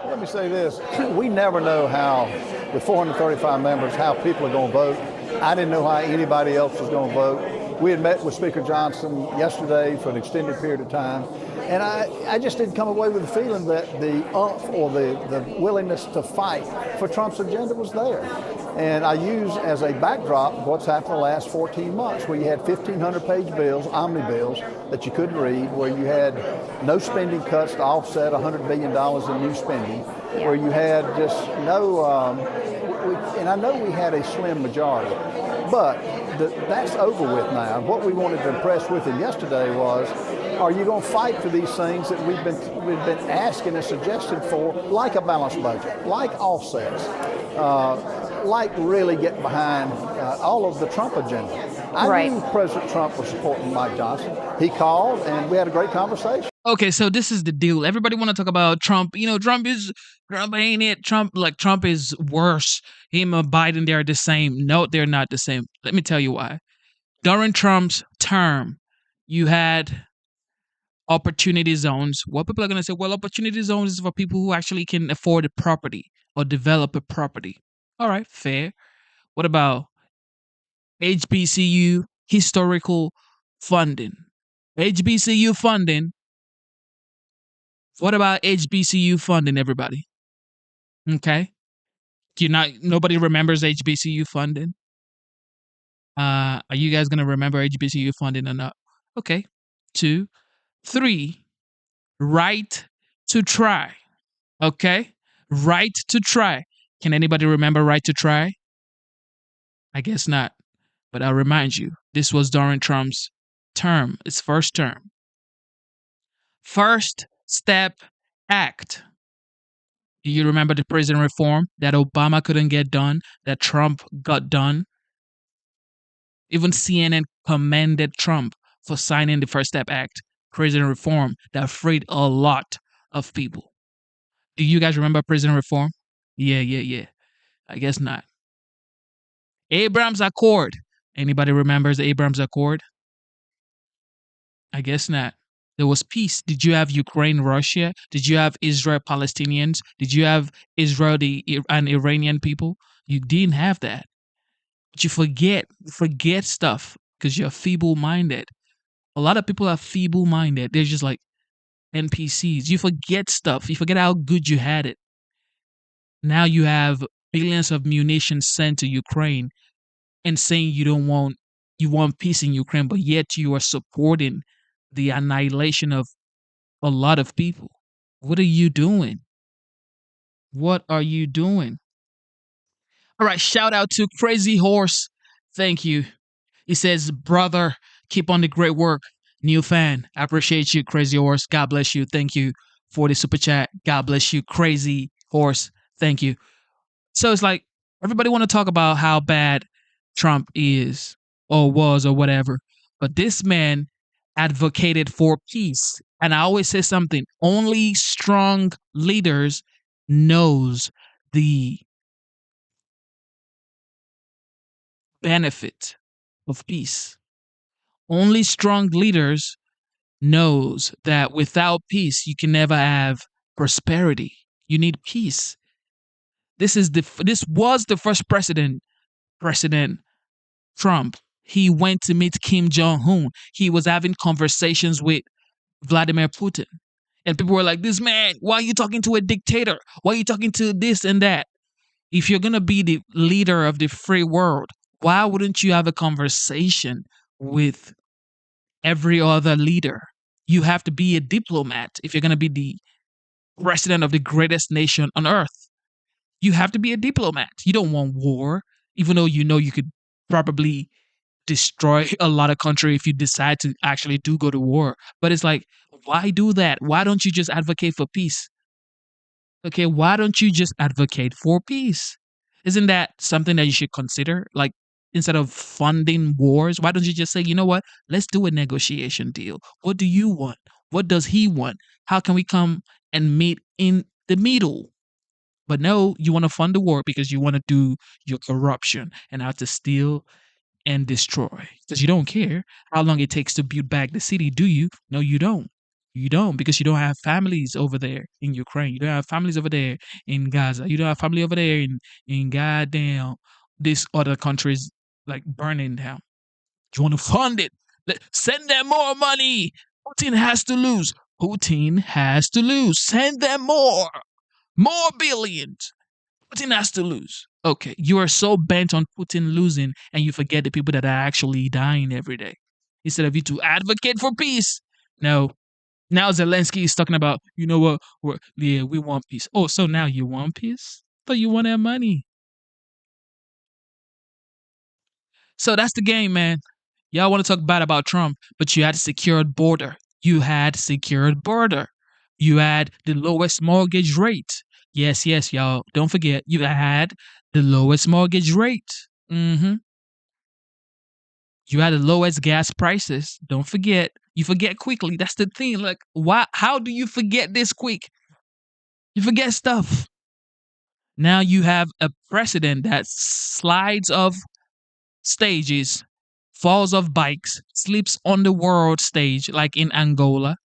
Let me say this. We never know how, with 435 members, how people are going to vote. I didn't know how anybody else was going to vote. We had met with Speaker Johnson yesterday for an extended period of time, and I just didn't come away with the feeling that the oomph or the willingness to fight for Trump's agenda was there. And I use as a backdrop what's happened the last 14 months, where you had 1,500-page bills, omnibills, that you couldn't read, where you had no spending cuts to offset $100 billion in new spending, where you had just no, and I know we had a slim majority, but that's over with now. What we wanted to impress with him yesterday was, are you going to fight for these things that we've been asking and suggesting for, like a balanced budget, like offsets, like really getting behind all of the Trump agenda? I knew President Trump was supporting Mike Johnson. He called, and we had a great conversation. Okay, so this is the deal. Everybody want to talk about Trump. You know, Trump ain't it. Trump is worse. Him and Biden, they're the same. No, they're not the same. Let me tell you why. During Trump's term, you had opportunity zones. What people are going to say, well, opportunity zones is for people who actually can afford a property or develop a property. All right, fair. What about HBCU historical funding? HBCU funding. What about HBCU funding, everybody? Okay. Nobody remembers HBCU funding? Are you guys going to remember HBCU funding or not? Okay. 2, 3, right to try. Okay. Right to try. Can anybody remember right to try? I guess not. But I'll remind you, this was during Trump's term, his first term. First Step Act. Do you remember the prison reform that Obama couldn't get done, that Trump got done? Even CNN commended Trump for signing the First Step Act, prison reform that freed a lot of people. Do you guys remember prison reform? Yeah. I guess not. Abrams Accord. Anybody remembers the Abrams Accord? I guess not. There was peace. Did you have Ukraine, Russia? Did you have Israel, Palestinians? Did you have Israel and Iranian people? You didn't have that. But you forget stuff because you're feeble-minded. A lot of people are feeble-minded. They're just like, NPCs. You forget stuff. You forget how good you had it. Now you have billions of munitions sent to Ukraine and saying you want peace in Ukraine, but yet you are supporting the annihilation of a lot of people. What are you doing? What are you doing? All right, shout out to Crazy Horse. Thank you. He says, brother, keep on the great work. New fan. I appreciate you, Crazy Horse. God bless you. Thank you for the super chat. God bless you, Crazy Horse. Thank you. So it's like everybody want to talk about how bad Trump is or was or whatever. But this man advocated for peace. And I always say something, only strong leaders knows the benefit of peace. Only strong leaders knows that without peace you can never have prosperity. You need peace. This was the first President Trump. He went to meet Kim Jong-un. He was having conversations with Vladimir Putin. And people were like, this man, why are you talking to a dictator? Why are you talking to this and that? If you're going to be the leader of the free world, why wouldn't you have a conversation with every other leader? You have to be a diplomat if you're going to be the president of the greatest nation on earth. You have to be a diplomat. You don't want war, even though you know you could probably destroy a lot of country if you decide to actually do go to war. But it's like, why do that? Why don't you just advocate for peace? Okay, why don't you just advocate for peace? Isn't that something that you should consider? Like, instead of funding wars, why don't you just say, you know what? Let's do a negotiation deal. What do you want? What does he want? How can we come and meet in the middle? But no, you want to fund the war because you want to do your corruption and how to steal and destroy. Because you don't care how long it takes to build back the city, do you? No, you don't. You don't, because you don't have families over there in Ukraine. You don't have families over there in Gaza. You don't have family over there in goddamn this other countries like burning down. You want to fund it? Send them more money. Putin has to lose. Putin has to lose. Send them more billions. Putin has to lose. Okay, you are so bent on Putin losing and you forget the people that are actually dying every day. Instead of you to advocate for peace. No. Now Zelensky is talking about, you know what, we want peace. Oh, so now you want peace? But you want our money. So that's the game, man. Y'all want to talk bad about Trump, but you had a secured border. You had the lowest mortgage rate. Yes, y'all. Don't forget, you had the lowest mortgage rate. You had the lowest gas prices. Don't forget. You forget quickly. That's the thing. Like, why? How do you forget this quick? You forget stuff. Now you have a president that slides off stages, falls off bikes, sleeps on the world stage like in Angola,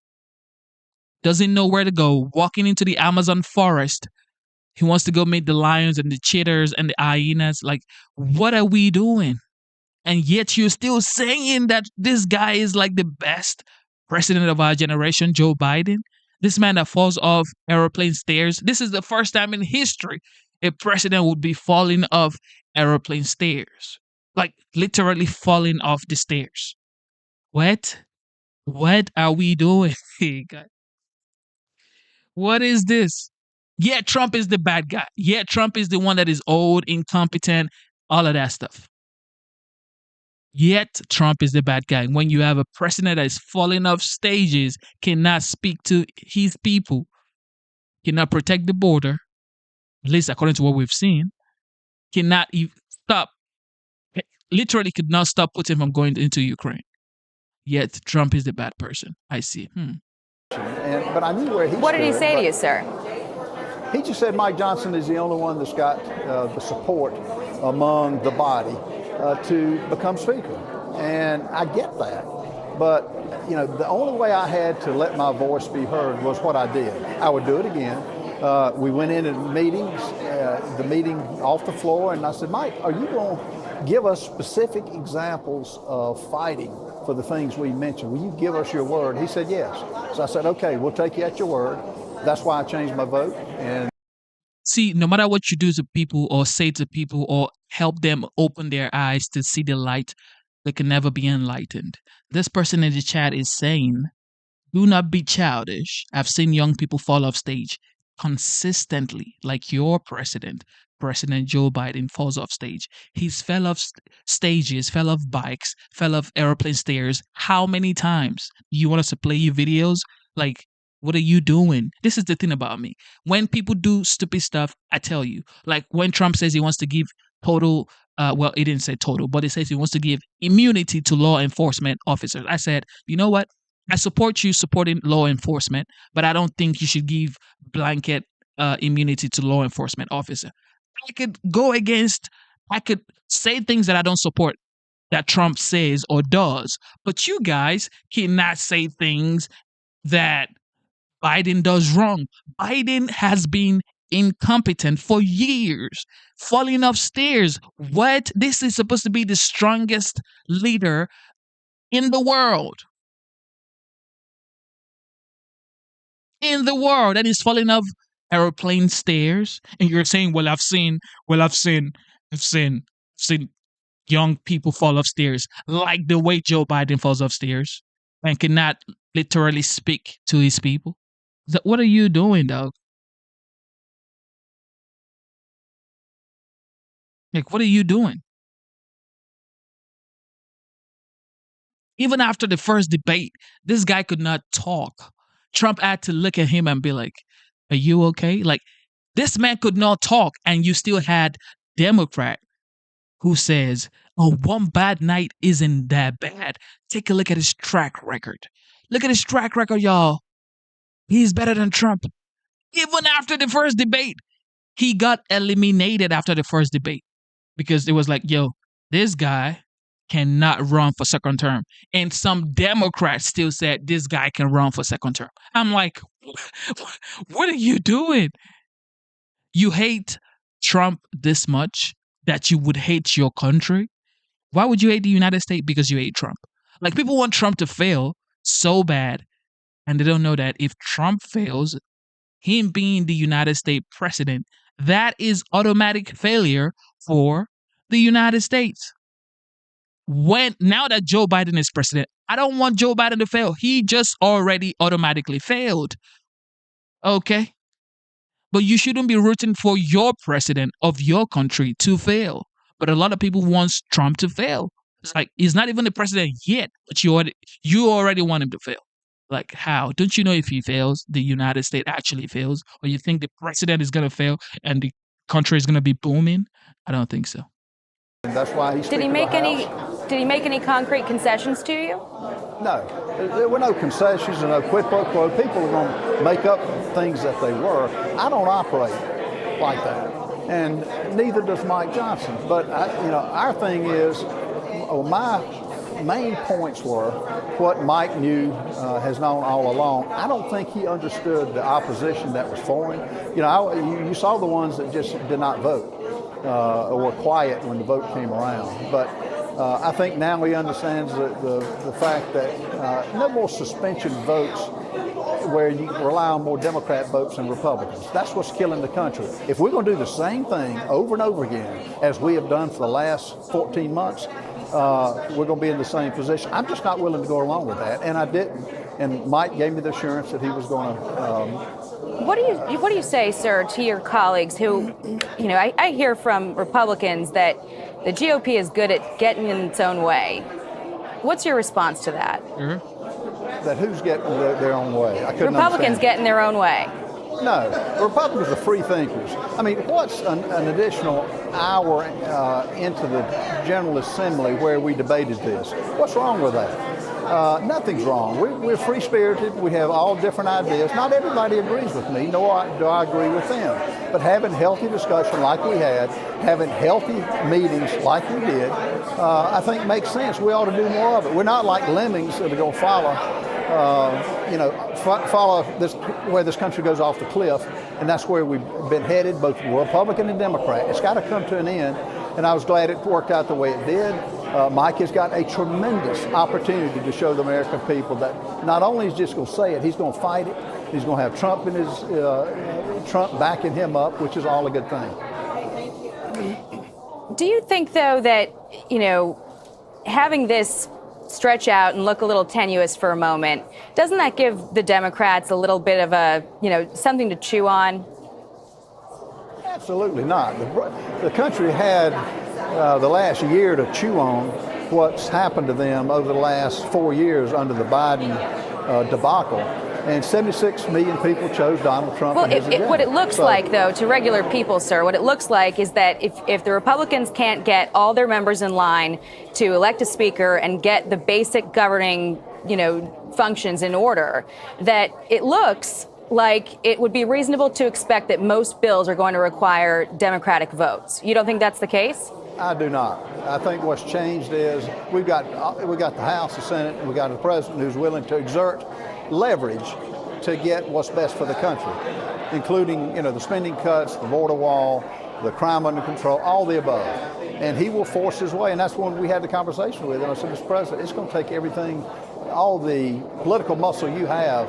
doesn't know where to go, walking into the Amazon forest. He wants to go meet the lions and the cheetahs and the hyenas. Like, what are we doing? And yet you're still saying that this guy is like the best president of our generation, Joe Biden. This man that falls off airplane stairs. This is the first time in history a president would be falling off airplane stairs. Like literally falling off the stairs. What? What are we doing? What is this? Yeah, Trump is the bad guy. Yeah, Trump is the one that is old, incompetent, all of that stuff. Yet Trump is the bad guy. When you have a president that is falling off stages, cannot speak to his people, cannot protect the border, at least according to what we've seen, cannot even stop, literally could not stop Putin from going into Ukraine. Yet Trump is the bad person. I see. But I knew where he stood. What did he say to you, sir? He just said Mike Johnson is the only one that's got the support among the body to become speaker. And I get that. But, you know, the only way I had to let my voice be heard was what I did. I would do it again. We went into meetings, the meeting off the floor, and I said, Mike, are you going to give us specific examples of fighting for the things we mentioned. Will you give us your word? He said yes. So I said, okay, we'll take you at your word. That's why I changed my vote. And see, no matter what you do to people or say to people or help them open their eyes to see the light, they can never be enlightened. This person in the chat is saying, do not be childish. I've seen young people fall off stage consistently, like your president, President Joe Biden, falls off stage. He's fell off stages, fell off bikes, fell off airplane stairs. How many times? You want us to play you videos? Like, what are you doing? This is the thing about me. When people do stupid stuff, I tell you. Like when Trump says he wants to give total, well, he didn't say total, but he says he wants to give immunity to law enforcement officers. I said, you know what? I support you supporting law enforcement, but I don't think you should give blanket immunity to law enforcement officer. I could say things that I don't support that Trump says or does, but you guys cannot say things that Biden does wrong. Biden has been incompetent for years, falling off stairs. What? This is supposed to be the strongest leader in the world. And he's falling off airplane stairs. And you're saying, well, I've seen young people fall off stairs, like the way Joe Biden falls off stairs and cannot literally speak to his people. What are you doing, dog? Like, what are you doing? Even after the first debate, this guy could not talk. Trump had to look at him and be like, are you okay? Like, this man could not talk, and you still had Democrat who says, oh, one bad night isn't that bad. Take a look at his track record. Look at his track record, y'all. He's better than Trump. Even after the first debate, he got eliminated after the first debate because it was like, yo, this guy cannot run for second term. And some Democrats still said this guy can run for second term. I'm like, what are you doing? You hate Trump this much that you would hate your country? Why would you hate the United States? Because you hate Trump. Like, people want Trump to fail so bad, and they don't know that if Trump fails, him being the United States president, that is automatic failure for the United States. Now that Joe Biden is president, I don't want Joe Biden to fail. He just already automatically failed. Okay? But you shouldn't be rooting for your president of your country to fail. But a lot of people want Trump to fail. It's like, he's not even the president yet, but you already want him to fail. Like, how? Don't you know if he fails, the United States actually fails? Or you think the president is going to fail and the country is going to be booming? I don't think so. And that's why he's Did he make any concrete concessions to you? No. There were no concessions and no quid pro quo. People are going to make up things that they were. I don't operate like that. And neither does Mike Johnson. But, our thing is, my main points were what Mike knew, has known all along. I don't think he understood the opposition that was for him. You saw the ones that just did not vote or were quiet when the vote came around. But I think now he understands the fact that no more suspension votes where you rely on more Democrat votes than Republicans. That's what's killing the country. If we're going to do the same thing over and over again as we have done for the last 14 months, we're going to be in the same position. I'm just not willing to go along with that, and I didn't. And Mike gave me the assurance that he was going to. What do you say, sir, to your colleagues who, I hear from Republicans that the GOP is good at getting in its own way. What's your response to that? Mm-hmm. That who's getting their own way? I couldn't Republicans understand. Getting their own way. No, Republicans are free thinkers. I mean, what's an additional hour into the General Assembly where we debated this? What's wrong with that? Nothing's wrong. We're free-spirited. We have all different ideas. Not everybody agrees with me, nor do I agree with them. But having healthy discussion like we had, having healthy meetings like we did, I think makes sense. We ought to do more of it. We're not like lemmings that are going to follow this where this country goes off the cliff, and that's where we've been headed, both Republican and Democrat. It's got to come to an end, And I was glad it worked out the way it did. Mike has got a tremendous opportunity to show the American people that not only is he just going to say it, he's going to fight it. He's going to have Trump in his Trump backing him up, which is all a good thing. Do you think, though, that, having this stretch out and look a little tenuous for a moment, doesn't that give the Democrats a little bit of a, something to chew on? Absolutely not. The country had the last year to chew on what's happened to them over the last 4 years under the Biden debacle. And 76 million people chose Donald Trump. Well, what it looks like, though, to regular people, sir, what it looks like is that if the Republicans can't get all their members in line to elect a speaker and get the basic governing, functions in order, that it looks like it would be reasonable to expect that most bills are going to require Democratic votes. You don't think that's the case? I do not. I think what's changed is we got the House, the Senate, and we got a president who's willing to exert leverage to get what's best for the country, including, the spending cuts, the border wall, the crime under control, all the above. And he will force his way. And that's when we had the conversation with him. I said, Mr. President, it's going to take everything, all the political muscle you have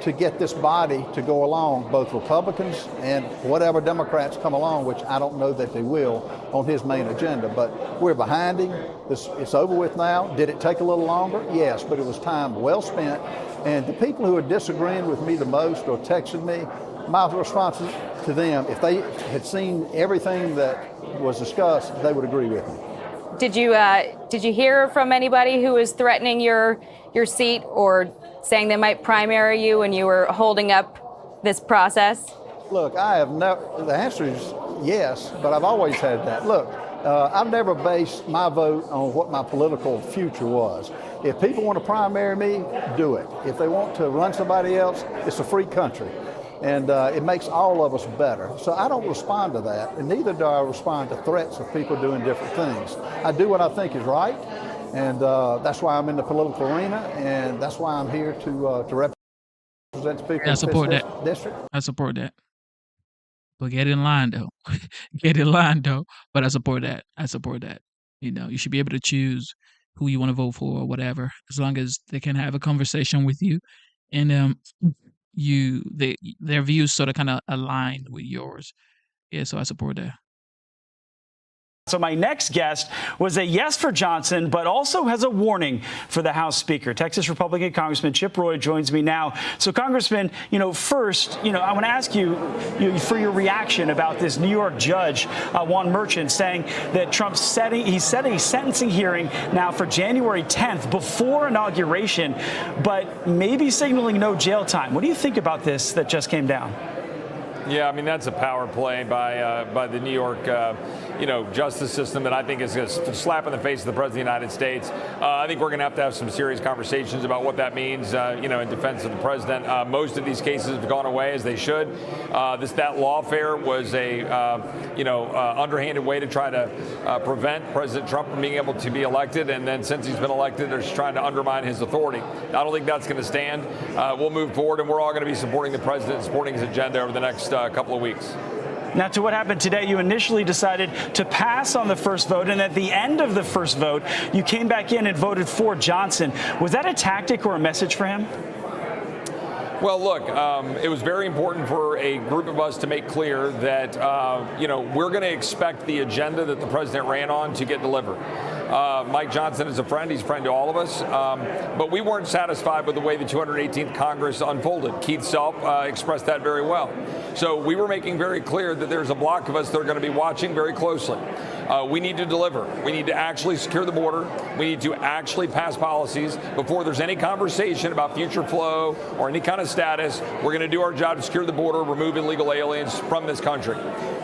to get this body to go along, both Republicans and whatever Democrats come along, which I don't know that they will, on his main agenda. But we're behind him. It's over with now. Did it take a little longer? Yes, but it was time well spent. And the people who are disagreeing with me the most or texting me, my response to them, if they had seen everything that was discussed, they would agree with me. Did you hear from anybody who was threatening your seat or saying they might primary you when you were holding up this process? Look, I have never. The answer is yes, but I've always had that. Look, I've never based my vote on what my political future was. If people want to primary me, do it. If they want to run somebody else, it's a free country. And it makes all of us better. So I don't respond to that, and neither do I respond to threats of people doing different things. I do what I think is right, and that's why I'm in the political arena, and that's why I'm here to represent the people I support that. district. I support that. But get in line, though. Get in line, though. But I support that. I support that. You should be able to choose who you want to vote for or whatever, as long as they can have a conversation with you, and their views sort of kind of aligned with yours. Yeah, so I support that. So my next guest was a yes for Johnson, but also has a warning for the House Speaker. Texas Republican Congressman Chip Roy joins me now. So, Congressman, first, I want to ask you for your reaction about this New York judge, Juan Merchant, saying that Trump's set a sentencing hearing now for January 10th before inauguration, but maybe signaling no jail time. What do you think about this that just came down? Yeah, I mean, that's a power play by the New York, justice system that I think is a slap in the face of the President of the United States. I think we're going to have some serious conversations about what that means, in defense of the president. Most of these cases have gone away as they should. That lawfare was a, underhanded way to try to prevent President Trump from being able to be elected. And then since he's been elected, they're just trying to undermine his authority. I don't think that's going to stand. We'll move forward, and we're all going to be supporting the president, supporting his agenda over the next couple of weeks. Now, to what happened today, you initially decided to pass on the first vote, and at the end of the first vote, you came back in and voted for Johnson. Was that a tactic or a message for him? Well, look, it was very important for a group of us to make clear that, we're going to expect the agenda that the president ran on to get delivered. Mike Johnson is a friend. He's a friend to all of us. But we weren't satisfied with the way the 218th Congress unfolded. Keith Self expressed that very well. So we were making very clear that there's a block of us that are going to be watching very closely. We need to deliver. We need to actually secure the border. We need to actually pass policies before there's any conversation about future flow or any kind of status. We're going to do our job to secure the border, remove illegal aliens from this country.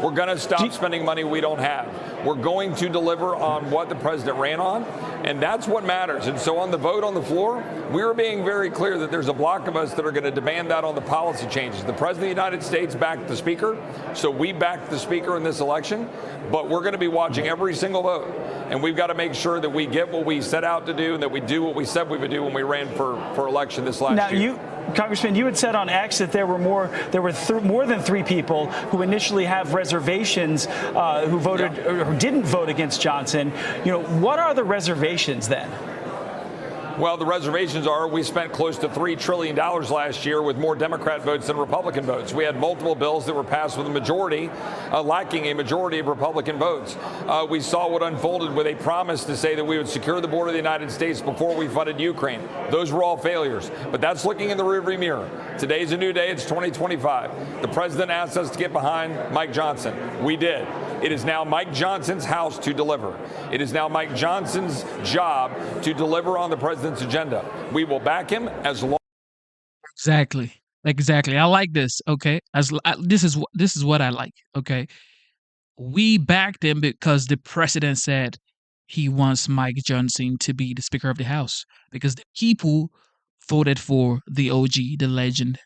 We're going to stop spending money we don't have. We're going to deliver on what the president ran on, and that's what matters. And so on the vote on the floor, we were being very clear that there's a block of us that are going to demand that on the policy changes. The president of the United States backed the speaker, so we backed the speaker in this election, but we're going to be watching every single vote, and we've got to make sure that we get what we set out to do and that we do what we said we would do when we ran for election this last year. Congressman, you had said on X that there were more than 3 people who initially have reservations who voted or who didn't vote against Johnson. What are the reservations then? Well, the reservations are we spent close to $3 trillion last year with more Democrat votes than Republican votes. We had multiple bills that were passed with a majority, lacking a majority of Republican votes. We saw what unfolded with a promise to say that we would secure the border of the United States before we funded Ukraine. Those were all failures. But that's looking in the rearview mirror. Today's a new day. It's 2025. The president asked us to get behind Mike Johnson. We did. It is now Mike Johnson's house to deliver. It is now Mike Johnson's job to deliver on the president's agenda. We will back him as long. Exactly. I like this. Okay. This is what I like. Okay. We backed him because the president said he wants Mike Johnson to be the Speaker of the House because the people voted for the OG, the legend,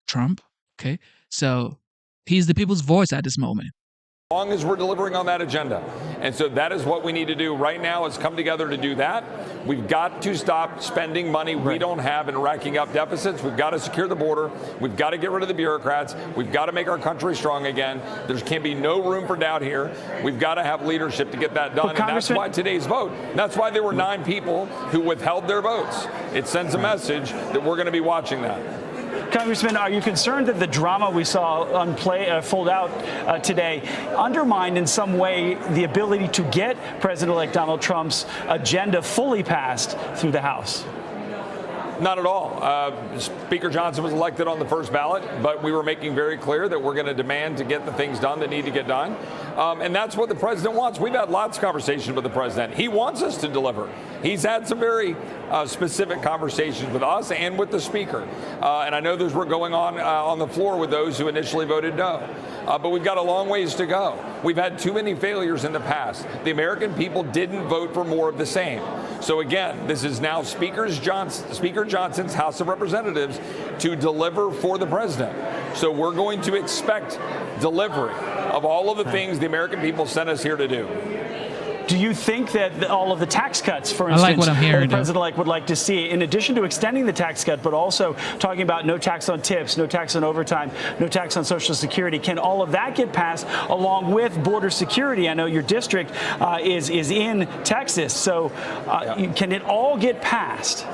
Trump. Okay. So he's the people's voice at this moment. As long as we're delivering on that agenda. And so that is what we need to do right now is come together to do that. We've got to stop spending money we don't have and racking up deficits. We've got to secure the border. We've got to get rid of the bureaucrats. We've got to make our country strong again. There can't be no room for doubt here. We've got to have leadership to get that done. And that's why today's vote. That's why there were 9 people who withheld their votes. It sends a message that we're going to be watching that. Congressman, are you concerned that the drama we saw fold out today undermined in some way the ability to get President-elect Donald Trump's agenda fully passed through the House? Not at all. Speaker Johnson was elected on the first ballot, but we were making very clear that we're going to demand to get the things done that need to get done. And that's what the president wants. We've had lots of conversations with the president. He wants us to deliver. He's had some very specific conversations with us and with the speaker. And I know those were going on the floor with those who initially voted no. But we've got a long ways to go. We've had too many failures in the past. The American people didn't vote for more of the same. So again, this is now Speaker Johnson's House of Representatives to deliver for the president. So we're going to expect delivery of all of the things the American people sent us here to do. Do you think that all of the tax cuts, for instance, what I'm hearing, the president-elect would like to see, in addition to extending the tax cut, but also talking about no tax on tips, no tax on overtime, no tax on Social Security, can all of that get passed along with border security? I know your district is in Texas, so can it all get passed?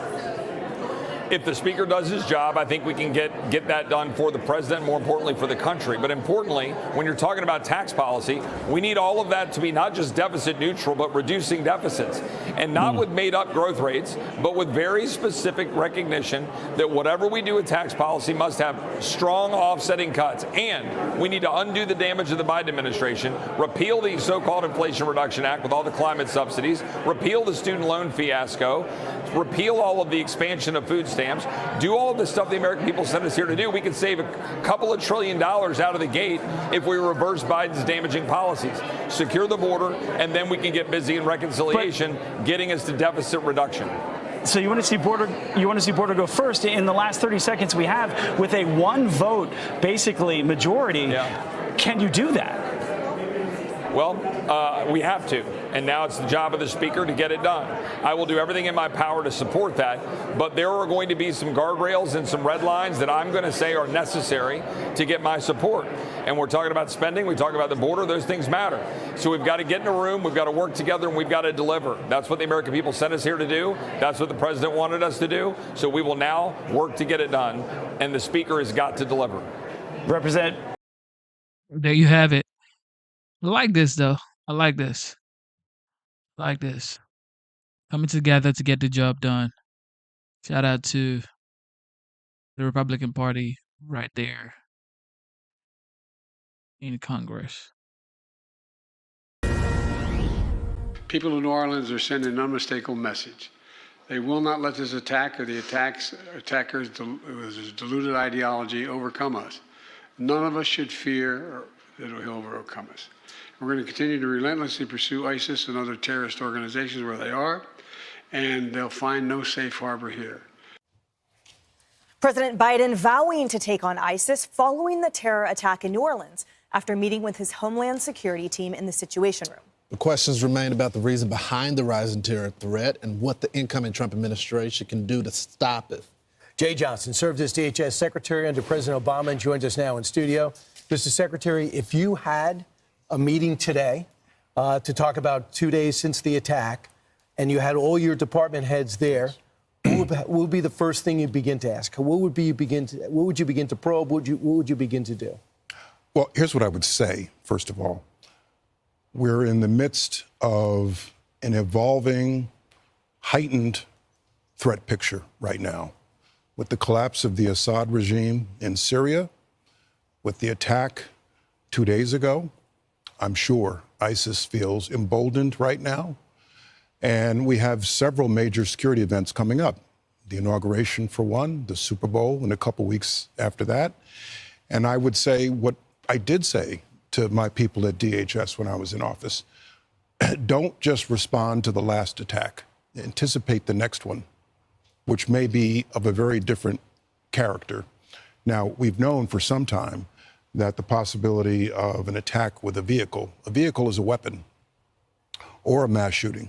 If the speaker does his job, I think we can get that done for the president, more importantly for the country. But importantly, when you're talking about tax policy, we need all of that to be not just deficit neutral, but reducing deficits. And not with made up growth rates, but with very specific recognition that whatever we do with tax policy must have strong offsetting cuts. And we need to undo the damage of the Biden administration, repeal the so-called Inflation Reduction Act with all the climate subsidies, repeal the student loan fiasco, repeal all of the expansion of food stamps, do all of the stuff the American people sent us here to do. We could save a couple of $1 trillion out of the gate if we reverse Biden's damaging policies, secure the border, and then we can get busy in reconciliation, getting us to deficit reduction. So you want to see border go first in the last 30 seconds we have with a one vote, basically majority. Yeah. Can you do that? Well, we have to. And now it's the job of the speaker to get it done. I will do everything in my power to support that. But there are going to be some guardrails and some red lines that I'm going to say are necessary to get my support. And we're talking about spending. We talk about the border. Those things matter. So we've got to get in a room. We've got to work together, and we've got to deliver. That's what the American people sent us here to do. That's what the president wanted us to do. So we will now work to get it done. And the speaker has got to deliver. Represent. There you have it. I like this, though. I like this. Coming together to get the job done. Shout out to the Republican Party right there in Congress. People in New Orleans are sending an unmistakable message. They will not let this attack or the attackers' deluded ideology overcome us. None of us should fear that it will overcome us. We're going to continue to relentlessly pursue ISIS and other terrorist organizations where they are, and they'll find no safe harbor here. President Biden vowing to take on ISIS following the terror attack in New Orleans after meeting with his Homeland Security team in the Situation Room. The questions remain about the reason behind the rising terror threat and what the incoming Trump administration can do to stop it. Jay Johnson served as DHS Secretary under President Obama and joins us now in studio. Mr. Secretary, if you had a meeting today to talk about 2 days since the attack, and you had all your department heads there, what would be the first thing you begin to ask? What would you begin to probe? What would you begin to do? Well, here's what I would say, first of all. We're in the midst of an evolving, heightened threat picture right now. With the collapse of the Assad regime in Syria, with the attack 2 days ago, I'm sure ISIS feels emboldened right now. And we have several major security events coming up. The inauguration, for one, the Super Bowl in a couple weeks after that. And I would say what I did say to my people at DHS when I was in office, don't just respond to the last attack. Anticipate the next one, which may be of a very different character. Now, we've known for some time that the possibility of an attack with a vehicle is a weapon, or a mass shooting,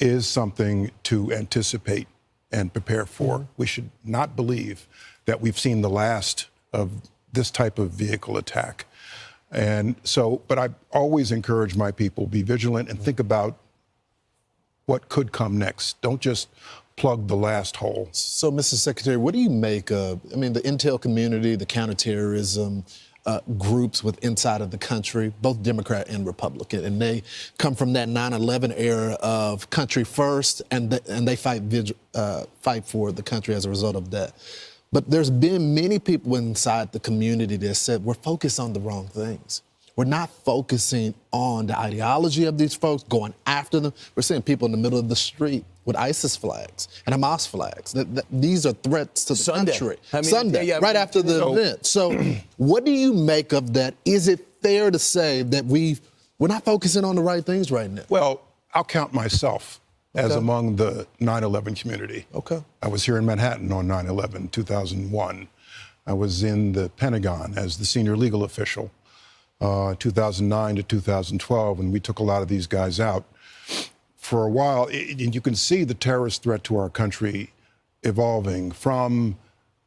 is something to anticipate and prepare for. We should not believe that we've seen the last of this type of vehicle attack. And so, but I always encourage my people, be vigilant and think about what could come next. Don't just plug the last hole. So, Mr. Secretary, what do you make of, the intel community, the counterterrorism groups inside of the country, both Democrat and Republican, and they come from that 9/11 era of country first, and they fight for the country as a result of that. But there's been many people inside the community that said we're focused on the wrong things. We're not focusing on the ideology of these folks, going after them. We're seeing people in the middle of the street with ISIS flags and Hamas flags. These are threats to the country. Sunday, right after the event. So what do you make of that? Is it fair to say that we're not focusing on the right things right now? Well, I'll count myself as among the 9/11 community. Okay. I was here in Manhattan on 9/11, 2001. I was in the Pentagon as the senior legal official, 2009 to 2012, and we took a lot of these guys out. For a while, you can see the terrorist threat to our country evolving from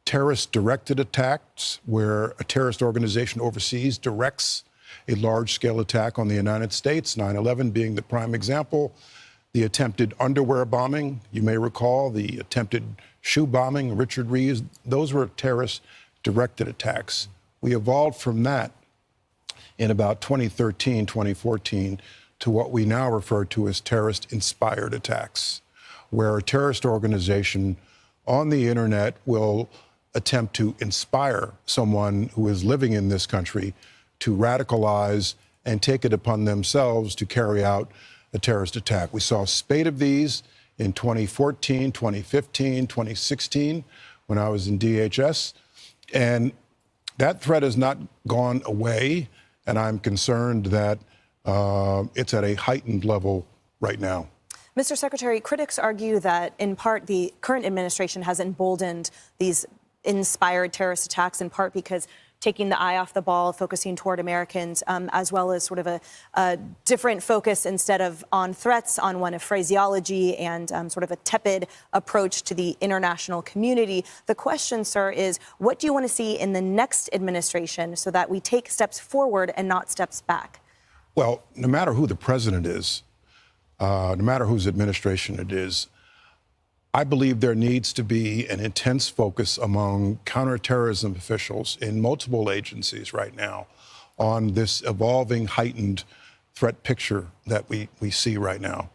terrorist-directed attacks, where a terrorist organization overseas directs a large-scale attack on the United States, 9/11 being the prime example. The attempted underwear bombing, you may recall, the attempted shoe bombing, Richard Reeves, those were terrorist-directed attacks. We evolved from that in about 2013, 2014, to what we now refer to as terrorist-inspired attacks, where a terrorist organization on the internet will attempt to inspire someone who is living in this country to radicalize and take it upon themselves to carry out a terrorist attack. We saw a spate of these in 2014, 2015, 2016, when I was in DHS, and that threat has not gone away, and I'm concerned that it's at a heightened level right now. Mr. Secretary, critics argue that, in part, the current administration has emboldened these inspired terrorist attacks, in part because taking the eye off the ball, focusing toward Americans, as well as sort of a different focus instead of on threats, on one of phraseology and sort of a tepid approach to the international community. The question, sir, is what do you want to see in the next administration so that we take steps forward and not steps back? Well, no matter who the president is, no matter whose administration it is, I believe there needs to be an intense focus among counterterrorism officials in multiple agencies right now on this evolving, heightened threat picture that we see right now,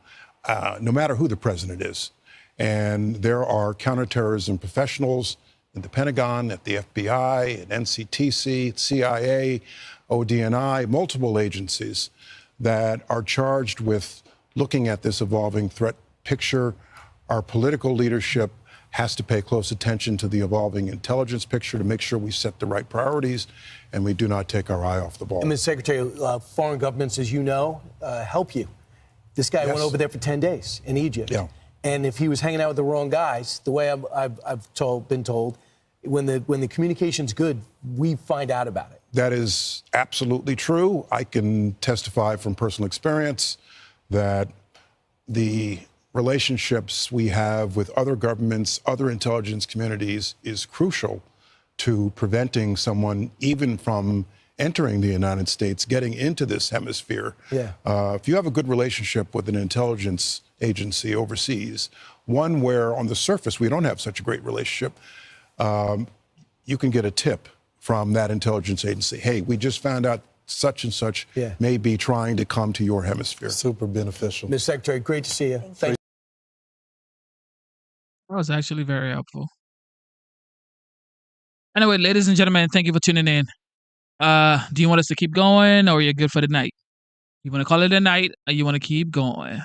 no matter who the president is. And there are counterterrorism professionals in the Pentagon, at the FBI, at NCTC, at CIA, ODNI, multiple agencies that are charged with looking at this evolving threat picture. Our political leadership has to pay close attention to the evolving intelligence picture to make sure we set the right priorities and we do not take our eye off the ball. And Mr. Secretary, foreign governments, as you know, help you. This guy went over there for 10 days in Egypt. Yeah. And if he was hanging out with the wrong guys, the way I've been told, when the communication's good, we find out about it. That is absolutely true. I can testify from personal experience that the relationships we have with other governments, other intelligence communities is crucial to preventing someone even from entering the United States, getting into this hemisphere. Yeah. If you have a good relationship with an intelligence agency overseas, one where on the surface we don't have such a great relationship, you can get a tip from that intelligence agency. Hey, we just found out such and such may be trying to come to your hemisphere. Super beneficial. Ms. Secretary, great to see you. Thank you. That was actually very helpful. Anyway, ladies and gentlemen, thank you for tuning in. Do you want us to keep going, or you're good for the night? You want to call it a night, or you want to keep going?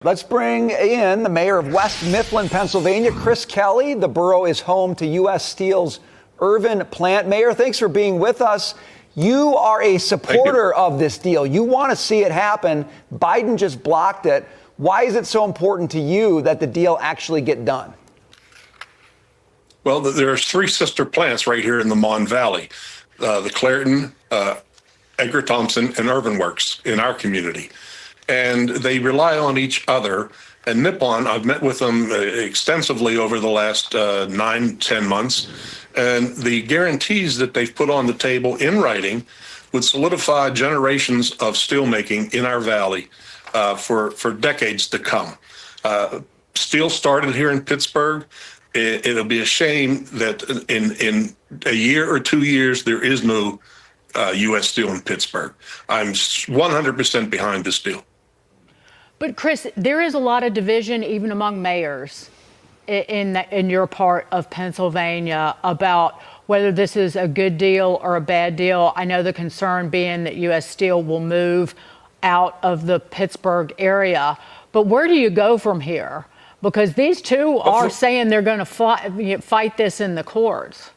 Let's bring in the mayor of West Mifflin, Pennsylvania, Chris Kelly. The borough is home to U.S. Steel's Irvin plant. Mayor, thanks for being with us. You are a supporter of this deal. You want to see it happen. Biden just blocked it. Why is it so important to you that the deal actually get done? Well, there's three sister plants right here in the Mon Valley, the Clairton, Edgar Thompson, and Irvin Works in our community. And they rely on each other. And Nippon, I've met with them extensively over the last 9-10 months. And the guarantees that they've put on the table in writing would solidify generations of steelmaking in our valley for decades to come. Steel started here in Pittsburgh. It'll be a shame that in a year or 2 years, there is no U.S. Steel in Pittsburgh. I'm 100% behind this deal. But Chris, there is a lot of division even among mayors in your part of Pennsylvania about whether this is a good deal or a bad deal. I know the concern being that U.S. Steel will move out of the Pittsburgh area. But where do you go from here? Because these two are saying they're going to fight this in the courts.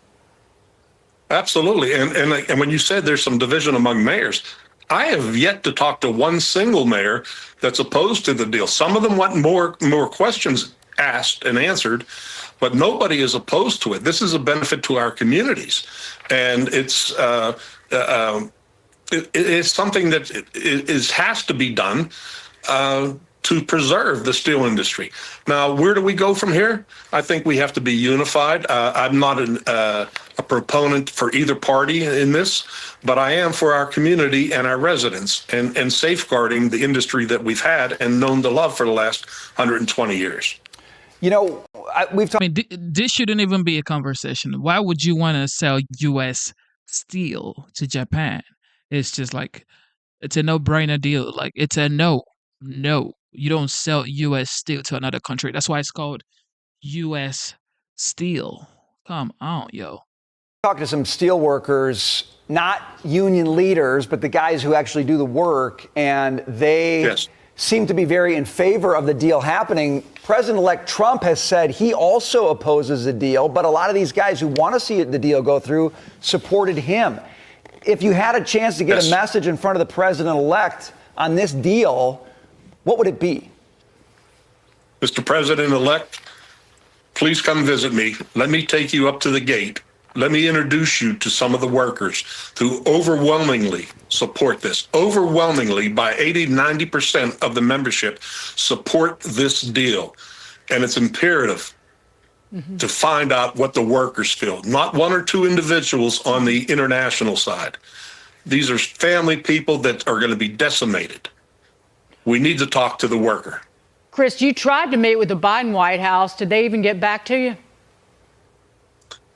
Absolutely. And when you said there's some division among mayors, I have yet to talk to one single mayor that's opposed to the deal. Some of them want more questions asked and answered, but nobody is opposed to it. This is a benefit to our communities. And it's something that has to be done to preserve the steel industry. Now, where do we go from here? I think we have to be unified. I'm not a proponent for either party in this, but I am for our community and our residents and safeguarding the industry that we've had and known to love for the last 120 years. You know, we've talked. I mean, this shouldn't even be a conversation. Why would you want to sell U.S. steel to Japan? It's just like, it's a no-brainer deal. Like, it's a no. You don't sell U.S. steel to another country. That's why it's called U.S. Steel. Come on, yo. Talk to some steel workers, not union leaders, but the guys who actually do the work, and they seem to be very in favor of the deal happening. President-elect Trump has said he also opposes the deal, but a lot of these guys who want to see the deal go through supported him. If you had a chance to get a message in front of the president-elect on this deal, what would it be? Mr. President-elect, please come visit me. Let me take you up to the gate. Let me introduce you to some of the workers who overwhelmingly support this. Overwhelmingly, by 80-90% of the membership support this deal. And it's imperative to find out what the workers feel, not one or two individuals on the international side. These are family people that are going to be decimated. We need to talk to the worker. Chris, you tried to meet with the Biden White House. Did they even get back to you?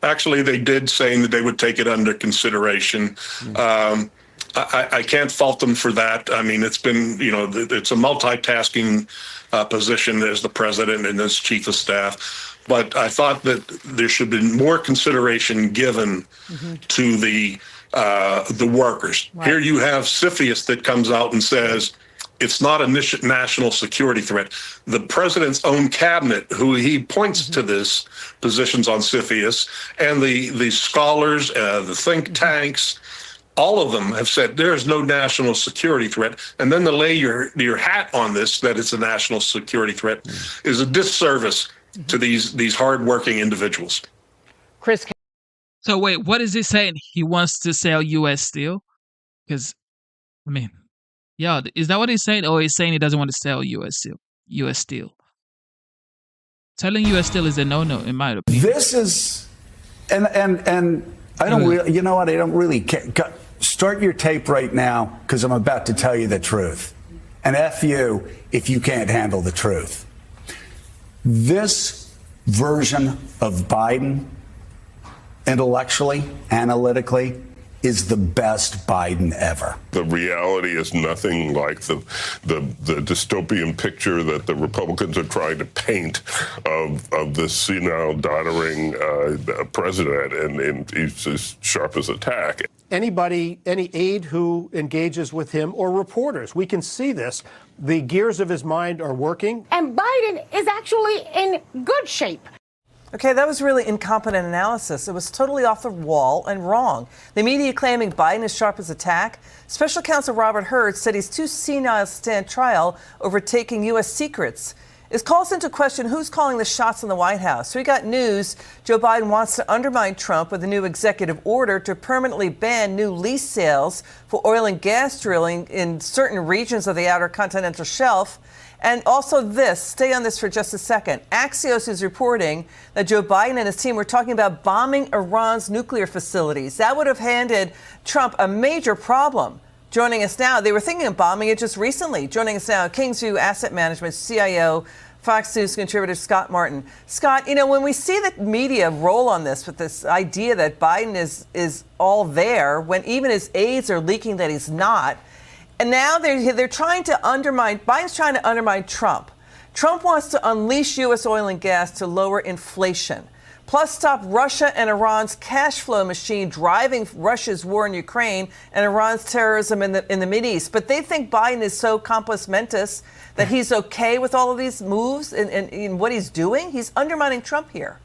Actually, they did, saying that they would take it under consideration. I can't fault them for that. I mean, it's been, it's a multitasking position as the president and as chief of staff. But I thought that there should be more consideration given to the workers. Right. Here you have CFIUS that comes out and says, it's not a national security threat. The president's own cabinet, who he points to this, positions on CFIUS, and the scholars, the think tanks, all of them have said there is no national security threat. And then to lay your hat on this, that it's a national security threat, is a disservice to these hardworking individuals. Chris. So wait, what is he saying? He wants to sell U.S. steel? Because, I mean, yeah, is that what he's saying? Or he's saying he doesn't want to sell U.S. steel? U.S. steel. Telling U.S. steel is a no-no, in my opinion. This is, and I don't really, you know what? I don't really care. Start your tape right now, because I'm about to tell you the truth. And F you if you can't handle the truth. This version of Biden, intellectually, analytically, is the best Biden ever. The reality is nothing like the dystopian picture that the Republicans are trying to paint of this senile, doddering president, and he's as sharp as a tack. Anybody, any aide who engages with him or reporters, we can see this. The gears of his mind are working. And Biden is actually in good shape. Okay, that was really incompetent analysis. It was totally off the wall and wrong. The media claiming Biden is sharp as a tack. Special counsel Robert Hur said he's too senile to stand trial over taking U.S. secrets. It calls into question who's calling the shots in the White House. So we got news. Joe Biden wants to undermine Trump with a new executive order to permanently ban new lease sales for oil and gas drilling in certain regions of the outer continental shelf. And also this, stay on this for just a second. Axios is reporting that Joe Biden and his team were talking about bombing Iran's nuclear facilities. That would have handed Trump a major problem. Joining us now, they were thinking of bombing it just recently. Joining us now, Kingsview Asset Management CIO, Fox News contributor Scott Martin. Scott, you know, when we see the media roll on this with this idea that Biden is all there, when even his aides are leaking that he's not, and now they're trying to undermine, Biden's trying to undermine Trump. Trump wants to unleash U.S. oil and gas to lower inflation, plus stop Russia and Iran's cash flow machine driving Russia's war in Ukraine and Iran's terrorism in the Mideast. But they think Biden is so compos mentis that he's okay with all of these moves and what he's doing. He's undermining Trump here.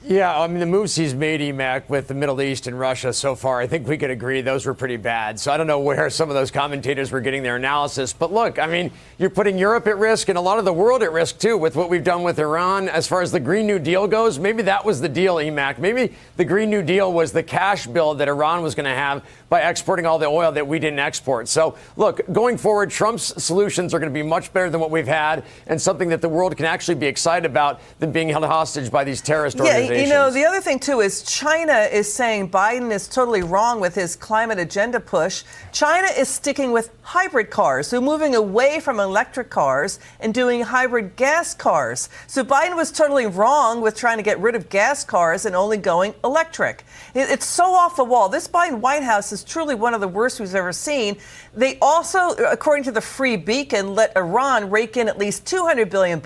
Yeah, I mean, the moves he's made, EMAC, with the Middle East and Russia so far, I think we could agree those were pretty bad. So I don't know where some of those commentators were getting their analysis. But look, I mean, you're putting Europe at risk and a lot of the world at risk, too, with what we've done with Iran. As far as the Green New Deal goes, maybe that was the deal, EMAC. Maybe the Green New Deal was the cash bill that Iran was going to have by exporting all the oil that we didn't export. So, look, going forward, Trump's solutions are going to be much better than what we've had and something that the world can actually be excited about than being held hostage by these terrorist organizations. You know, the other thing, too, is China is saying Biden is totally wrong with his climate agenda push. China is sticking with hybrid cars. They're moving away from electric cars and doing hybrid gas cars. So Biden was totally wrong with trying to get rid of gas cars and only going electric. It's so off the wall. This Biden White House is truly one of the worst we've ever seen. They also, according to the Free Beacon, let Iran rake in at least $200 billion.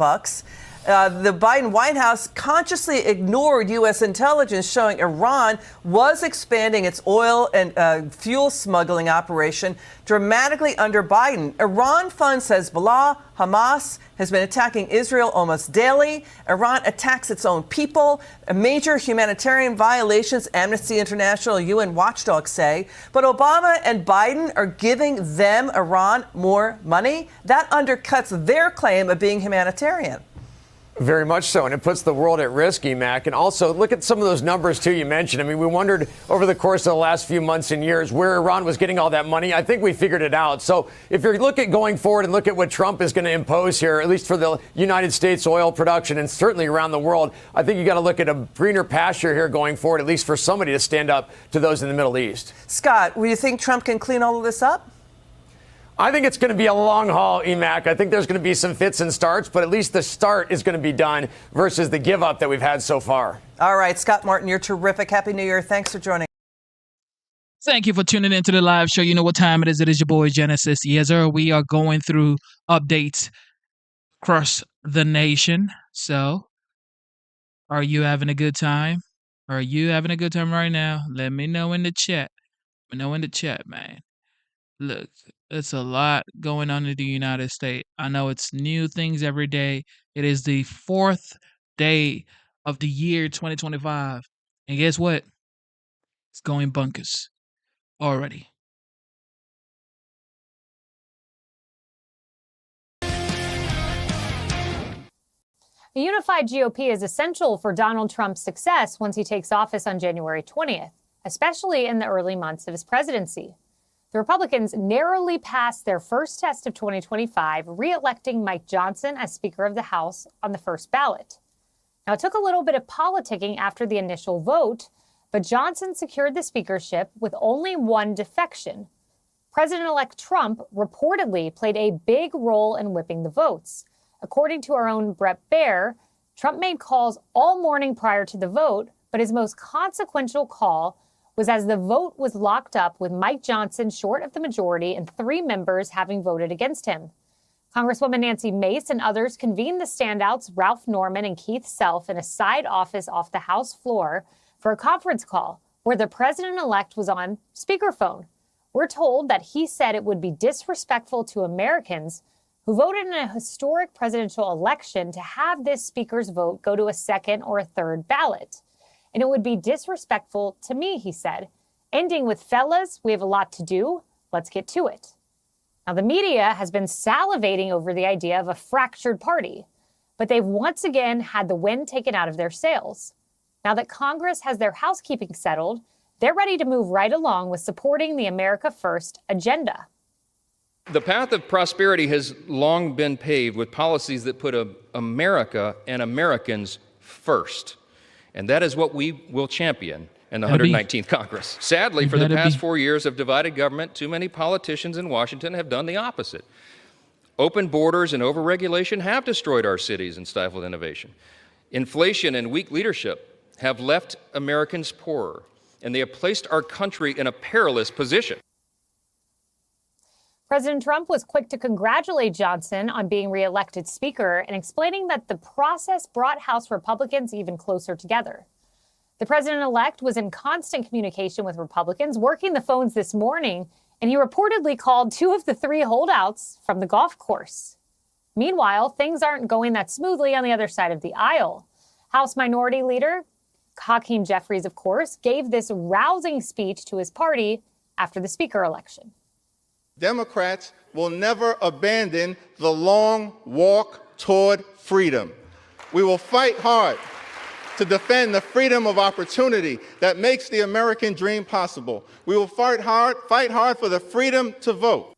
The Biden White House consciously ignored U.S. intelligence showing Iran was expanding its oil and fuel smuggling operation dramatically under Biden. Iran funds Hezbollah. Hamas has been attacking Israel almost daily. Iran attacks its own people. Major humanitarian violations, Amnesty International, UN watchdogs say. But Obama and Biden are giving them, Iran, more money. That undercuts their claim of being humanitarian. Very much so, and it puts the world at risk, EMAC. And also, look at some of those numbers, too, you mentioned. I mean, we wondered over the course of the last few months and years where Iran was getting all that money. I think we figured it out. So if you look at going forward and look at what Trump is going to impose here, at least for the United States oil production and certainly around the world, I think you got to look at a greener pasture here going forward, at least for somebody to stand up to those in the Middle East. Scott, do you think Trump can clean all of this up? I think it's going to be a long haul, EMAC. I think there's going to be some fits and starts, but at least the start is going to be done versus the give up that we've had so far. All right, Scott Martin, you're terrific. Happy New Year. Thanks for joining. Thank you for tuning into the live show. You know what time it is. It is your boy Genesis. Yes, sir. We are going through updates across the nation. So, are you having a good time? Are you having a good time right now? Let me know in the chat. Let me know in the chat, man. Look, it's a lot going on in the United States. I know it's new things every day. It is the 4th day of the year 2025. And guess what? It's going bunkers already. A unified GOP is essential for Donald Trump's success once he takes office on January 20th, especially in the early months of his presidency. The Republicans narrowly passed their first test of 2025, re-electing Mike Johnson as Speaker of the House on the first ballot. Now, it took a little bit of politicking after the initial vote, but Johnson secured the speakership with only one defection. President-elect Trump reportedly played a big role in whipping the votes. According to our own Brett Baer, Trump made calls all morning prior to the vote, but his most consequential call was as the vote was locked up with Mike Johnson short of the majority and 3 members having voted against him. Congresswoman Nancy Mace and others convened the standouts Ralph Norman and Keith Self in a side office off the House floor for a conference call where the president-elect was on speakerphone. We're told that he said it would be disrespectful to Americans who voted in a historic presidential election to have this speaker's vote go to a second or a third ballot. And it would be disrespectful to me, he said, ending with, fellas, we have a lot to do. Let's get to it. Now, the media has been salivating over the idea of a fractured party, but they've once again had the wind taken out of their sails. Now that Congress has their housekeeping settled, they're ready to move right along with supporting the America First agenda. The path of prosperity has long been paved with policies that put America and Americans first. And that is what we will champion in the 119th Congress. Sadly, for the past 4 years of divided government, too many politicians in Washington have done the opposite. Open borders and overregulation have destroyed our cities and stifled innovation. Inflation and weak leadership have left Americans poorer, and they have placed our country in a perilous position. President Trump was quick to congratulate Johnson on being reelected Speaker and explaining that the process brought House Republicans even closer together. The president-elect was in constant communication with Republicans, working the phones this morning, and he reportedly called 2 of the 3 holdouts from the golf course. Meanwhile, things aren't going that smoothly on the other side of the aisle. House Minority Leader Hakeem Jeffries, of course, gave this rousing speech to his party after the Speaker election. Democrats will never abandon the long walk toward freedom. We will fight hard to defend the freedom of opportunity that makes the American dream possible. We will fight hard for the freedom to vote.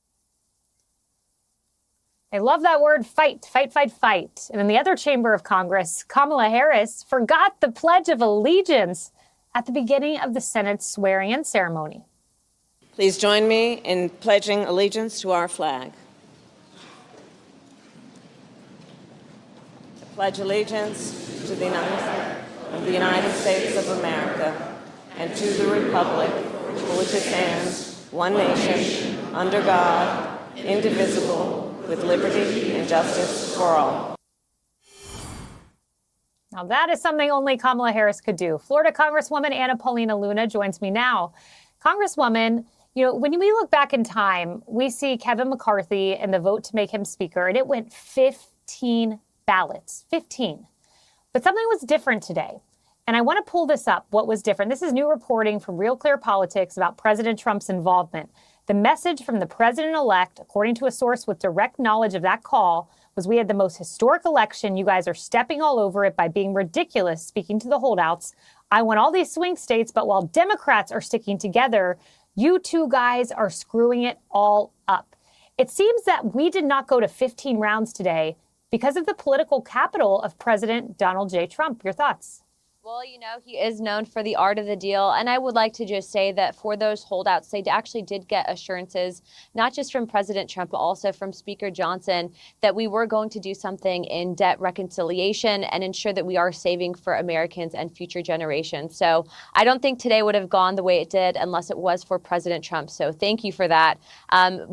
I love that word, fight, fight, fight, fight. And in the other chamber of Congress, Kamala Harris forgot the Pledge of Allegiance at the beginning of the Senate's swearing-in ceremony. Please join me in pledging allegiance to our flag. I pledge allegiance to the United States of America and to the republic for which it stands, one nation, under God, indivisible, with liberty and justice for all. Now that is something only Kamala Harris could do. Florida Congresswoman Anna Paulina Luna joins me now. Congresswoman, you know, when we look back in time, we see Kevin McCarthy and the vote to make him Speaker, and it went 15 ballots, 15. But something was different today. And I want to pull this up, what was different. This is new reporting from Real Clear Politics about President Trump's involvement. The message from the president-elect, according to a source with direct knowledge of that call, was we had the most historic election. You guys are stepping all over it by being ridiculous, speaking to the holdouts. I want all these swing states, but while Democrats are sticking together, you 2 guys are screwing it all up. It seems that we did not go to 15 rounds today because of the political capital of President Donald J. Trump. Your thoughts? Well, you know, he is known for the art of the deal. And I would like to just say that for those holdouts, they actually did get assurances, not just from President Trump, but also from Speaker Johnson, that we were going to do something in debt reconciliation and ensure that we are saving for Americans and future generations. So I don't think today would have gone the way it did unless it was for President Trump. So thank you for that.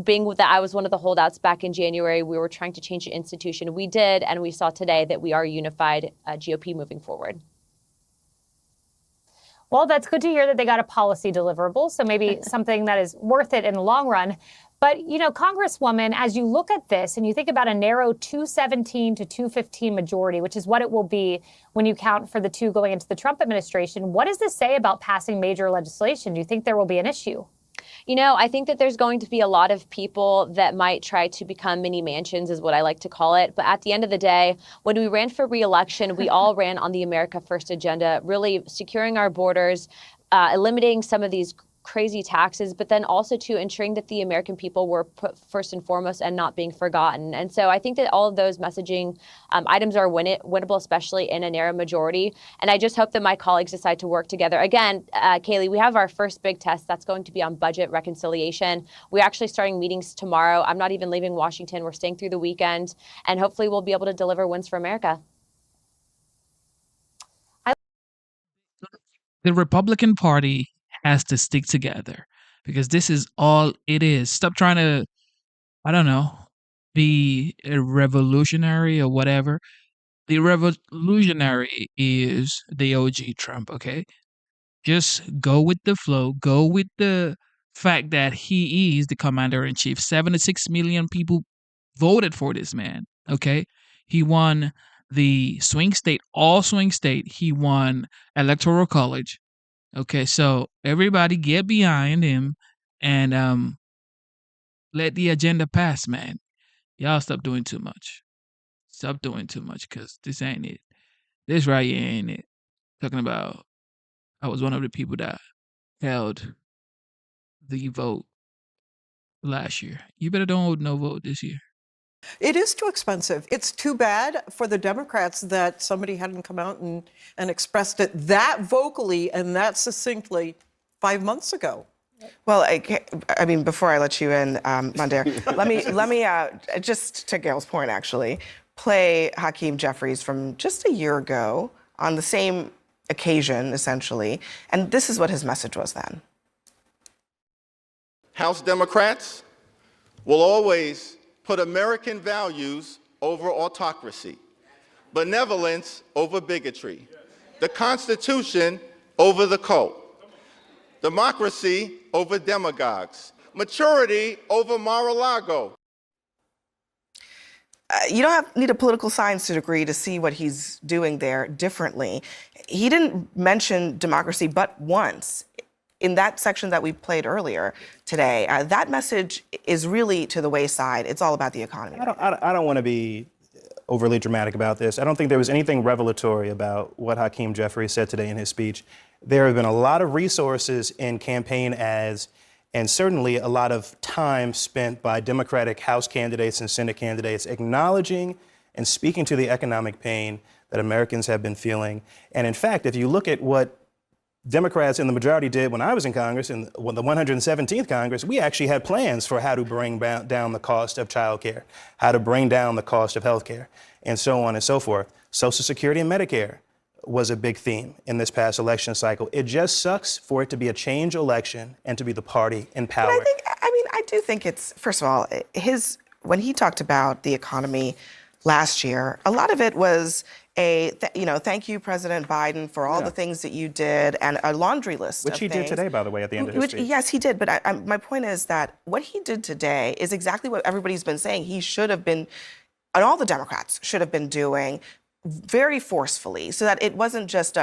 Being that I was one of the holdouts back in January, we were trying to change the institution. We did, and we saw today that we are a unified GOP moving forward. Well, that's good to hear that they got a policy deliverable, so maybe something that is worth it in the long run. But, you know, Congresswoman, as you look at this and you think about a narrow 217 to 215 majority, which is what it will be when you count for the 2 going into the Trump administration, what does this say about passing major legislation? Do you think there will be an issue? You know, I think that there's going to be a lot of people that might try to become mini mansions, is what I like to call it. But at the end of the day, when we ran for re-election, we all ran on the America First agenda, really securing our borders, eliminating some of these crazy taxes, but then also to ensuring that the American people were put first and foremost and not being forgotten. And so I think that all of those messaging items are winnable, especially in a narrow majority. And I just hope that my colleagues decide to work together. Again, Kayleigh, we have our first big test. That's going to be on budget reconciliation. We're actually starting meetings tomorrow. I'm not even leaving Washington. We're staying through the weekend, and hopefully we'll be able to deliver wins for America. The Republican Party has to stick together because this is all it is. Stop trying to, I don't know, be a revolutionary or whatever. The revolutionary is the OG Trump, okay? Just go with the flow. Go with the fact that he is the commander in chief. 76 million people voted for this man, okay? He won the swing state, all swing state. He won electoral college. Okay, so everybody get behind him and let the agenda pass, man. Y'all stop doing too much. Stop doing too much because this ain't it. This right here ain't it. Talking about I was one of the people that held the vote last year. You better don't hold no vote this year. It is too expensive. It's too bad for the Democrats that somebody hadn't come out and expressed it that vocally and that succinctly 5 months ago. Well, I mean, before I let you in, Mondaire, let me just to Gail's point, actually, play Hakeem Jeffries from just a year ago on the same occasion, essentially. And this is what his message was then. House Democrats will always put American values over autocracy, benevolence over bigotry, the Constitution over the cult, democracy over demagogues, maturity over Mar-a-Lago. You don't need a political science degree to see what he's doing there differently. He didn't mention democracy but once. In that section that we played earlier today, that message is really to the wayside. It's all about the economy. I don't want to be overly dramatic about this. I don't think there was anything revelatory about what Hakeem Jeffries said today in his speech. There have been a lot of resources in campaign ads and certainly a lot of time spent by Democratic House candidates and Senate candidates acknowledging and speaking to the economic pain that Americans have been feeling. And in fact, if you look at what Democrats in the majority did when I was in Congress, in the 117th Congress, we actually had plans for how to bring down the cost of child care, how to bring down the cost of health care, and so on and so forth. Social Security and Medicare was a big theme in this past election cycle. It just sucks for it to be a change election and to be the party in power. But I do think it's, first of all, when he talked about the economy last year, a lot of it was thank you, President Biden, for all the things that you did, and a laundry list Which of he things. did today, by the way, at the end of his speech. Yes, he did. But my point is that what he did today is exactly what everybody's been saying he should have been, and all the Democrats should have been doing very forcefully, so that it wasn't just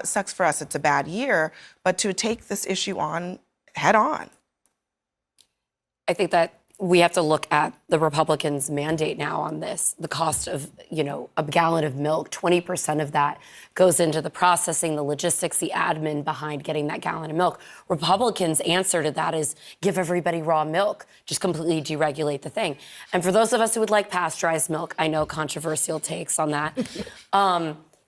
sucks for us, it's a bad year, but to take this issue on head on. I think that we have to look at the Republicans' mandate now on this. The cost of, a gallon of milk, 20% of that goes into the processing, the logistics, the admin behind getting that gallon of milk. Republicans' answer to that is give everybody raw milk, just completely deregulate the thing. And for those of us who would like pasteurized milk, I know controversial takes on that.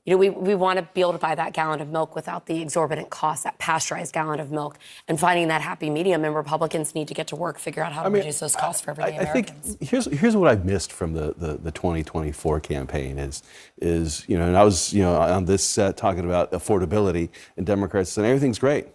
We want to be able to buy that gallon of milk without the exorbitant cost, that pasteurized gallon of milk, and finding that happy medium. And Republicans need to get to work, figure out how to reduce those costs for everyday Americans. I think here's what I've missed from the 2024 campaign is and I was on this set talking about affordability, and Democrats saying everything's great.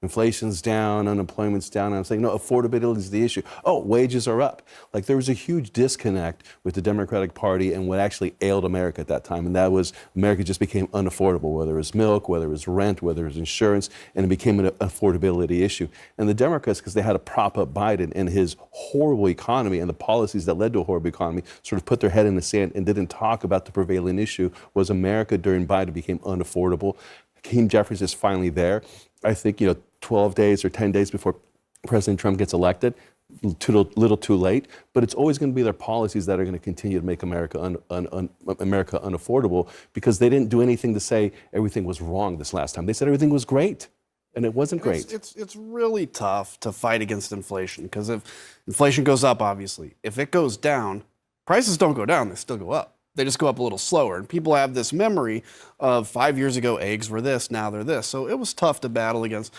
Inflation's down, unemployment's down. And I'm saying, no, affordability is the issue. Oh, wages are up. Like, there was a huge disconnect with the Democratic Party and what actually ailed America at that time. And that was America just became unaffordable, whether it was milk, whether it was rent, whether it was insurance, and it became an affordability issue. And the Democrats, because they had to prop up Biden and his horrible economy and the policies that led to a horrible economy, sort of put their head in the sand and didn't talk about the prevailing issue was America during Biden became unaffordable. Hakeem Jeffries is finally there. I think, 12 days or 10 days before President Trump gets elected, little too late, but it's always going to be their policies that are going to continue to make America unaffordable, because they didn't do anything to say everything was wrong this last time. They said everything was great. and it wasn't great. It's really tough to fight against inflation because if inflation goes up, obviously, if it goes down, prices don't go down, they still go up. They just go up a little slower. And people have this memory of 5 years ago, eggs were this, now they're this. So it was tough to battle against.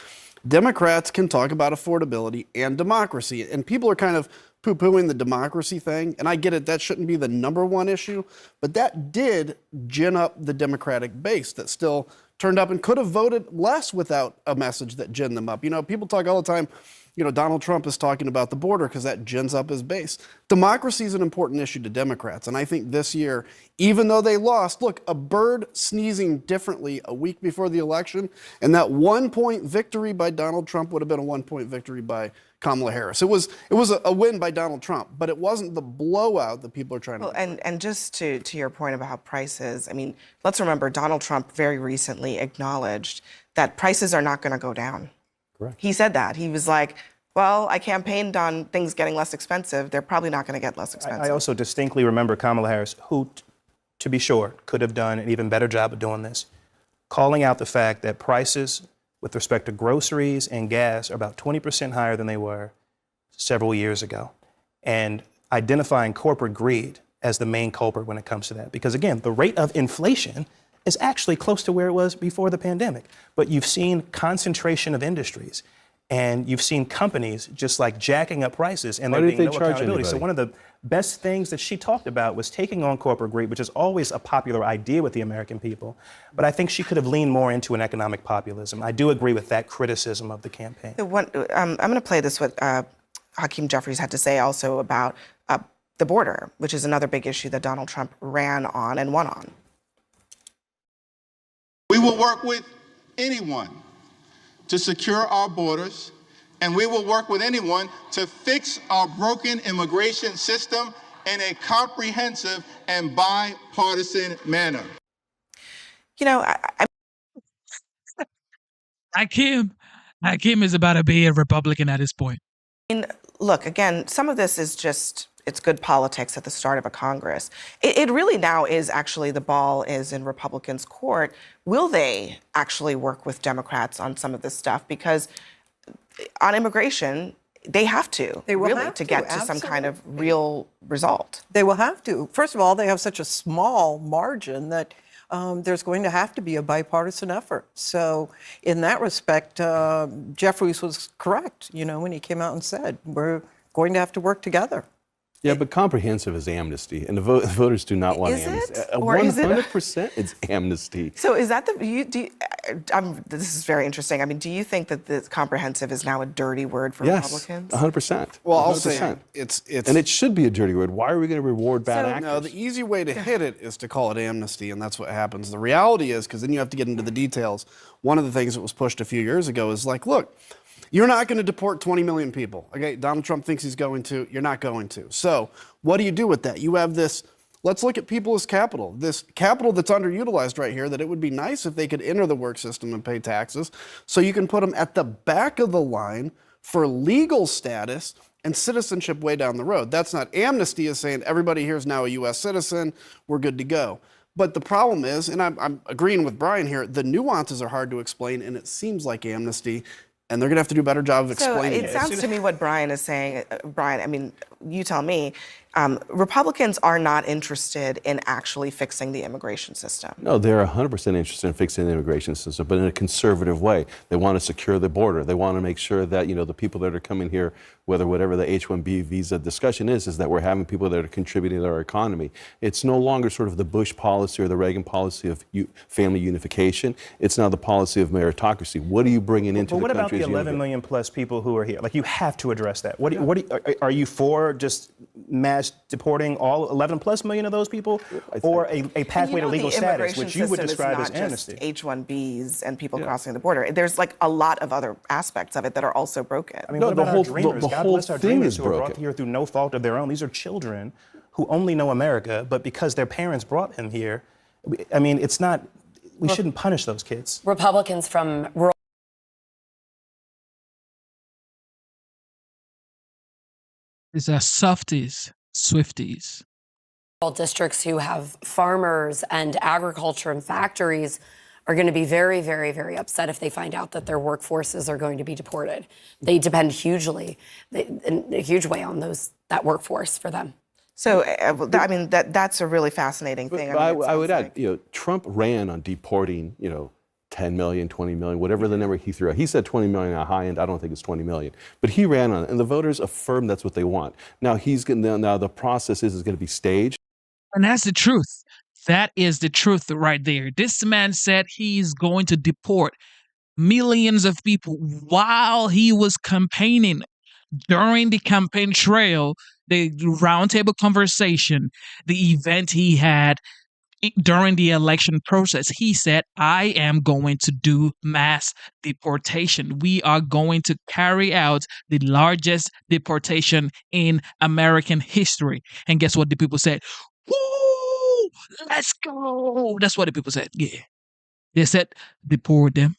Democrats can talk about affordability and democracy, and people are kind of poo-pooing the democracy thing, and I get it, that shouldn't be the number one issue, but that did gin up the Democratic base that still turned up and could have voted less without a message that ginned them up. You know, people talk all the time, you know, Donald Trump is talking about the border because that gins up his base. Democracy is an important issue to Democrats, and I think this year, even though they lost, look, a bird sneezing differently a week before the election, and that 1-point victory by Donald Trump would have been a 1-point victory by Kamala Harris. It was a win by Donald Trump, but it wasn't the blowout that people are trying to. And just to your point about prices, I mean, let's remember Donald Trump very recently acknowledged that prices are not going to go down. Correct. He said that. He was like, well, I campaigned on things getting less expensive. They're probably not going to get less expensive. I also distinctly remember Kamala Harris, who, to be sure, could have done an even better job of doing this, calling out the fact that prices with respect to groceries and gas are about 20% higher than they were several years ago, and identifying corporate greed as the main culprit when it comes to that. Because again, the rate of inflation is actually close to where it was before the pandemic. But you've seen concentration of industries, and you've seen companies just like jacking up prices, and there being no accountability. So one of the best things that she talked about was taking on corporate greed, which is always a popular idea with the American people. But I think she could have leaned more into an economic populism. I do agree with that criticism of the campaign. I'm going to play this, what Hakeem Jeffries had to say also about the border, which is another big issue that Donald Trump ran on and won on. We will work with anyone to secure our borders, and we will work with anyone to fix our broken immigration system in a comprehensive and bipartisan manner. You know, Hakeem is about to be a Republican at this point. I mean, look, again, some of this is just, it's good politics at the start of a Congress. It really now is actually, the ball is in Republicans' court. Will they actually work with Democrats on some of this stuff? Because on immigration, they have to, They will really, have to get to some kind of absolutely. real result. They will have to. First of all, they have such a small margin that there's going to have to be a bipartisan effort. So in that respect, Jeffries was correct, you know, when he came out and said, we're going to have to work together. Yeah, but comprehensive is amnesty, and the voters do not want amnesty. Or is it? 100% it's amnesty. So is that this is very interesting. I mean, do you think that the comprehensive is now a dirty word for Republicans? 100%. Well, I'll 100%. say it's and it should be a dirty word. Why are we going to reward bad actors? No, the easy way to hit it is to call it amnesty, and that's what happens. The reality is, because then you have to get into the details, one of the things that was pushed a few years ago is like, look, you're not going to deport 20 million people. Okay, Donald Trump thinks he's going to. You're not going to. So what do you do with that? You have this, let's look at people as capital. This capital that's underutilized right here, that it would be nice if they could enter the work system and pay taxes. So you can put them at the back of the line for legal status and citizenship way down the road. That's not amnesty, is saying everybody here is now a U.S. citizen. We're good to go. But the problem is, and I'm agreeing with Brian here, the nuances are hard to explain, and it seems like amnesty. And they're going to have to do a better job of explaining it. So it sounds to me what Brian is saying, Brian, I mean, you tell me, Republicans are not interested in actually fixing the immigration system. No, they're 100% interested in fixing the immigration system, but in a conservative way. They want to secure the border. They want to make sure that, you know, the people that are coming here, whatever the H-1B visa discussion is that we're having people that are contributing to our economy. It's no longer sort of the Bush policy or the Reagan policy of family unification. It's now the policy of meritocracy. What are you bringing into the country? But what about the 11 million plus people who are here? Like, you have to address that. Are you for just mass deporting all 11 plus million of those people, or a pathway to legal status, which you would describe as amnesty? H-1Bs and people crossing the border. There's like a lot of other aspects of it that are also broken. I mean, what about our dreamers? God bless our dreamers who are brought here through no fault of their own. These are children who only know America, but because their parents brought them here, I mean, it's not, we shouldn't punish those kids. Republicans from rural It's softies, Swifties. districts who have farmers and agriculture and factories are going to be very, very, very upset if they find out that their workforces are going to be deported. They depend hugely, in a huge way on that workforce for them. So, I mean, that's a really fascinating thing. But I would add, Trump ran on deporting, 10 million, 20 million, whatever the number he threw out. He said 20 million on high end. I don't think it's 20 million. But he ran on it, and the voters affirmed that's what they want. Now, now the process is going to be staged. And that's the truth. That is the truth right there. This man said he's going to deport millions of people while he was campaigning. During the campaign trail, the roundtable conversation, the event he had during the election process, he said, I am going to do mass deportation. We are going to carry out the largest deportation in American history. And guess what the people said? Woo! Let's go. That's what the people said. Yeah. They said, deport them.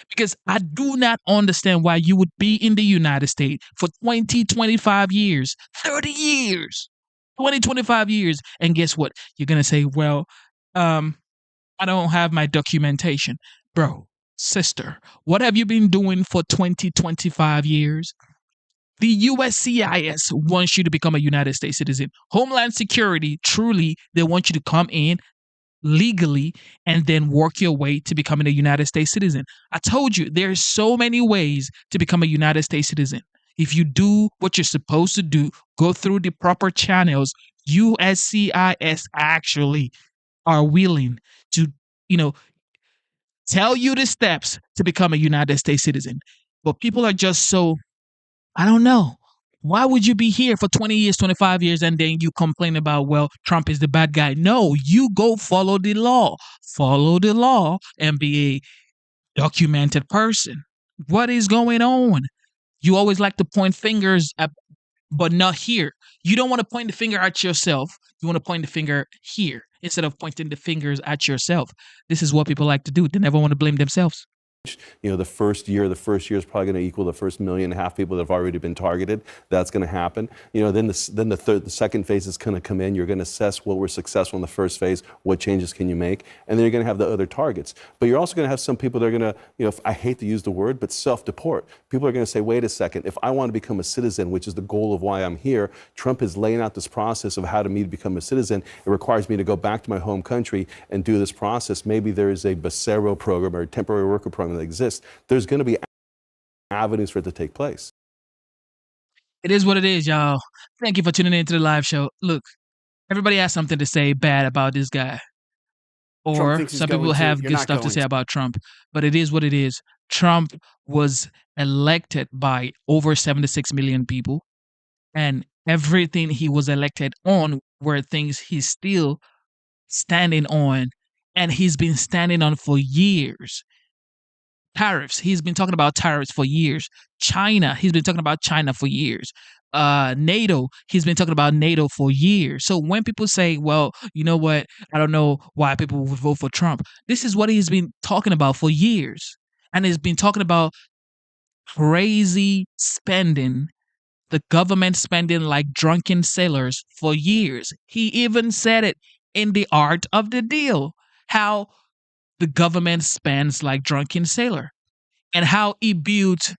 Because I do not understand why you would be in the United States for 20, 25 years, 30 years, 20, 25 years. And guess what? You're going to say, well, I don't have my documentation. Bro, sister, what have you been doing for 20, 25 years? The USCIS wants you to become a United States citizen. Homeland Security, truly, they want you to come in legally and then work your way to becoming a United States citizen. I told you, there's so many ways to become a United States citizen. If you do what you're supposed to do, go through the proper channels, USCIS actually are willing to, tell you the steps to become a United States citizen. But people are just so, I don't know. Why would you be here for 20 years, 25 years, and then you complain about, well, Trump is the bad guy? No, you go follow the law. Follow the law and be a documented person. What is going on? You always like to point fingers at, but not here. You don't want to point the finger at yourself. You want to point the finger here instead of pointing the fingers at yourself. This is what people like to do. They never want to blame themselves. The first year is probably going to equal the first 1.5 million people that have already been targeted. That's going to happen. Then the second phase is going to come in. You're going to assess what were successful in the first phase, what changes can you make, and then you're going to have the other targets. But you're also going to have some people that are going to, I hate to use the word, but self-deport. People are going to say, wait a second, if I want to become a citizen, which is the goal of why I'm here, Trump is laying out this process of how to me to become a citizen. It requires me to go back to my home country and do this process. Maybe there is a Becero program or a temporary worker program that exists. There's going to be avenues for it to take place. It is what it is, y'all. Thank you for tuning in to the live show. Look, everybody has something to say bad about this guy. Or some people have good stuff to say about Trump. But it is what it is. Trump was elected by over 76 million people. And everything he was elected on were things he's still standing on. And he's been standing on for years. Tariffs. He's been talking about tariffs for years. China. He's been talking about China for years. NATO. He's been talking about NATO for years. So when people say, well, you know what? I don't know why people would vote for Trump. This is what he's been talking about for years. And he's been talking about crazy spending, the government spending like drunken sailors for years. He even said it in The Art of the Deal, how the government spends like drunken sailor, and how he built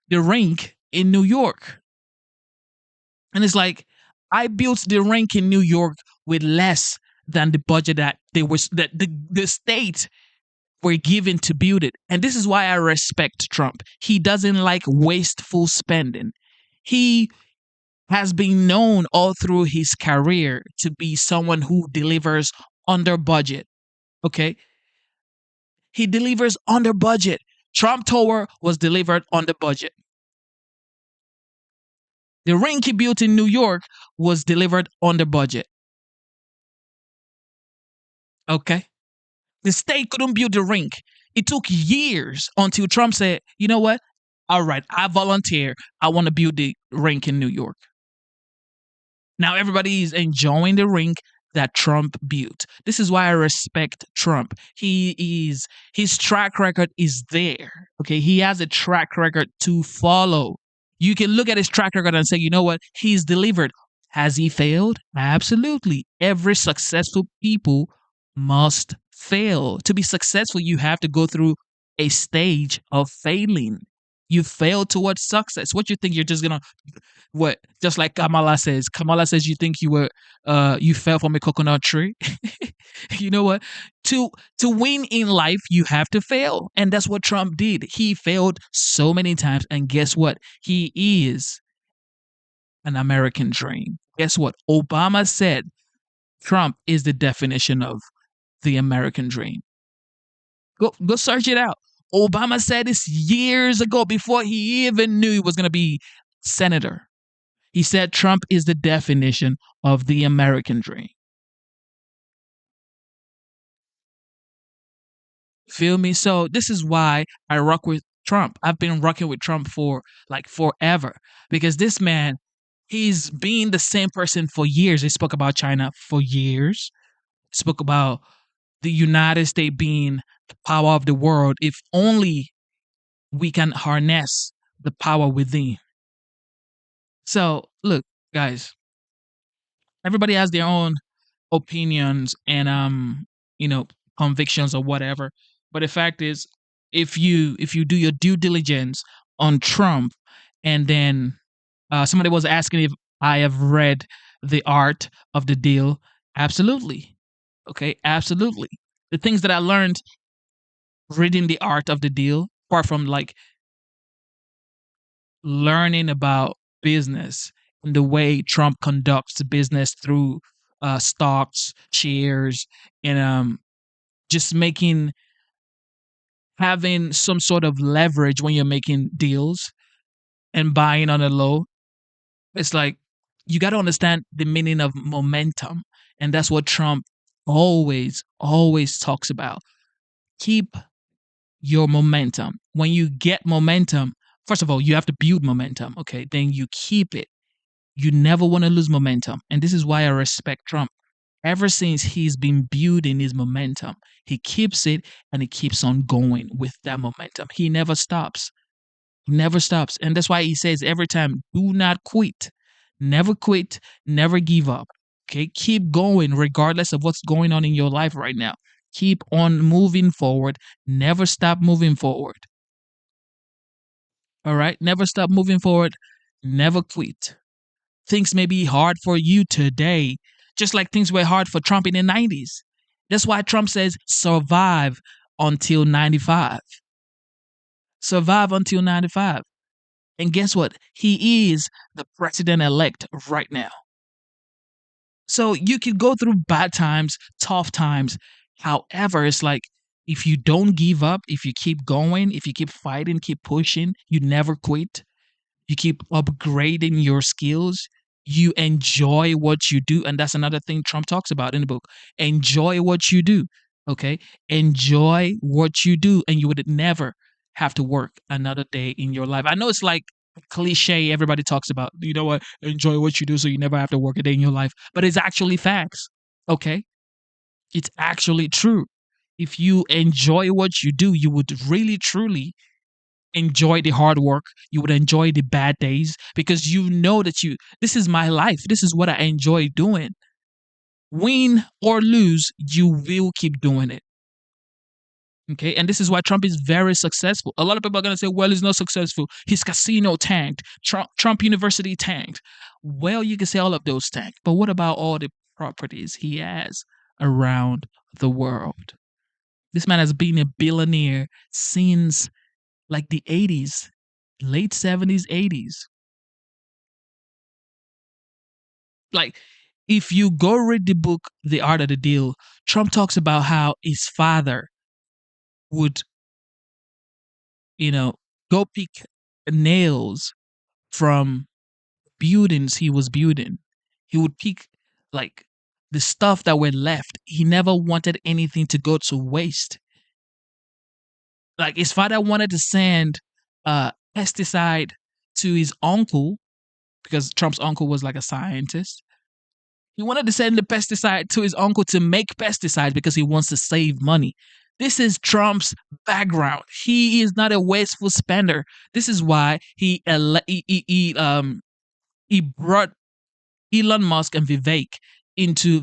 the rink in New York. And it's like, I built the rink in New York with less than the budget that the state were given to build it. And this is why I respect Trump. He doesn't like wasteful spending. He has been known all through his career to be someone who delivers under budget. Okay? He delivers under budget. Trump Tower was delivered under budget. The rink he built in New York was delivered under budget. Okay? The state couldn't build the rink. It took years until Trump said, you know what? All right, I volunteer. I want to build the rink in New York. Now everybody is enjoying the rink that Trump built. This is why I respect Trump. His track record is there. Okay, he has a track record to follow. You can look at his track record and say, you know what? He's delivered. Has he failed? Absolutely. Every successful people must fail. To be successful, you have to go through a stage of failing. You fail towards success. What you think you're just gonna what? Just like Kamala says. Kamala says you think you fell from a coconut tree. You know what? To win in life, you have to fail, and that's what Trump did. He failed so many times, and guess what? He is an American dream. Guess what? Obama said Trump is the definition of the American dream. Go search it out. Obama said this years ago before he even knew he was going to be senator. He said Trump is the definition of the American dream. Feel me? So this is why I rock with Trump. I've been rocking with Trump for like forever because this man, he's been the same person for years. He spoke about China for years. Spoke about the United States being the power of the world if only we can harness the power within. So, look, guys, everybody has their own opinions and you know, convictions or whatever. But the fact is, if you do your due diligence on Trump, and then somebody was asking if I have read The Art of the Deal. Absolutely. Okay, absolutely. The things that I learned reading The Art of the Deal, apart from like learning about business and the way Trump conducts business through stocks, shares, and just having some sort of leverage when you're making deals and buying on a low. It's like you got to understand the meaning of momentum, and that's what Trump always talks about. Keep your momentum. When you get momentum, first of all, you have to build momentum, okay? Then you keep it. You never want to lose momentum. And this is why I respect Trump. Ever since he's been building his momentum, he keeps it and he keeps on going with that momentum. He never stops. He never stops. And that's why he says every time, do not quit. Never quit. Never give up. Okay? Keep going regardless of what's going on in your life right now. Keep on moving forward. Never stop moving forward. All right? Never stop moving forward. Never quit. Things may be hard for you today, just like things were hard for Trump in the 90s. That's why Trump says survive until 95. Survive until 95. And guess what? He is the president elect right now. So you can go through bad times, tough times. However, it's like if you don't give up, if you keep going, if you keep fighting, keep pushing, you never quit, you keep upgrading your skills, you enjoy what you do. And that's another thing Trump talks about in the book. Enjoy what you do. Okay? Enjoy what you do, and you would never have to work another day in your life. I know it's like cliche everybody talks about, you know what, enjoy what you do so you never have to work a day in your life. But it's actually facts. Okay? It's actually true. If you enjoy what you do, you would really truly enjoy the hard work. You would enjoy the bad days because you know that this is my life. This is what I enjoy doing. Win or lose, you will keep doing it. Okay, and this is why Trump is very successful. A lot of people are going to say, well, he's not successful. His casino tanked. Trump University tanked. Well, you can say all of those tanked. But what about all the properties he has around the world? This man has been a billionaire since like the 80s, late 70s, 80s. Like, if you go read the book, The Art of the Deal, Trump talks about how his father would, go pick nails from buildings he was building. He would pick like the stuff that were left. He never wanted anything to go to waste. Like his father wanted to send pesticide to his uncle because Trump's uncle was like a scientist. He wanted to send the pesticide to his uncle to make pesticides because he wants to save money. This is Trump's background. He is not a wasteful spender. This is why he brought Elon Musk and Vivek into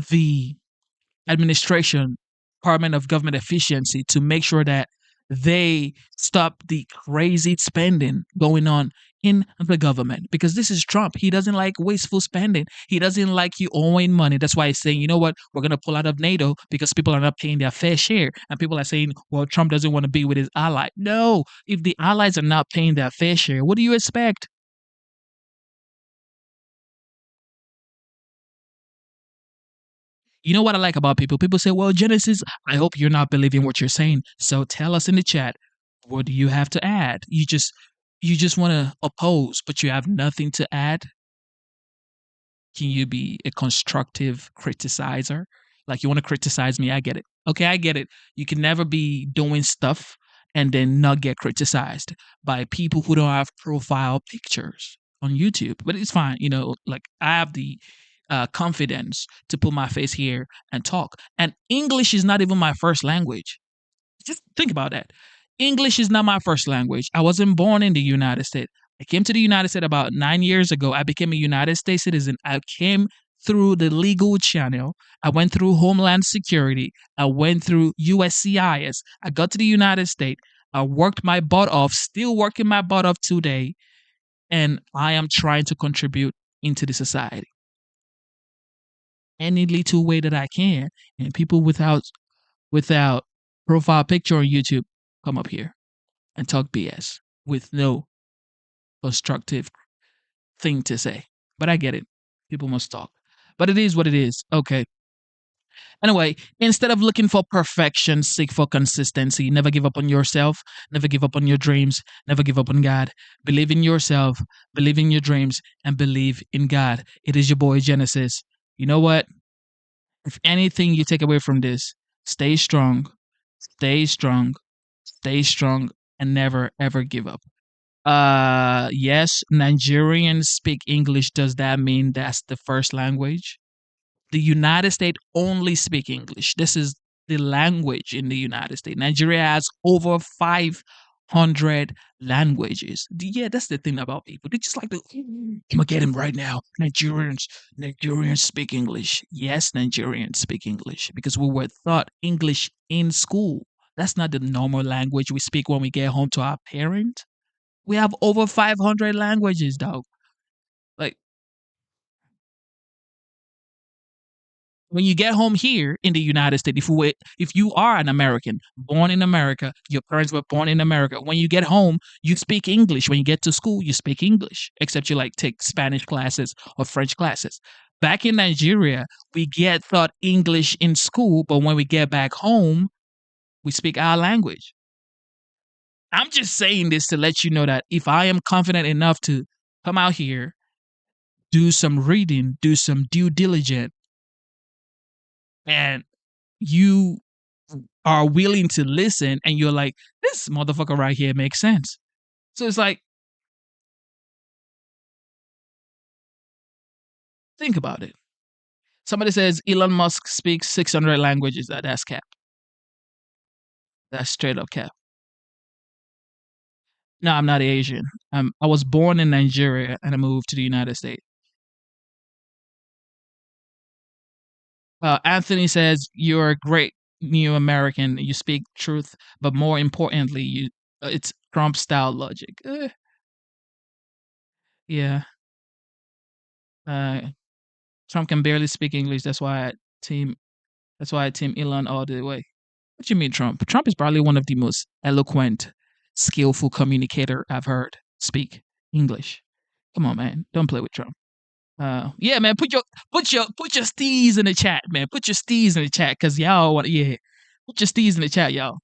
the administration, Department of Government Efficiency, to make sure that they stop the crazy spending going on in the government, because this is Trump. He doesn't like wasteful spending. He doesn't like you owing money. That's why he's saying, you know what, we're going to pull out of NATO because people are not paying their fair share. And people are saying, well, Trump doesn't want to be with his ally. No, if the allies are not paying their fair share, what do you expect? You know what I like about people? People say, well, Genesis, I hope you're not believing what you're saying. So tell us in the chat, what do you have to add? You just want to oppose, but you have nothing to add. Can you be a constructive criticizer? Like, you want to criticize me, I get it. Okay, I get it. You can never be doing stuff and then not get criticized by people who don't have profile pictures on YouTube. But it's fine, like, I have the confidence to put my face here and talk. And English is not even my first language. Just think about that. English is not my first language. I wasn't born in the United States. I came to the United States about 9 years ago. I became a United States citizen. I came through the legal channel. I went through Homeland Security. I went through USCIS. I got to the United States. I worked my butt off, still working my butt off today, and I am trying to contribute into the society any little way that I can. And people without profile picture on YouTube come up here and talk BS with no constructive thing to say. But I get it. People must talk. But it is what it is. Okay. Anyway, instead of looking for perfection, seek for consistency. Never give up on yourself. Never give up on your dreams. Never give up on God. Believe in yourself. Believe in your dreams. And believe in God. It is your boy Genesis. You know what? If anything you take away from this, stay strong. Stay strong. Stay strong. And never, ever give up. Yes, Nigerians speak English. Does that mean that's the first language? The United States only speak English. This is the language in the United States. Nigeria has over 500 languages. Yeah, that's the thing about people. They just like to, I'm gonna get him right now. Nigerians speak English. Yes, Nigerians speak English because we were taught English in school. That's not the normal language we speak when we get home to our parents. We have over 500 languages, dog. Like, when you get home here in the United States, if you are an American, born in America, your parents were born in America, when you get home, you speak English. When you get to school, you speak English, except you like take Spanish classes or French classes. Back in Nigeria, we get taught English in school, but when we get back home, we speak our language. I'm just saying this to let you know that if I am confident enough to come out here, do some reading, do some due diligence, and you are willing to listen and you're like, this motherfucker right here makes sense. So it's like, think about it. Somebody says Elon Musk speaks 600 languages. That's cap. That's straight up cap. No, I'm not Asian. I was born in Nigeria and I moved to the United States. Anthony says you're a great new American. You speak truth, but more importantly, it's Trump style logic. Yeah. Trump can barely speak English. That's why I team Elon all the way. What you mean, Trump? Trump is probably one of the most eloquent, skillful communicator I've heard speak English. Come on, man. Don't play with Trump. Yeah, man. Put your steez in the chat, man. Put your steez in the chat, cause y'all want put your steez in the chat, y'all.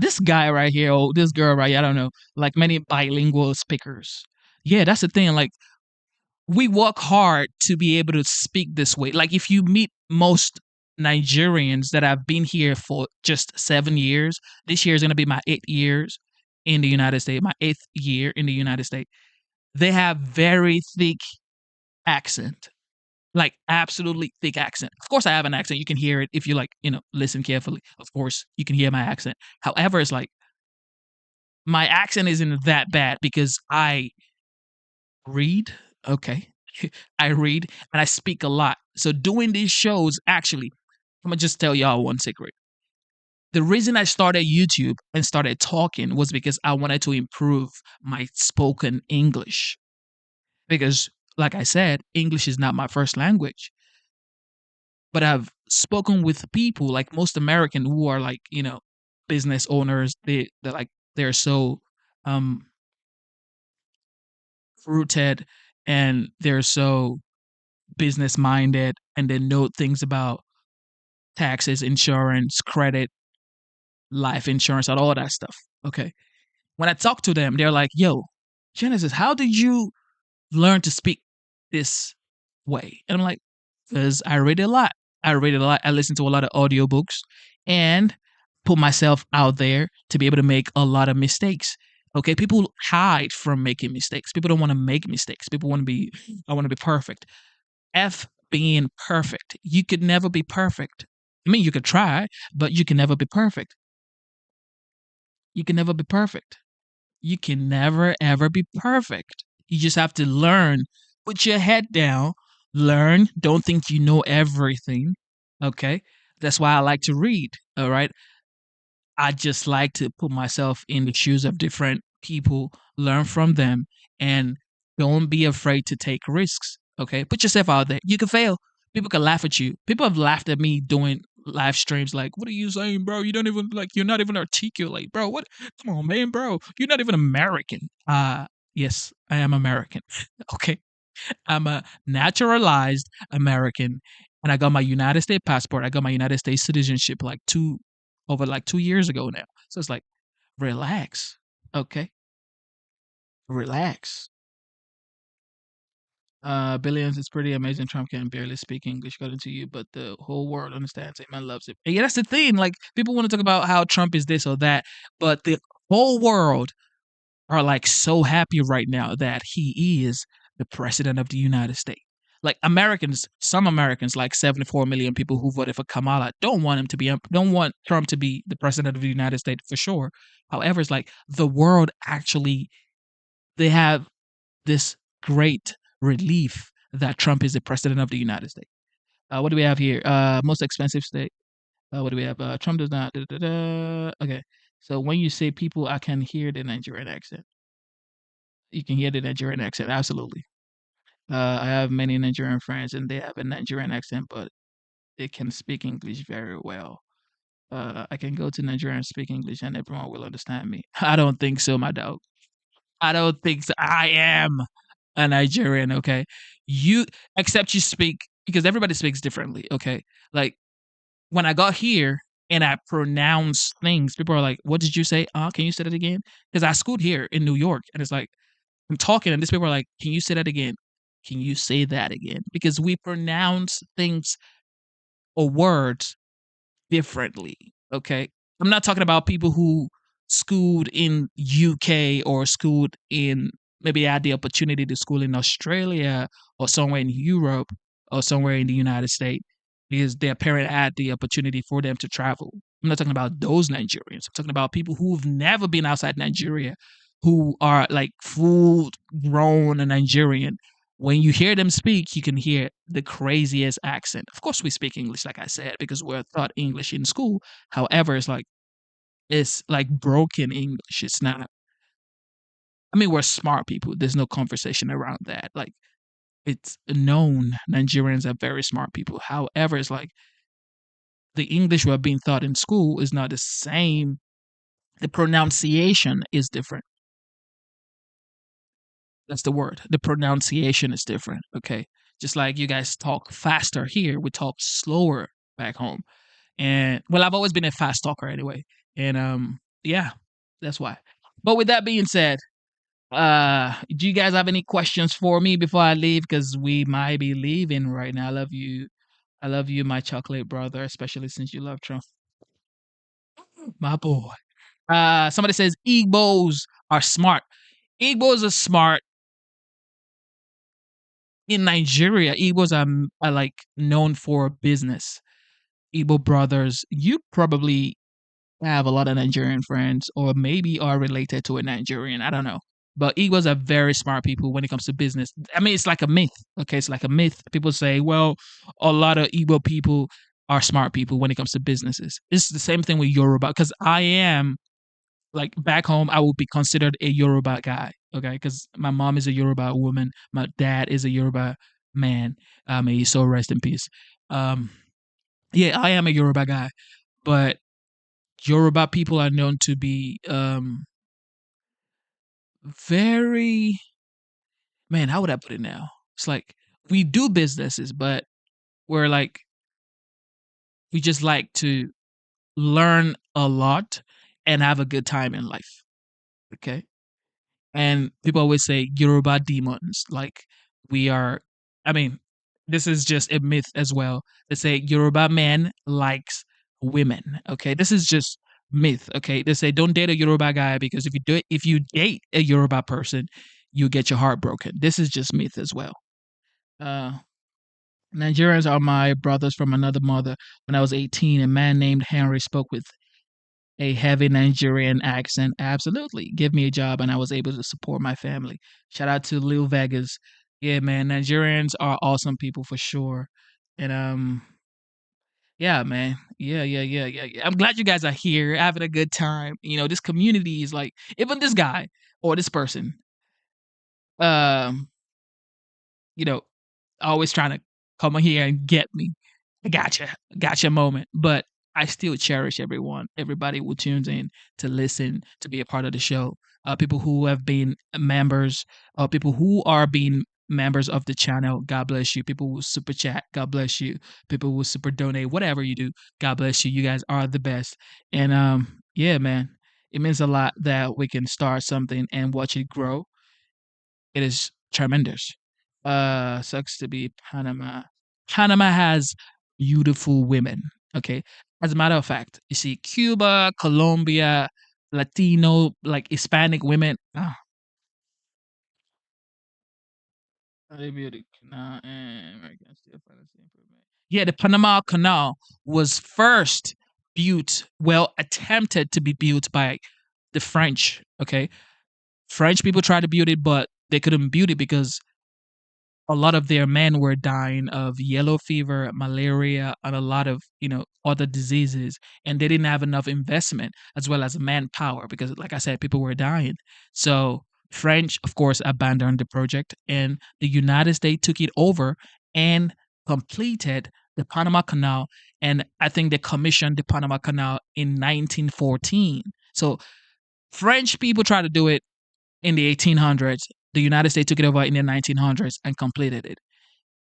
This guy right here, or this girl right here, I don't know, like many bilingual speakers. Yeah, that's the thing. Like, we work hard to be able to speak this way. Like, if you meet most Nigerians that have been here for just 7 years, this year is going to be my 8 years in the United States, my 8th year in the United States. They have very thick accent, like absolutely thick accent. Of course, I have an accent. You can hear it if you listen carefully. Of course, you can hear my accent. However, it's like my accent isn't that bad because I read. Okay. I read, and I speak a lot. So doing these shows, actually, I'm gonna just tell y'all one secret. The reason I started YouTube and started talking was because I wanted to improve my spoken English. Because, like I said, English is not my first language. But I've spoken with people like most American who are like, business owners. They're so um rooted, and they're so business minded, and they know things about taxes, insurance, credit, life insurance, and all that stuff. Okay. When I talk to them, they're like, yo, Genesis, how did you learn to speak this way? And I'm like, because I read a lot. I read a lot. I listen to a lot of audiobooks and put myself out there to be able to make a lot of mistakes. Okay, people hide from making mistakes. People don't want to make mistakes. People want to be, I want to be perfect. F being perfect. You could never be perfect. I mean, you could try, but you can never be perfect. You can never be perfect. You can never, ever be perfect. You just have to learn. Put your head down, learn. Don't think you know everything. Okay? That's why I like to read. All right? I just like to put myself in the shoes of different people, learn from them, and don't be afraid to take risks. Okay? Put yourself out there. You can fail. People can laugh at you. People have laughed at me doing live streams like, what are you saying, bro? You don't even you're not even articulate, bro. What? Come on, man, bro. You're not even American. Yes, I am American. Okay. I'm a naturalized American, and I got my United States passport. I got my United States citizenship over 2 years ago now. So it's like, relax. Okay. Relax. Billions, it's pretty amazing. Trump can barely speak English, according to you, but the whole world understands it. Man loves it. And yeah, that's the thing. Like, people want to talk about how Trump is this or that, but the whole world are like so happy right now that he is the president of the United States. Like, Americans, some Americans, like 74 million people who voted for Kamala, don't want Trump to be the president of the United States for sure. However, it's like the world actually, they have this great relief that Trump is the president of the United States. What do we have here? Most expensive state. What do we have? Trump does not. Da, da, da. Okay. So when you say people, I can hear the Nigerian accent. You can hear the Nigerian accent. Absolutely. I have many Nigerian friends, and they have a Nigerian accent, but they can speak English very well. I can go to Nigeria and speak English, and everyone will understand me. I don't think so, my dog. I don't think so. I am a Nigerian, okay? Except you speak, because everybody speaks differently, okay? Like, when I got here and I pronounce things, people are like, "What did you say? Can you say that again?" Because I schooled here in New York, and it's like, I'm talking, and these people are like, "Can you say that again? Can you say that again?" Because we pronounce things or words differently, okay? I'm not talking about people who schooled in UK or schooled in, maybe had the opportunity to school in Australia or somewhere in Europe or somewhere in the United States because their parent had the opportunity for them to travel. I'm not talking about those Nigerians. I'm talking about people who've never been outside Nigeria, who are like full grown Nigerian. When you hear them speak, you can hear the craziest accent. Of course, we speak English, like I said, because we're taught English in school. However, it's like broken English. It's not. I mean, we're smart people. There's no conversation around that. Like, it's known Nigerians are very smart people. However, it's like the English we're being taught in school is not the same. The pronunciation is different. That's the word. The pronunciation is different. Okay. Just like you guys talk faster here, we talk slower back home. And well, I've always been a fast talker anyway. And yeah, that's why. But with that being said, do you guys have any questions for me before I leave? Because we might be leaving right now. I love you. I love you, my chocolate brother, especially since you love Trump. My boy. Somebody says Igbos are smart. Igbos are smart in Nigeria. Igbos are like known for business. Igbo brothers, you probably have a lot of Nigerian friends, or maybe are related to a Nigerian. I don't know. but Igbos are very smart people when it comes to business. I mean, it's like a myth. Okay, it's like a myth. People say, well, a lot of Igbo people are smart people when it comes to businesses. It's the same thing with Yoruba because I am like back home. I would be considered a Yoruba guy. Okay, because my mom is a Yoruba woman, my dad is a Yoruba man. May he so rest in peace. Um, yeah, I am a Yoruba guy, but Yoruba people are known to be very, man, how would I put it now? It's like we do businesses, but we're like we just like to learn a lot and have a good time in life. Okay. And people always say Yoruba demons. Like we are, I mean, this is just a myth as well. They say Yoruba man likes women. Okay. This is just myth. Okay. They say don't date a Yoruba guy because if you date a Yoruba person, you get your heart broken. This is just myth as well. Uh, Nigerians are my brothers from another mother. When I was 18, a man named Henry spoke with a heavy Nigerian accent. Absolutely. Give me a job and I was able to support my family. Shout out to Lil Vegas. Yeah, man, Nigerians are awesome people for sure. And yeah, man. Yeah. I'm glad you guys are here having a good time. You know, this community is like even this guy or this person um you know, always trying to come on here and get me. I gotcha moment. But I still cherish everybody who tunes in to listen, to be a part of the show. People who have been members, people who are being members of the channel, God bless you. People who super chat, God bless you. People who super donate, whatever you do, God bless you. You guys are the best. And yeah, man, it means a lot that we can start something and watch it grow. It is tremendous. Sucks to be Panama. Panama has beautiful women. Okay. As a matter of fact, you see Cuba, Colombia, Latino, like Hispanic women. They built the canal and Americans still find the same improvement. Yeah, the Panama Canal was first built, well, attempted to be built by the French. Okay. French people tried to build it, but they couldn't build it because a lot of their men were dying of yellow fever, malaria, and a lot of other diseases, and they didn't have enough investment as well as manpower because, like I said, people were dying. So French, of course, abandoned the project, and the United States took it over and completed the Panama Canal. And I think they commissioned the Panama Canal in 1914. So French people tried to do it in the 1800s. The United States took it over in the 1900s and completed it.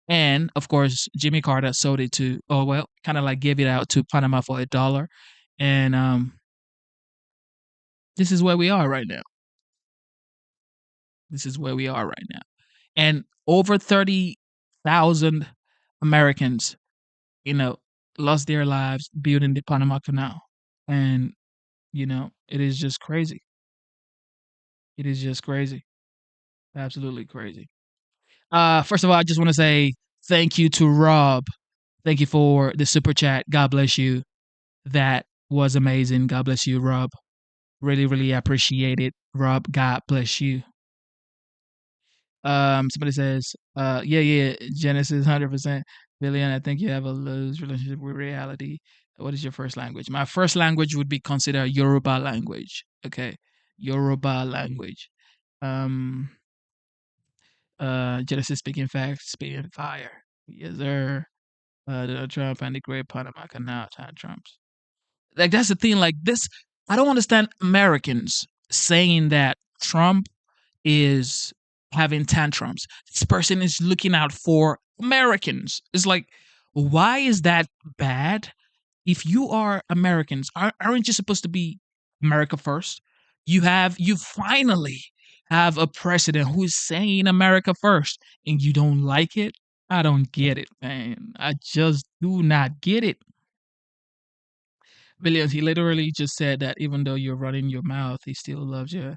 And of course, Jimmy Carter sold it to, oh, well, kind of like gave it out to Panama for $1. And this is where we are right now. This is where we are right now. And over 30,000 Americans, lost their lives building the Panama Canal. And, it is just crazy. It is just crazy. Absolutely crazy. First of all, I just want to say thank you to Rob. Thank you for the super chat. God bless you. That was amazing. God bless you, Rob. Really, really appreciate it. Rob, God bless you. Somebody says, yeah, Genesis 100%. Billion, I think you have a loose relationship with reality. What is your first language? My first language would be considered Yoruba language. Okay. Yoruba language. Genesis speaking facts, speaking fire. Yes, sir. Donald Trump and the Great Panama Canal tantrums. Like that's the thing. Like this, I don't understand Americans saying that Trump is having tantrums. This person is looking out for Americans. It's like, why is that bad? If you are Americans, aren't you supposed to be America first? You finally have a president who is saying America first, and you don't like it. I don't get it, man. I just do not get it. Billions, he literally just said that even though you're running your mouth, he still loves you.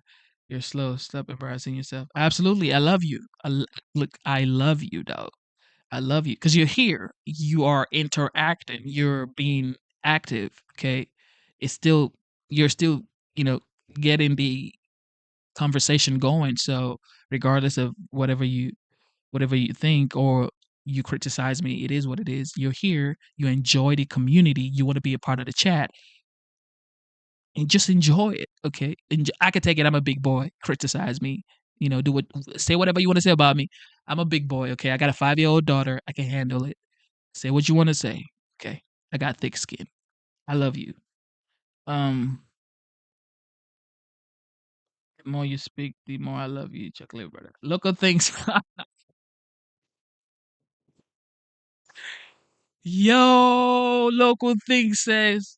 You're slow. Stop embarrassing yourself. Absolutely. I love you. Look, I love you, dog. I love you because you're here. You are interacting. You're being active. Okay. It's still, you're still, getting the conversation going. So regardless of whatever you think or you criticize me, it is what it is. You're here, you enjoy the community, you want to be a part of the chat, and just enjoy it. Okay, I can take it. I'm a big boy. Criticize me, do what, say whatever you want to say about me. I'm a big boy. Okay, I got a 5-year-old daughter. I can handle it. Say what you want to say. Okay, I got thick skin. I love you. Um, the more you speak, the more I love you, chocolate brother. Local things. Yo, local thing says,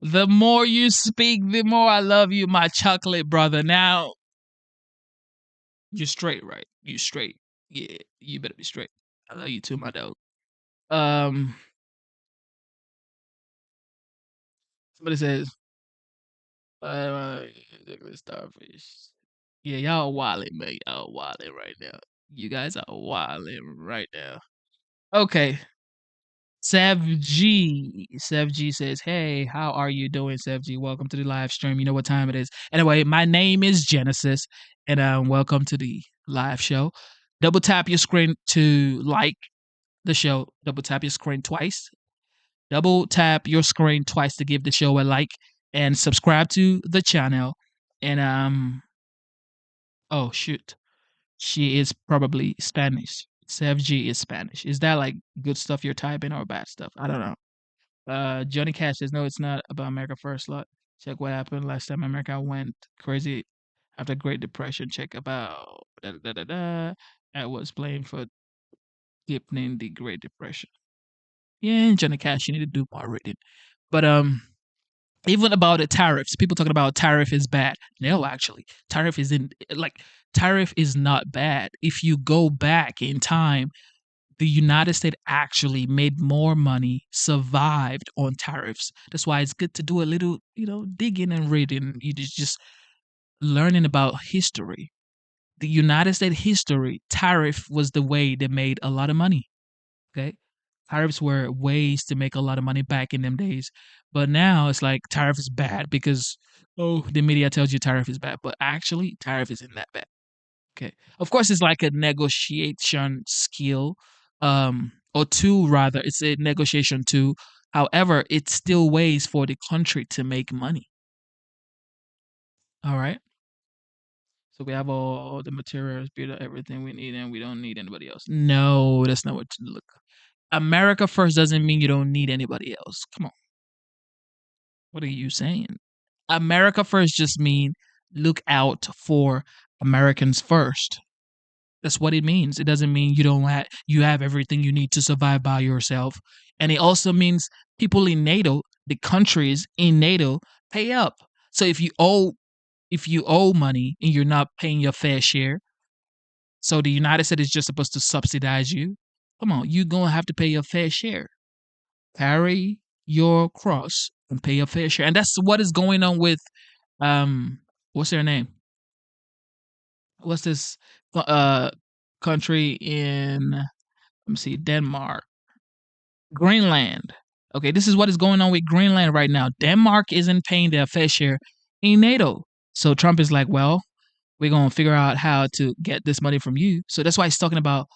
the more you speak, the more I love you, my chocolate brother. Now, you're straight, right? You straight. Yeah, you better be straight. I love you too, my dog. Um, Somebody says, uh, starfish. Yeah, y'all wildin', man. Y'all wildin' right now. You guys are wildin' right now. Okay. Sev G says, "Hey, how are you doing, Sev G? Welcome to the live stream. You know what time it is. Anyway, my name is Genesis, and welcome to the live show. Double tap your screen to like the show. Double tap your screen twice. Double tap your screen twice to give the show a like and subscribe to the channel. And oh shoot, she is probably Spanish. Sev G is Spanish. Is that like good stuff you're typing or bad stuff? I don't know. Johnny Cash says, no, it's not about America First. Lot. Check what happened last time America went crazy after Great Depression. Check about da da da da. Da. I was blamed for deepening the Great Depression. Yeah, Johnny Cash, you need to do more reading. But even about the tariffs, people talking about tariff is bad. No, actually, tariff is not bad. If you go back in time, the United States actually made more money, survived on tariffs. That's why it's good to do a little, digging and reading. You just learning about history. The United States history, tariff was the way they made a lot of money. Okay. Tariffs were ways to make a lot of money back in them days. But now it's like tariff is bad because, oh, the media tells you tariff is bad. But actually, tariff isn't that bad. Okay. Of course, it's like a negotiation skill, or tool rather. It's a negotiation tool. However, it still ways for the country to make money. All right. So we have all the materials, build everything we need, and we don't need anybody else. No, that's not what you look. America first doesn't mean you don't need anybody else. Come on. What are you saying? America first just mean look out for Americans first. That's what it means. It doesn't mean you have everything you need to survive by yourself. And it also means people in NATO, the countries in NATO, pay up. So if you owe money and you're not paying your fair share, so the United States is just supposed to subsidize you. Come on, you're gonna have to pay your fair share. Carry your cross and pay your fair share. And that's what is going on with what's their name? What's this country in, let me see, Denmark, Greenland. Okay, this is what is going on with Greenland right now. Denmark isn't paying their fair share in NATO. So Trump is like, well, we're going to figure out how to get this money from you. So that's why he's talking about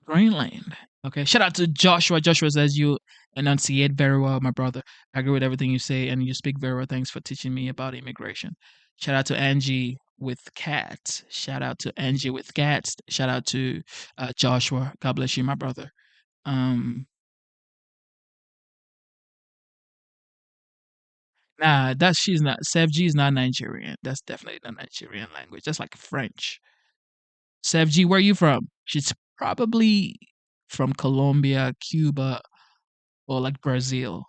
Greenland. Okay, shout out to Joshua. Joshua says you enunciate very well, my brother. I agree with everything you say, and you speak very well. Thanks for teaching me about immigration. Shout out to Angie with cats. Shout out to Angie with cats. Shout out to Joshua. God bless you, my brother. Nah, she's not. Sevji is not Nigerian. That's definitely not Nigerian language. That's like French. Sevji, where are you from? She's probably from Colombia, Cuba, or like Brazil.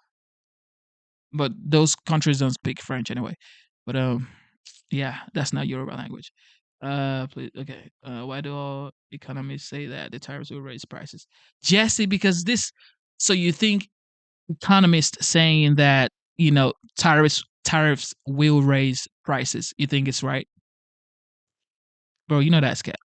But those countries don't speak French anyway. But yeah, that's not Yoruba language. Please, okay. Why do all economists say that the tariffs will raise prices? Jesse, because this. So you think economists saying that tariffs will raise prices? You think it's right, bro? You know that's cap.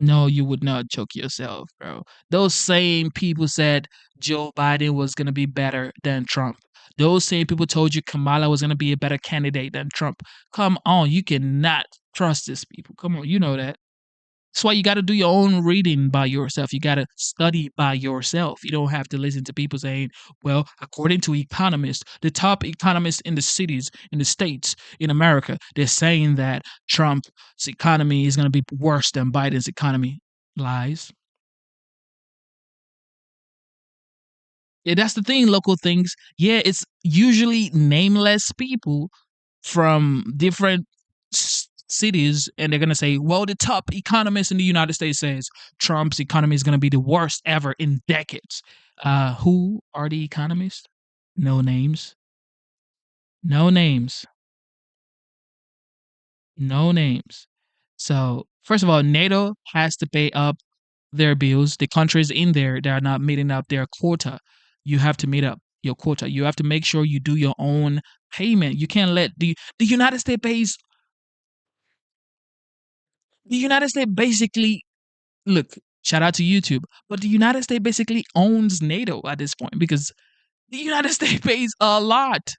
No, you would not choke yourself, bro. Those same people said Joe Biden was going to be better than Trump. Those same people told you Kamala was going to be a better candidate than Trump. Come on, you cannot trust these people. Come on, you know that. That's why you got to do your own reading by yourself. You got to study by yourself. You don't have to listen to people saying, well, according to economists, the top economists in the cities, in the states, in America, they're saying that Trump's economy is going to be worse than Biden's economy. Lies. Yeah, that's the thing, local things. Yeah, it's usually nameless people from different cities, and they're going to say, well, the top economist in the United States says Trump's economy is going to be the worst ever in decades. Who are the economists? No names. No names. No names. So, first of all, NATO has to pay up their bills. The countries in there that are not meeting up their quota, you have to meet up your quota. You have to make sure you do your own payment. You can't let the United States pays. The United States basically look. Shout out to YouTube, but the United States basically owns NATO at this point because the United States pays a lot.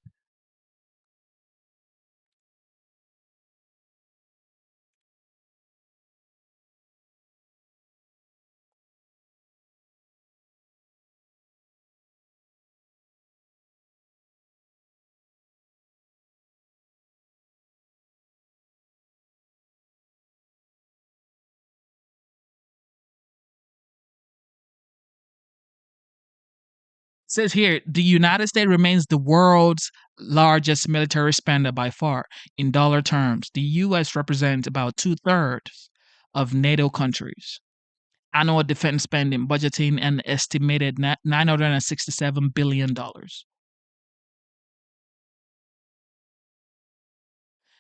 Says here, the United States remains the world's largest military spender by far. In dollar terms, the U.S. represents about two-thirds of NATO countries. Annual defense spending budgeting an estimated $967 billion. The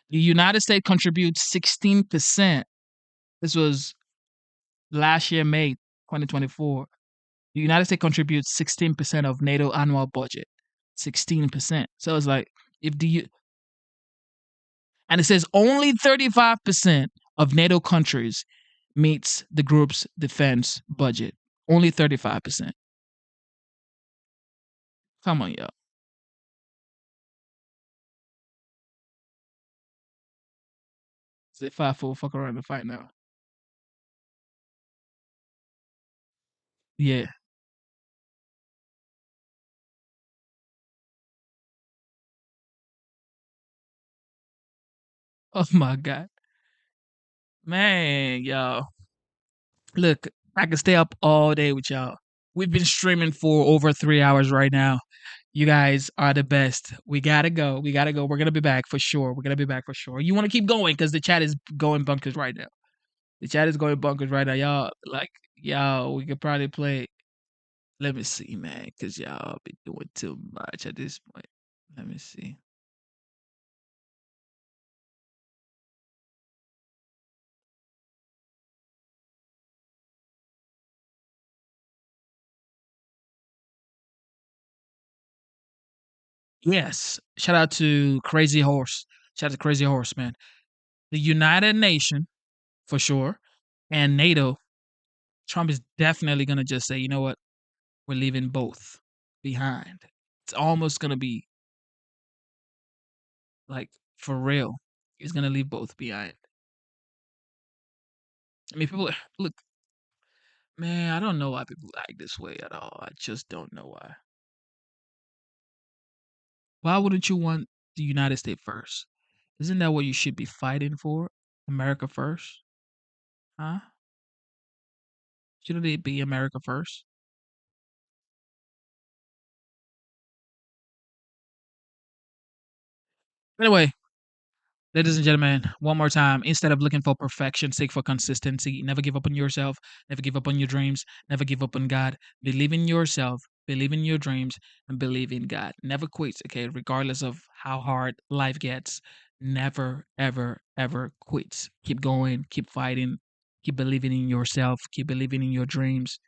United States contributes 16%. This was last year, May 2024. The United States contributes 16% of NATO annual budget. 16%. So it's like if the and it says only 35% of NATO countries meets the group's defense budget. Only 35%. Come on, y'all. Say 5-4, fuck around and fight now. Yeah. Oh my God. Man, y'all. Look, I can stay up all day with y'all. We've been streaming for over 3 hours right now. You guys are the best. We gotta go. We gotta go. We're gonna be back for sure. We're gonna be back for sure. You want to keep going because the chat is going bunkers right now. The chat is going bunkers right now. Y'all, like, y'all, we could probably play. Let me see, man, because y'all be doing too much at this point. Let me see. Yes. Shout out to Crazy Horse. Shout out to Crazy Horse, man. The United Nation, for sure, and NATO, Trump is definitely going to just say, you know what? We're leaving both behind. It's almost going to be like for real. He's going to leave both behind. I mean, people look, man, I don't know why people act this way at all. I just don't know why. Why wouldn't you want the United States first? Isn't that what you should be fighting for? America first? Huh? Shouldn't it be America first? Anyway, ladies and gentlemen, one more time. Instead of looking for perfection, seek for consistency. Never give up on yourself. Never give up on your dreams. Never give up on God. Believe in yourself. Believe in your dreams and believe in God. Never quit, okay? Regardless of how hard life gets. Never, ever, ever quit. Keep going. Keep fighting. Keep believing in yourself. Keep believing in your dreams.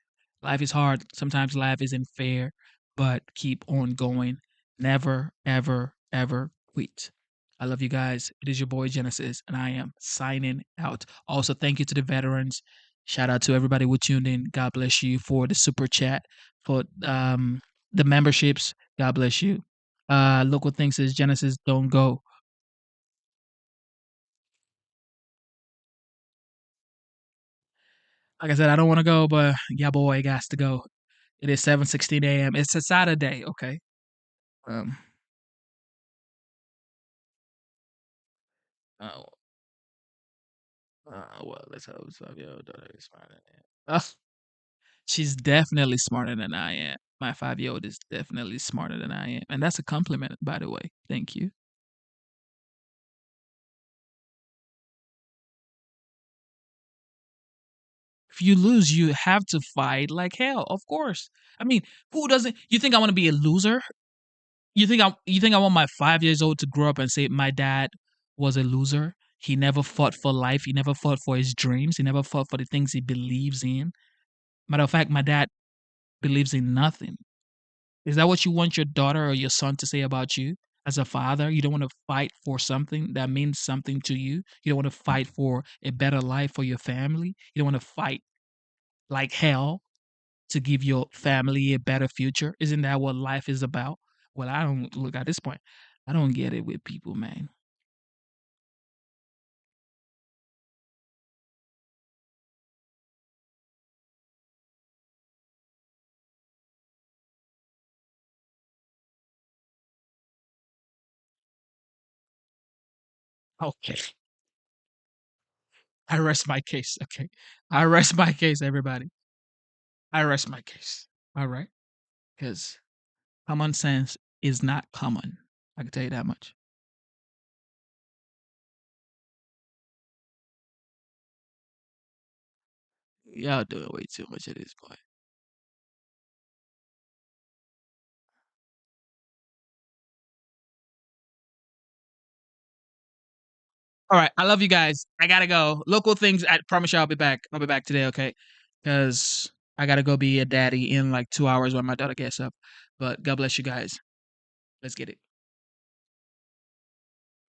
Life is hard. Sometimes life isn't fair, but keep on going. Never, ever, ever quit. I love you guys. It is your boy Genesis, and I am signing out. Also, thank you to the veterans. Shout out to everybody who tuned in. God bless you for the super chat, for the memberships. God bless you. Local thing says Genesis, don't go. Like I said, I don't want to go, but yeah, boy, got to go. It is 7:16 a.m. It's a Saturday, okay? Um, oh, well, let's hope so. Yo, daughter is smarter than she's definitely smarter than I am. My 5-year-old is definitely smarter than I am. And that's a compliment, by the way. Thank you. If you lose, you have to fight like hell, of course. I mean, who doesn't? You think I want to be a loser? You think I want my 5 years old to grow up and say my dad was a loser? He never fought for life. He never fought for his dreams. He never fought for the things he believes in. Matter of fact, my dad believes in nothing. Is that what you want your daughter or your son to say about you as a father? You don't want to fight for something that means something to you. You don't want to fight for a better life for your family. You don't want to fight like hell to give your family a better future. Isn't that what life is about? Well, I don't look at this point. I don't get it with people, man. Okay. I rest my case. Okay. I rest my case, everybody. I rest my case. All right. Because common sense is not common. I can tell you that much. Y'all doing way too much at this point. All right. I love you guys. I gotta go. Local things. I promise you I'll be back. I'll be back today, okay? Because I gotta go be a daddy in like 2 hours when my daughter gets up. But God bless you guys. Let's get it.